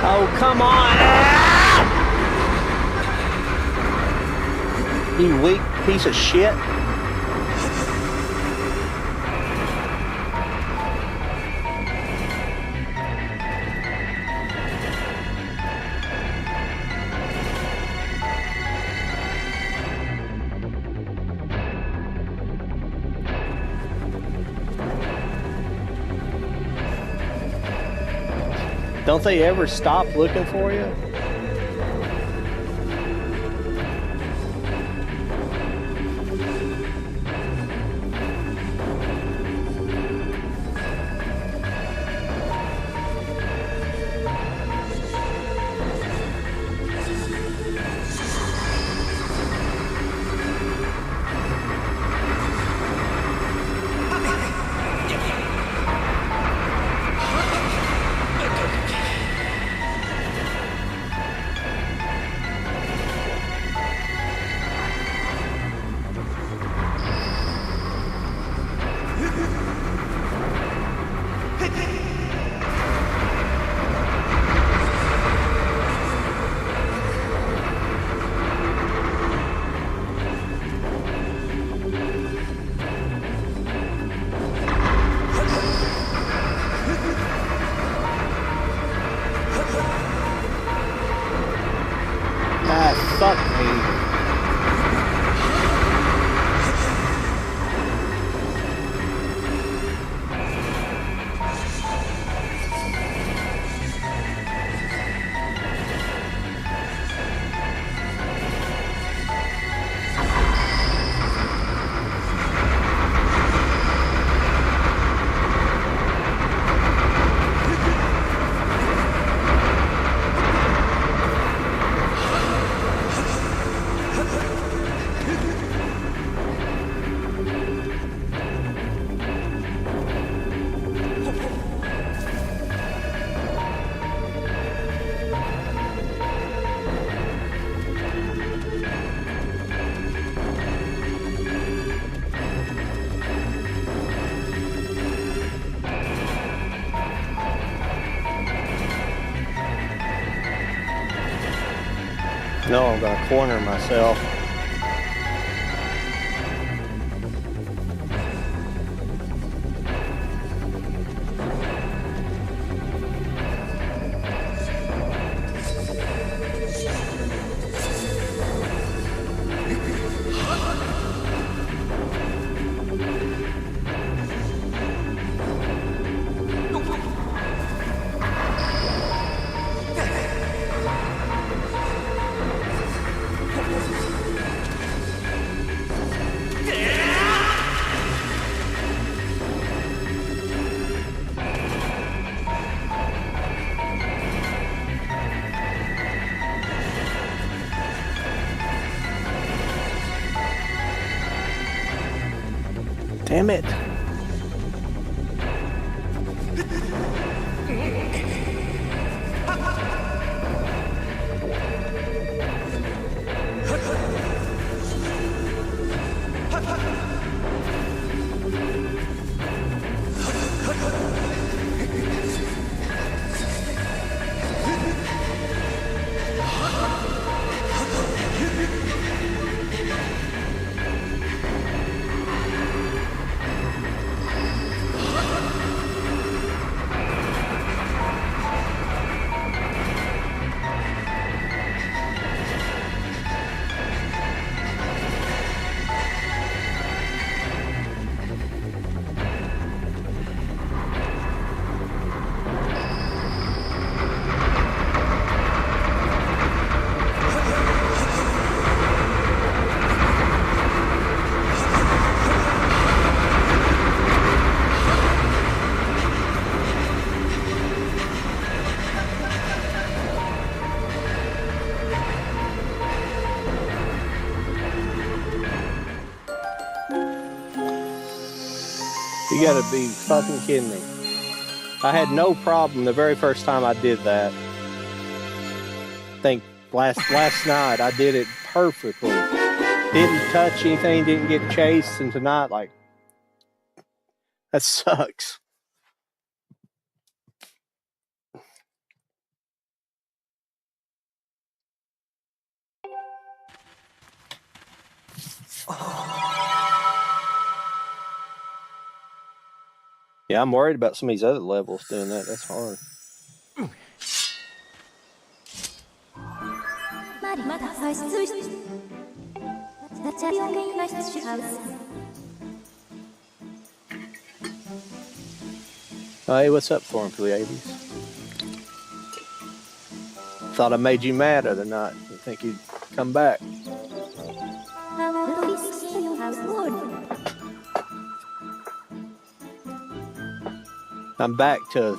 Oh, come on! You weak piece of shit. Don't they ever stop looking for you? No, I'm gonna corner myself. Damn it. You gotta be fucking kidding me. I had no problem the very first time I did that. I think last night I did it perfectly. Didn't touch anything, didn't get chased, and tonight, like, that sucks. Yeah, I'm worried about some of these other levels doing that. That's hard. Hey, what's up, Thorn Pleiades? Thought I made you mad the other night. I think you'd come back. I'm back to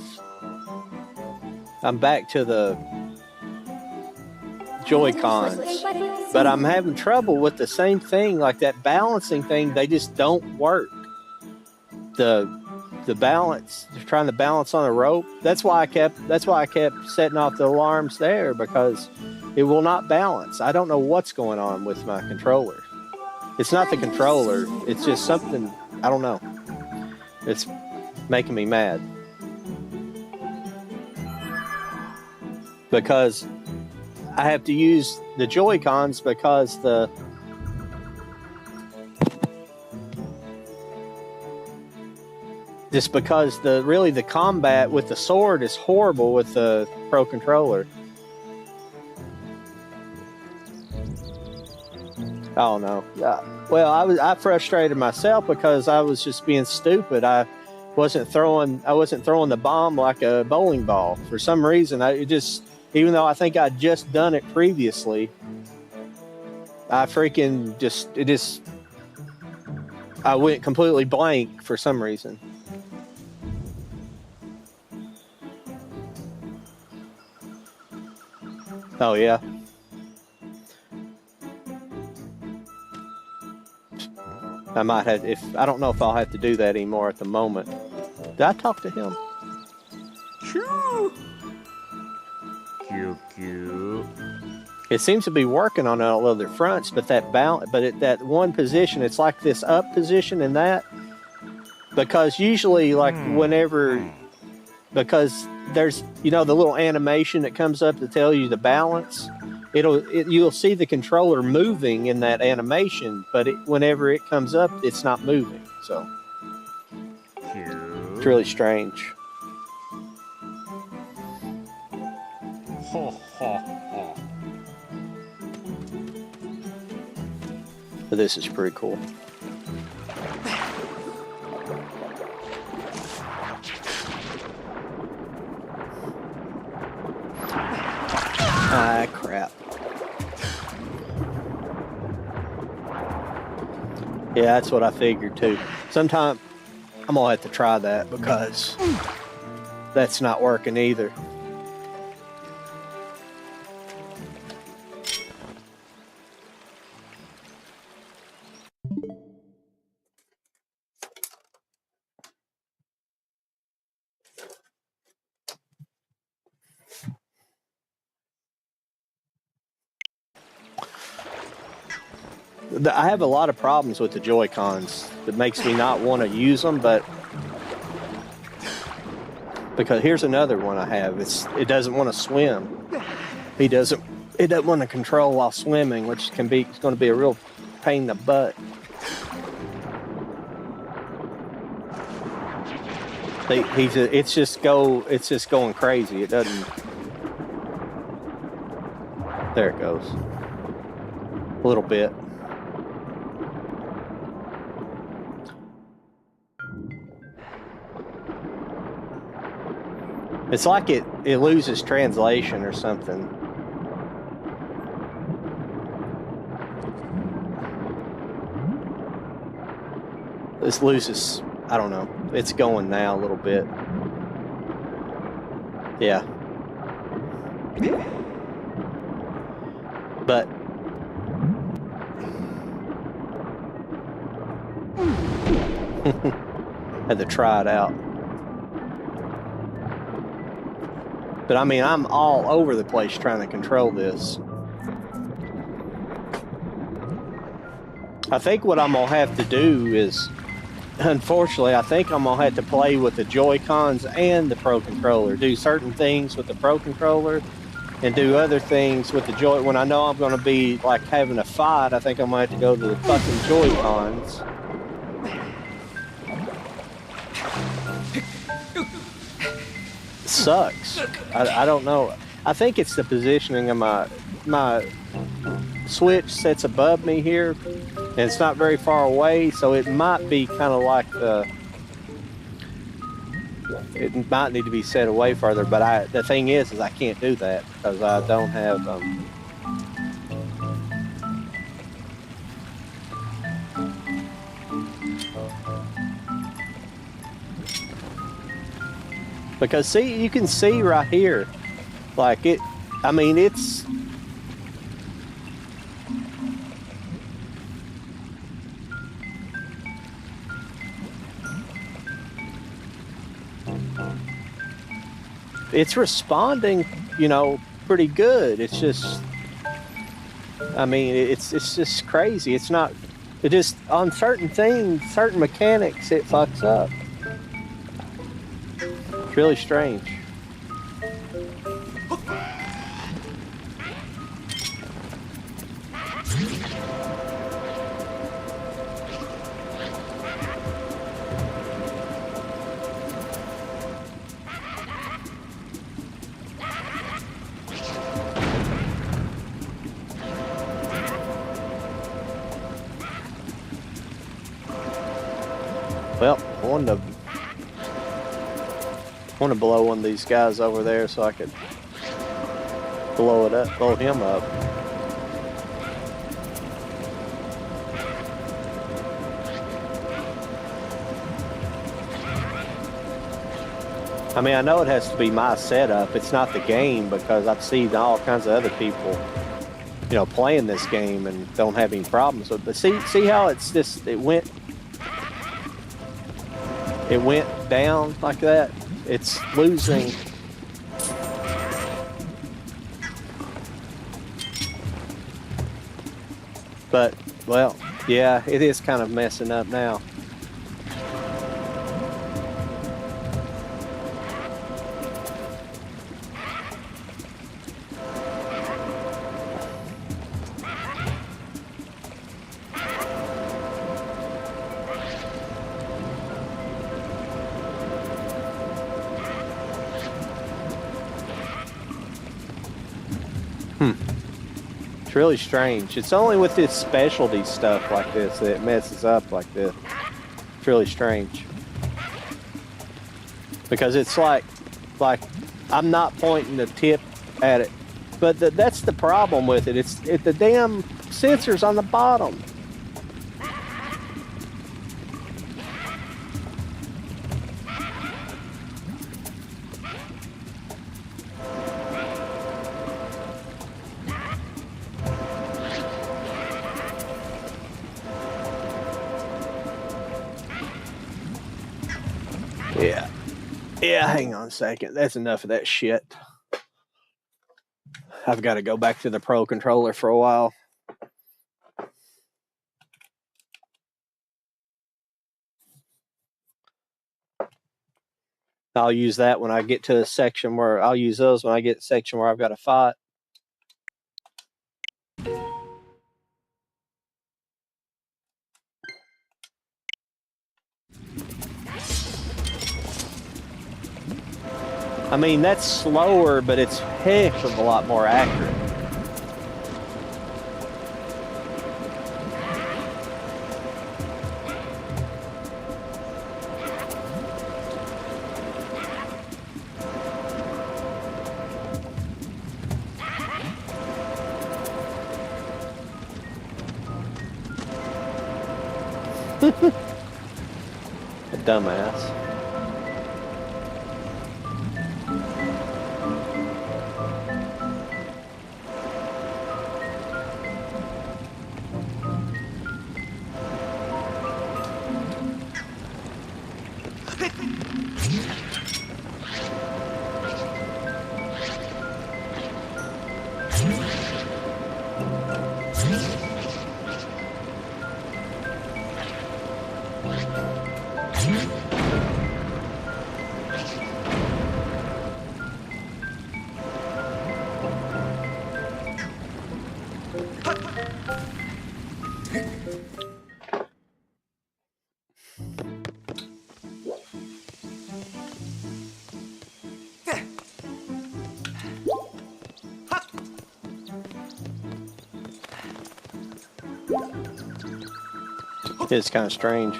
the Joy-Cons, but I'm having trouble with the same thing, like that balancing thing. They just don't work. The balance, trying to balance on a rope. That's why I kept setting off the alarms there, because it will not balance. I don't know what's going on with my controller. It's not the controller. It's just something, I don't know. It's making me mad. Because I have to use the Joy-Cons because the combat with the sword is horrible with the Pro Controller. Oh no. Well, I frustrated myself because I was just being stupid. I wasn't throwing the bomb like a bowling ball. For some reason, even though I think I'd just done it previously, I went completely blank for some reason. Oh yeah. I might have, I don't know if I'll have to do that anymore at the moment. Did I talk to him? Choo. Cute. It seems to be working on all other fronts, but that that one position, it's like this up position and that, because usually because there's, the little animation that comes up to tell you the balance. you'll see the controller moving in that animation, but whenever it comes up, it's not moving. So it's really strange. But this is pretty cool. Ah, crap. Yeah, that's what I figured too. Sometime I'm gonna have to try that because that's not working either. I have a lot of problems with the Joy-Cons that makes me not want to use them, but because here's another one I have. It doesn't want to swim. It doesn't want to control while swimming, which it's going to be a real pain in the butt. It's just going crazy. It doesn't. There it goes. A little bit. It's like it loses translation or something. This loses, I don't know. It's going now a little bit. Yeah. But had to try it out. But I mean, I'm all over the place trying to control this. I think what I'm gonna have to do is, unfortunately, I think I'm gonna have to play with the Joy-Cons and the Pro Controller. Do certain things with the Pro Controller and do other things with the Joy. When I know I'm gonna be like having a fight, I think I'm gonna have to go to the fucking Joy-Cons. Sucks. I don't know. I think it's the positioning of my switch sits above me here, and it's not very far away, so it might be kind of like it might need to be set away further. But the thing is I can't do that because I don't have because see, you can see right here, like it, I mean, it's, responding, you know, pretty good. It's just, I mean, it's just crazy. It's not, it just, on certain things, certain mechanics, it fucks up. It's really strange. Well, I want to blow one of these guys over there so I could blow him up. I mean, I know it has to be my setup. It's not the game, because I've seen all kinds of other people, you know, playing this game and don't have any problems with it. But see how it's just, it went down like that. It's losing. But, well, yeah, it is kind of messing up now. It's really strange. It's only with this specialty stuff like this that it messes up like this. It's really strange. Because it's like I'm not pointing the tip at it. But that's the problem with it. It's the damn sensor's on the bottom. Yeah. Yeah, hang on a second. That's enough of that shit. I've got to go back to the Pro controller for a while. I'll use that when I get to a section where I'll use those when I get to a section where I've got to fight. I mean, that's slower, but it's heck of a lot more accurate. A dumbass. It's kind of strange.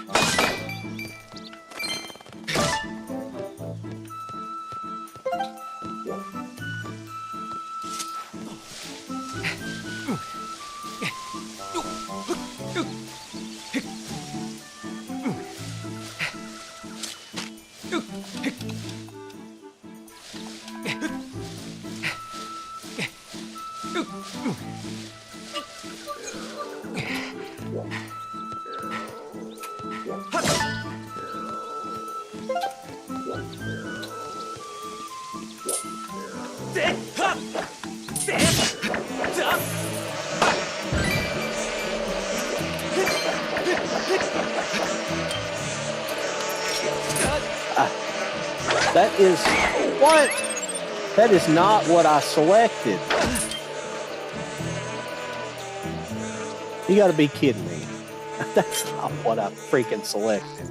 That is what? That is not what I selected. You gotta be kidding me. That's not what I freaking selected.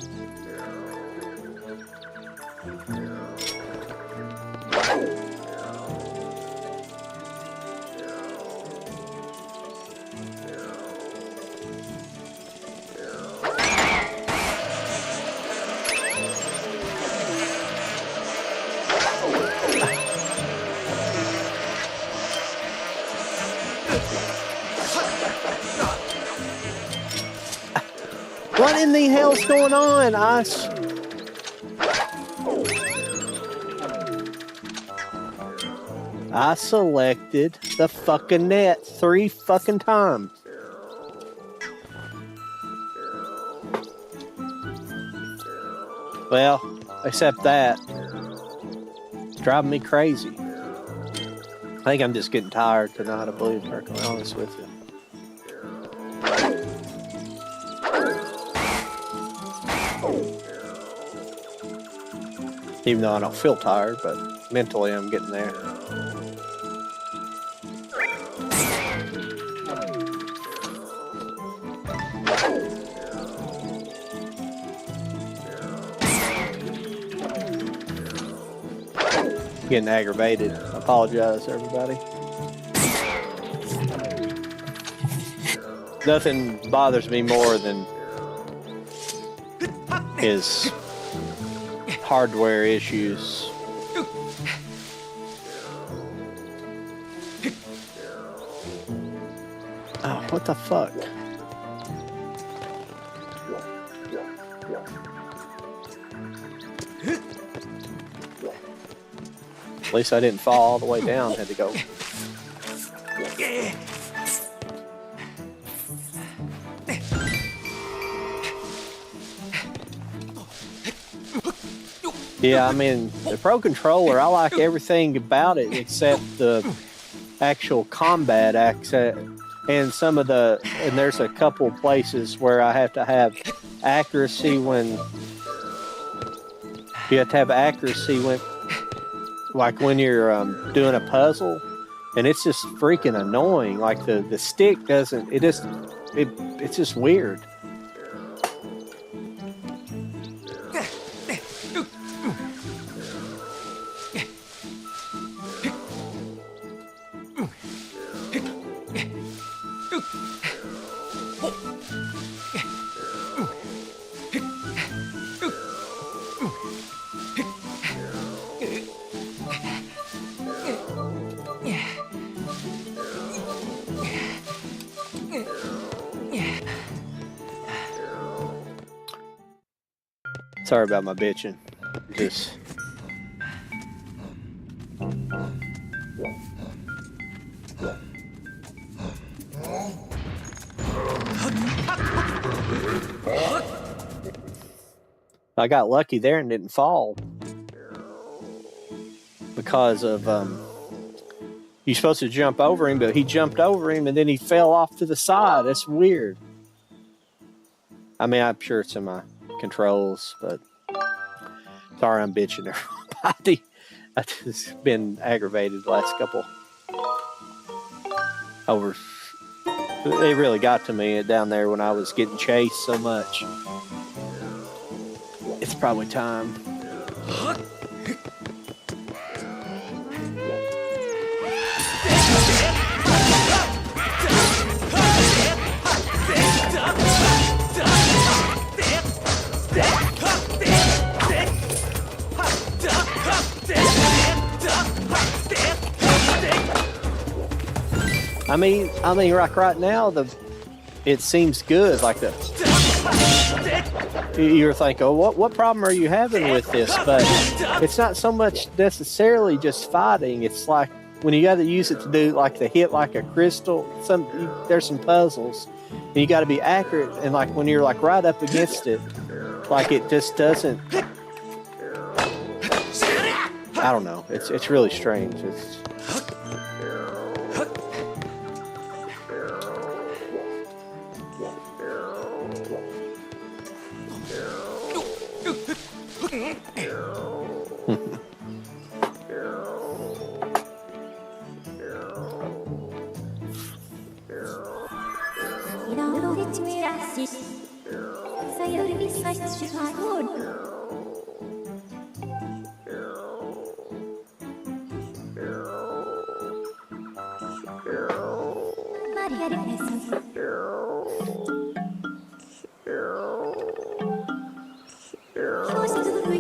What in the hell's going on? I selected the fucking net 3 fucking times. Well, except that. It's driving me crazy. I think I'm just getting tired tonight, I believe, to be honest with you. Even though I don't feel tired, but mentally I'm getting there. Getting aggravated. I apologize, everybody. Nothing bothers me more than his hardware issues. Oh, what the fuck? At least I didn't fall all the way down. Had to go. Yeah, I mean, the Pro Controller, I like everything about it except the actual combat accent and some of the, and there's a couple places where I have to have accuracy when, you have to have accuracy when, like when you're doing a puzzle, and it's just freaking annoying. Like the stick doesn't, it's just weird. Sorry about my bitching. Just I got lucky there and didn't fall because of you're supposed to jump over him, but he jumped over him and then he fell off to the side. That's weird. I mean, I'm sure it's in my controls, but sorry I'm bitching everybody. I've just been aggravated the last couple over. They really got to me down there when I was getting chased so much. It's probably time. I mean, like right now, it seems good. Like you're thinking, oh, what problem are you having with this? But it's not so much necessarily just fighting. It's like when you got to use it to do like the hit like a crystal. There's some puzzles, and you got to be accurate. And like when you're like right up against it, like it just doesn't. I don't know. It's really strange. It's.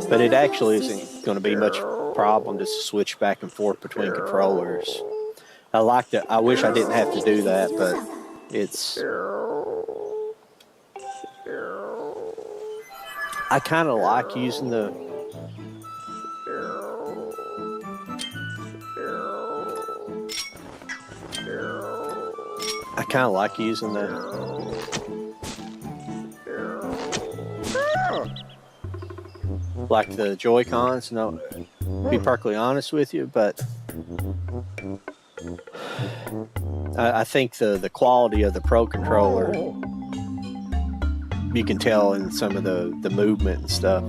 But it actually isn't going to be much problem to switch back and forth between controllers. I like that. I wish I didn't have to do that, but it's. I kind of like using the. I kind of like using the. Like the Joy-Cons, no, be perfectly honest with you, but I think the quality of the Pro Controller, you can tell in some of the movement and stuff.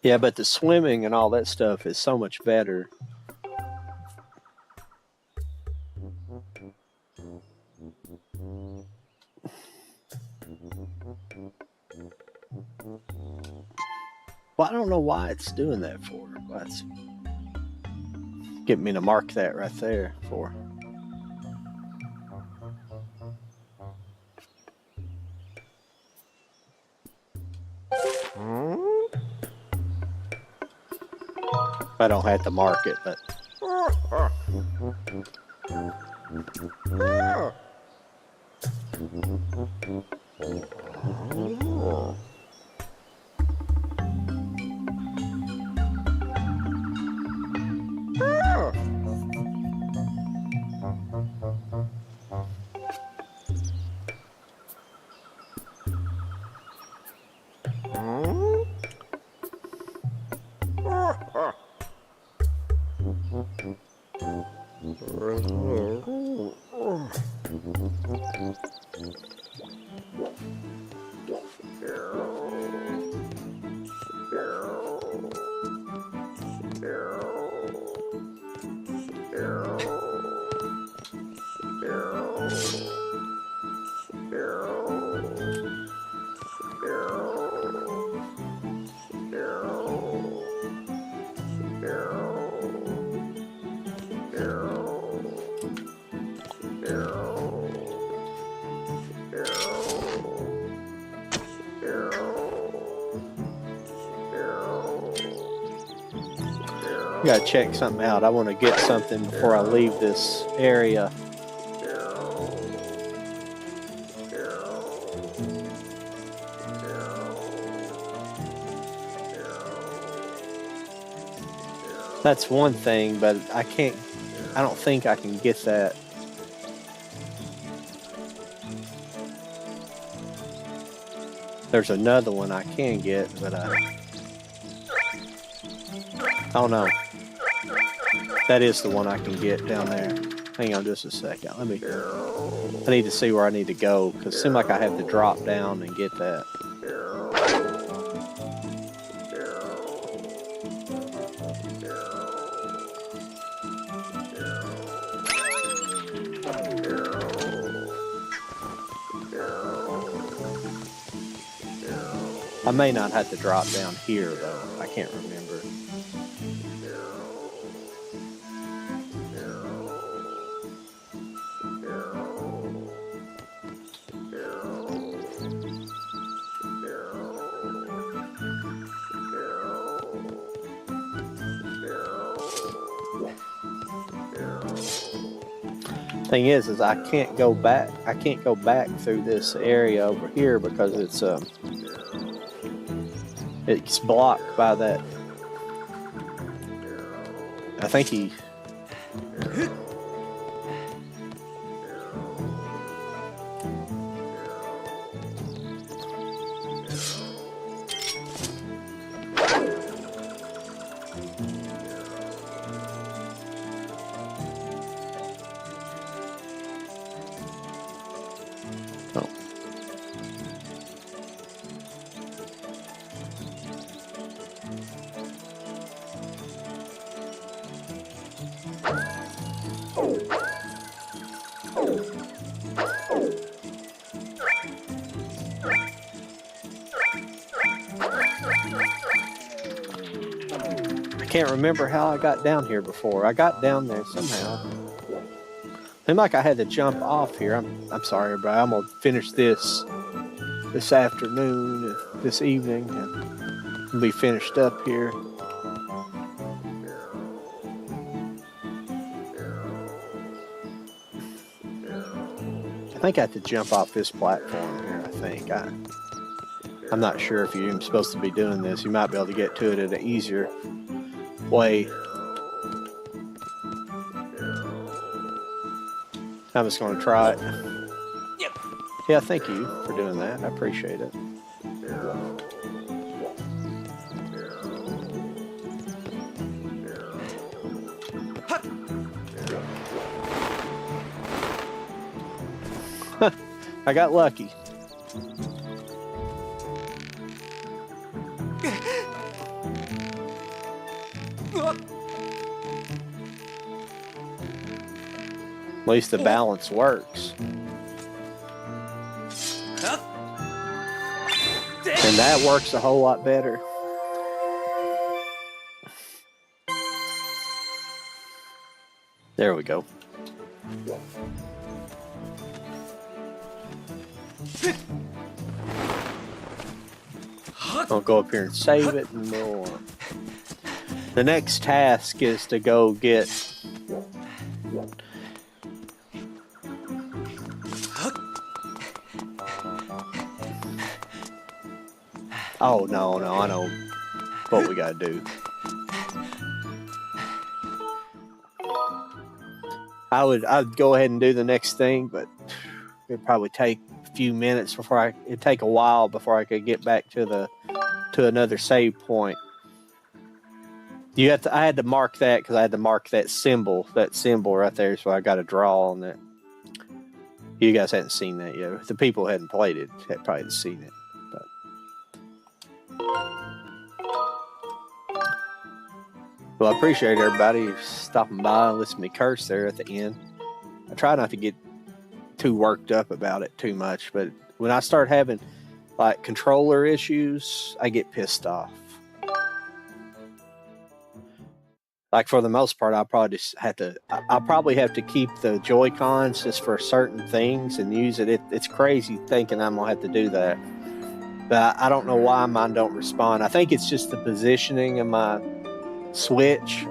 Yeah, but the swimming and all that stuff is so much better. Well, I don't know why it's doing that for. That's getting me to mark that right there for. I don't have to mark it, but. Gotta check something out. I want to get something before I leave this area. That's one thing, but I don't think I can get that. There's another one I can get, but I don't know. That is the one I can get down there. Hang on just a second. I need to see where I need to go, because it seems like I have to drop down and get that. I may not have to drop down here, though. I can't remember. Thing is I can't go back. I can't go back through this area over here because it's blocked by that. I think he. I can't remember how I got down here before. I got down there somehow. Seemed like I had to jump off here. I'm sorry, but I'm gonna finish this afternoon, this evening, and we'll be finished up here. I think I have to jump off this platform here. I think I'm not sure if you're even supposed to be doing this. You might be able to get to it at an easier way. I'm just going to try it. Yep. Yeah, thank you for doing that. I appreciate it. I got lucky. At least the balance works. And that works a whole lot better. There we go. I'll go up here and save it, and we'll. The next task is to go get. Oh no, I know what we gotta do. I'd go ahead and do the next thing, but it'd probably take a few minutes before it'd take a while before I could get back to another save point. I had to mark that because I had to mark that symbol right there, so I got to draw on that. You guys hadn't seen that yet. The people who hadn't played it had probably seen it. Well, I appreciate everybody stopping by and listening to me curse there at the end. I try not to get too worked up about it too much, but when I start having like controller issues, I get pissed off. Like for the most part, I'll probably have to keep the Joy-Cons just for certain things and use it. It's crazy thinking I'm gonna have to do that, but I don't know why mine don't respond. I think it's just the positioning of my Switch.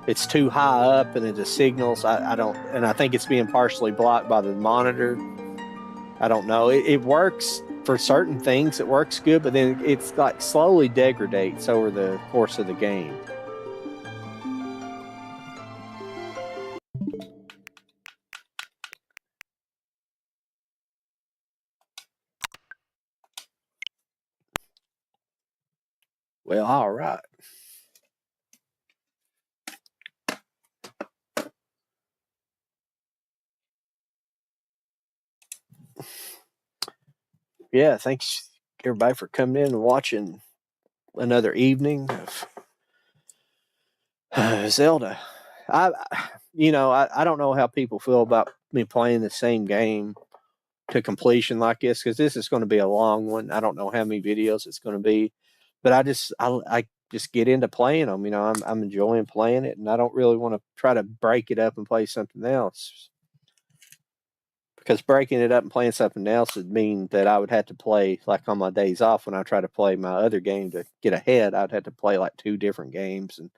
It's too high up and the signals I don't, and I think it's being partially blocked by the monitor. I don't know. It works for certain things, it works good, but then it's like slowly degrades over the course of the game. Well, all right. Yeah, thanks everybody for coming in and watching another evening of Zelda. I don't know how people feel about me playing the same game to completion like this, because this is going to be a long one. I don't know how many videos it's going to be, but I just get into playing them. I'm enjoying playing it, and I don't really want to try to break it up and play something else. Because breaking it up and playing something else would mean that I would have to play, like on my days off when I try to play my other game to get ahead, I'd have to play like 2 different games, and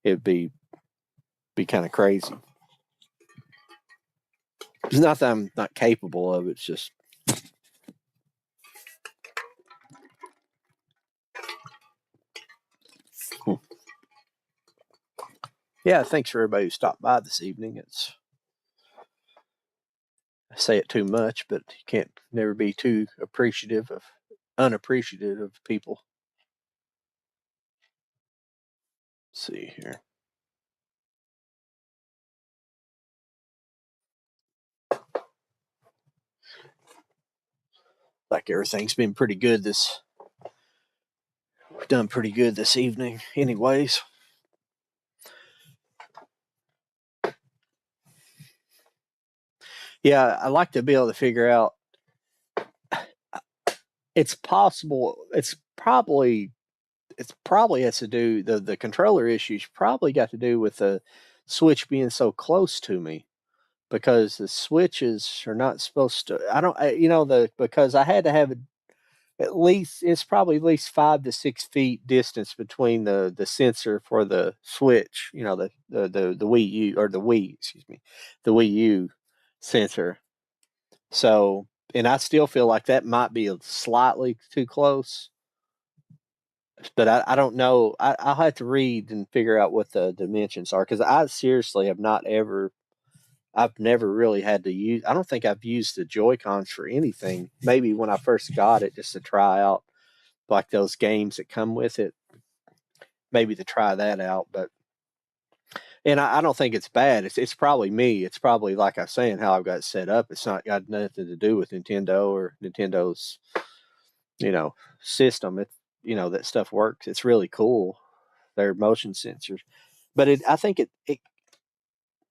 it'd be kind of crazy. It's not that I'm not capable of it, it's just... Yeah, thanks for everybody who stopped by this evening. I say it too much, but you can't never be too unappreciative of people. Let's see here. Like everything's been pretty good we've done pretty good this evening anyways. Yeah, I like to be able to figure out. It's possible. It's probably has to do the controller issues. Probably got to do with the Switch being so close to me, because the switches are not supposed to. I don't. Because I had to have at least. It's probably at least 5 to 6 feet distance between the sensor for the Switch. The Wii U, or the Wii. Excuse me, the Wii U sensor. So, and I still feel like that might be slightly too close, but I don't know. I'll have to read and figure out what the dimensions are, because I seriously have not ever I've never really had to use. I don't think I've used the Joy Cons for anything. Maybe when I first got it, just to try out like those games that come with it. Maybe to try that out, but and I don't think it's bad. It's probably me. It's probably like I was saying how I've got it set up. It's not got nothing to do with Nintendo or Nintendo's system. It that stuff works. It's really cool. Their motion sensors, but I think it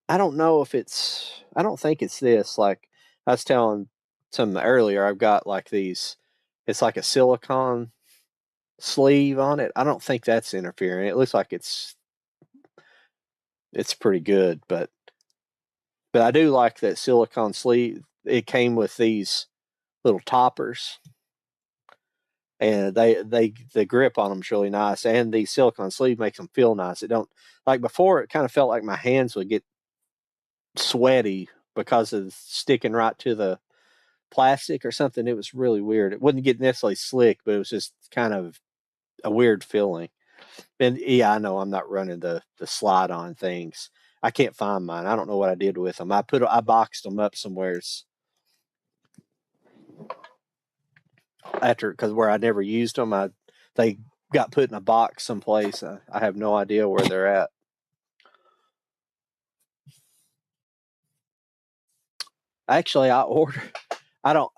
I don't know if it's. I don't think it's this. Like I was telling some earlier, I've got like these. It's like a silicone sleeve on it. I don't think that's interfering. It looks like it's pretty good, but I do like that silicone sleeve. It came with these little toppers, and the grip on them is really nice, and the silicone sleeve makes them feel nice. It don't like before. It kind of felt like my hands would get sweaty because of sticking right to the plastic or something. It was really weird. It wouldn't get necessarily slick, but it was just kind of a weird feeling. And yeah, I know I'm not running the slide on things. I can't find mine. I don't know what I did with them. I boxed them up somewheres after because where I never used them. They got put in a box someplace. I have no idea where they're at. Actually, I ordered. I don't.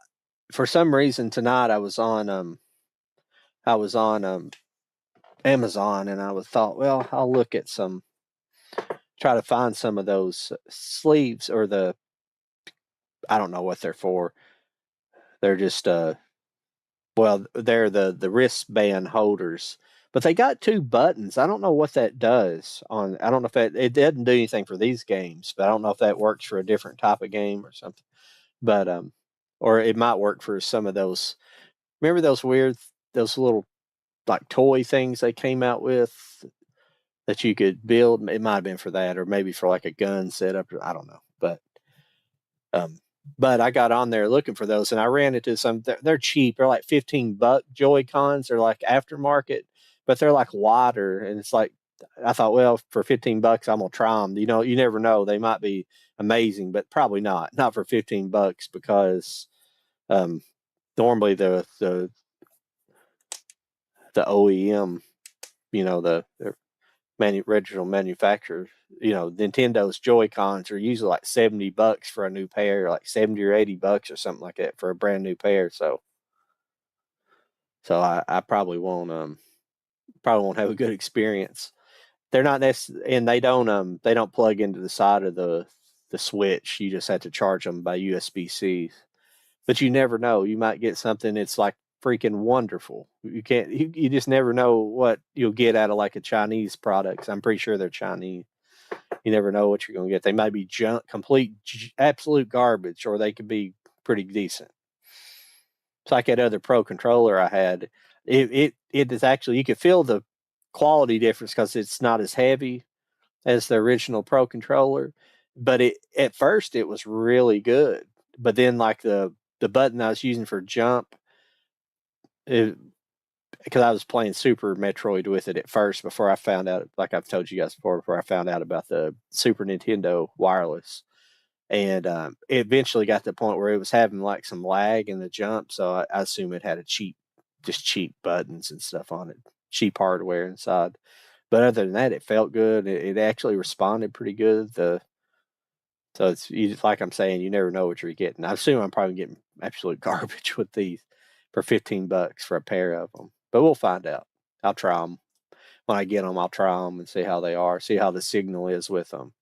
For some reason tonight I was on Amazon and I was thought, well, I'll look at try to find some of those sleeves or I don't know what they're for. They're just well, they're the wristband holders, but they got two buttons. I don't know what that does on. I don't know if it doesn't do anything for these games, but I don't know if that works for a different type of game or something. But or it might work for some of those. Remember those little like toy things they came out with that you could build. It might have been for that, or maybe for like a gun setup. I don't know, um, but I got on there looking for those, and I ran into some. They're cheap. They're like $15 Joy Cons. They're like aftermarket, but they're like wider, and it's like I thought, well, for $15, I'm gonna try them. You never know. They might be amazing, but probably not. Not for $15 because um, normally the OEM, the original manufacturer, Nintendo's Joy Cons are usually like $70 for a new pair, like 70 or $80 or something like that for a brand new pair. So I probably won't have a good experience. They're not necessarily, and they don't plug into the side of the switch. You just have to charge them by USB-C. But you never know. You might get something that's like freaking wonderful. You just never know what you'll get out of like a Chinese product. I'm pretty sure they're Chinese. You never know what you're going to get. They might be complete, absolute garbage, or they could be pretty decent. It's like that other Pro controller I had. It is actually, you could feel the quality difference because it's not as heavy as the original Pro controller. But at first it was really good. But then like the button I was using for jump, because I was playing Super Metroid with it at first before I found out, like I've told you guys before I found out about the Super Nintendo wireless. And it eventually got to the point where it was having like some lag in the jump. So I assume it had just cheap buttons and stuff on it, cheap hardware inside. But other than that, it felt good. It actually responded pretty good. So like I'm saying, you never know what you're getting. I assume I'm probably getting absolute garbage with these for $15 for a pair of them, but we'll find out. I'll try them when I get them. I'll try them and see how they are, see how the signal is with them.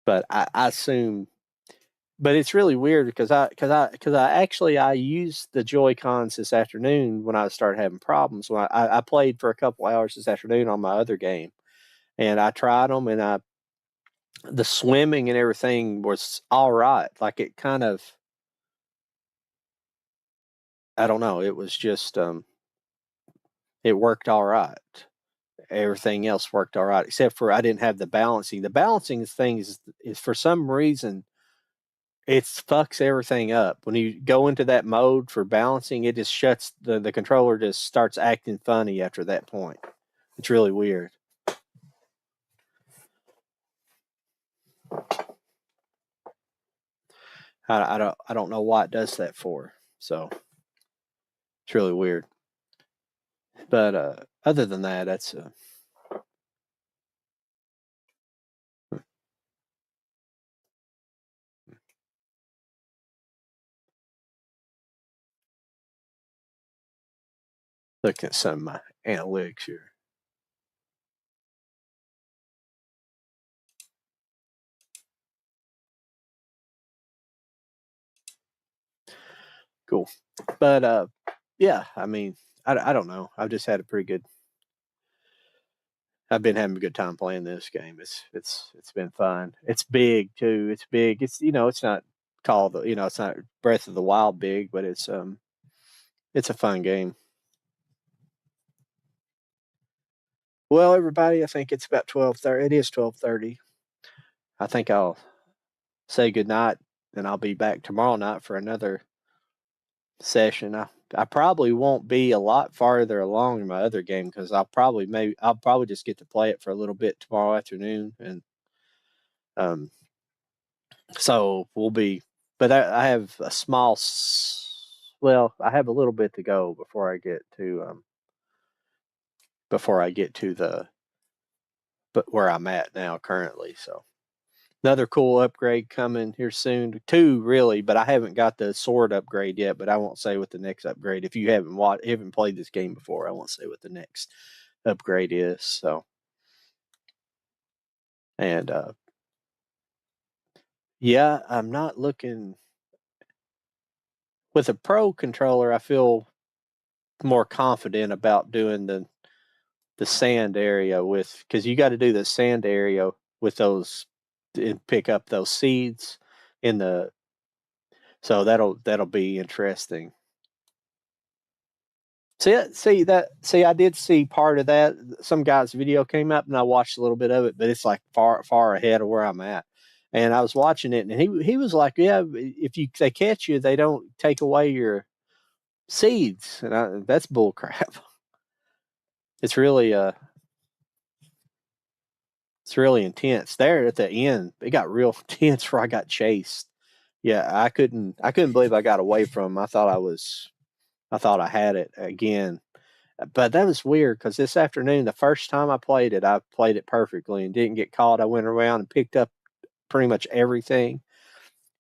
But I assume, but it's really weird because I used the Joy Cons this afternoon when I started having problems. When I played for a couple hours this afternoon on my other game, and I tried them, and the swimming and everything was all right. Like it kind of, I don't know. It was just, it worked all right. Everything else worked all right, except for I didn't have the balancing. The balancing thing is for some reason, it fucks everything up. When you go into that mode for balancing, it just shuts, the controller just starts acting funny after that point. It's really weird. I don't know why it does that for. So it's really weird. But other than that, that's looking at some of my analytics here. Cool. But yeah, I mean, I don't know. I've just had a pretty good. I've been having a good time playing this game. It's been fun. It's big too. It's big. It's not called it's not Breath of the Wild big, but it's a fun game. Well, everybody, I think it's about 12:30. It is 12:30. I think I'll say goodnight, and I'll be back tomorrow night for another session. I probably won't be a lot farther along in my other game because I'll probably just get to play it for a little bit tomorrow afternoon, and um, so we'll be. But I have a small. Well, I have a little bit to go before I get to the but where I'm at now currently. So another cool upgrade coming here soon. Two really, but I haven't got the sword upgrade yet. But I won't say what the next upgrade. If you haven't played this game before, I won't say what the next upgrade is. So and yeah, I'm not looking with a pro controller. I feel more confident about doing the sand area with because you got to do the sand area with those and pick up those seeds in the so that'll be interesting. See, I did see part of that. Some guy's video came up, and I watched a little bit of it, but it's like far ahead of where I'm at. And I was watching it, and he was like, "Yeah, if they catch you, they don't take away your seeds." And that's bull crap. It's really it's really intense. There at the end, it got real intense where I got chased. Yeah, I couldn't believe I got away from him. I thought I had it again. But that was weird because this afternoon, the first time I played it perfectly and didn't get caught. I went around and picked up pretty much everything.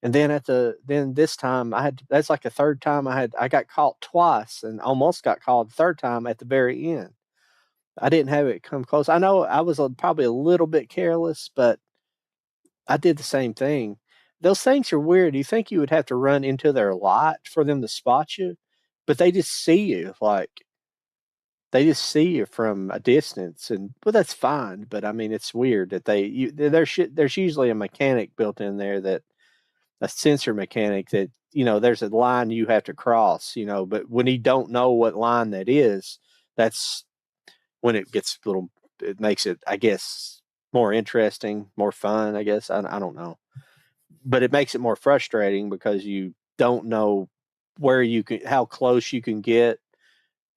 And then this time that's like the third time I got caught twice and almost got caught the third time at the very end. I didn't have it come close. I know I was probably a little bit careless, but I did the same thing. Those things are weird. You think you would have to run into their light for them to spot you, but they just see you from a distance, and well, that's fine. But I mean, it's weird that there's usually a mechanic built in there that a sensor mechanic that there's a line you have to cross. But when you don't know what line that is, that's when it gets a little. It makes it, I guess, more interesting, more fun. I guess I don't know, but it makes it more frustrating because you don't know how close you can get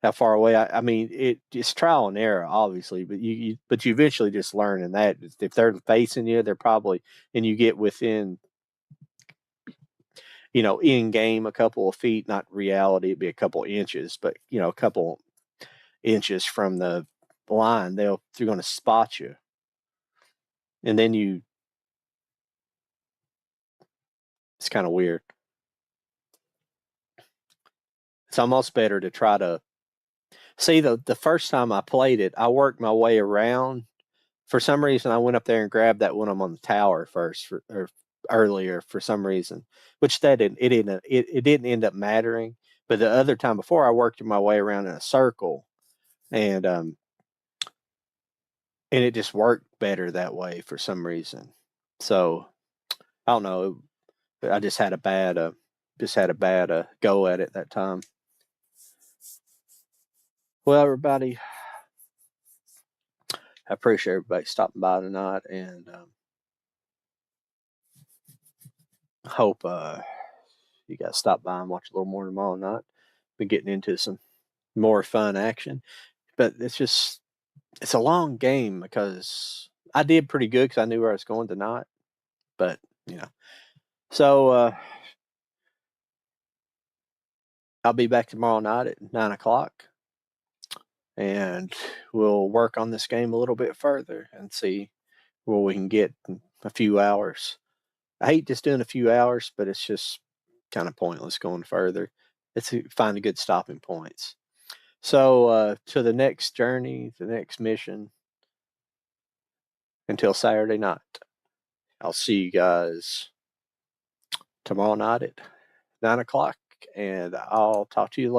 how far away. I mean, it's trial and error, obviously, but you eventually just learn. And that if they're facing you, they're probably and you get within in game a couple of feet, not reality, it'd be a couple inches, but a couple inches from the line, they're going to spot you, and then it's kind of weird. It's almost better to try to see the first time I played it, I worked my way around. For some reason, I went up there and grabbed that one. I'm on the tower first, or earlier for some reason, which it didn't end up mattering. But the other time before, I worked my way around in a circle, and it just worked better that way for some reason. So I don't know. I just had a bad go at it that time. Well, everybody, I appreciate everybody stopping by tonight, and hope you guys stop by and watch a little more tomorrow night. Been getting into some more fun action, but it's a long game because I did pretty good because I knew where I was going tonight. But so I'll be back tomorrow night at 9 o'clock, and we'll work on this game a little bit further and see where we can get in a few hours. I hate just doing a few hours, but it's just kind of pointless going further. It's find a good stopping points. So to the next journey, the next mission, until Saturday night. I'll see you guys tomorrow night at 9 o'clock, and I'll talk to you later.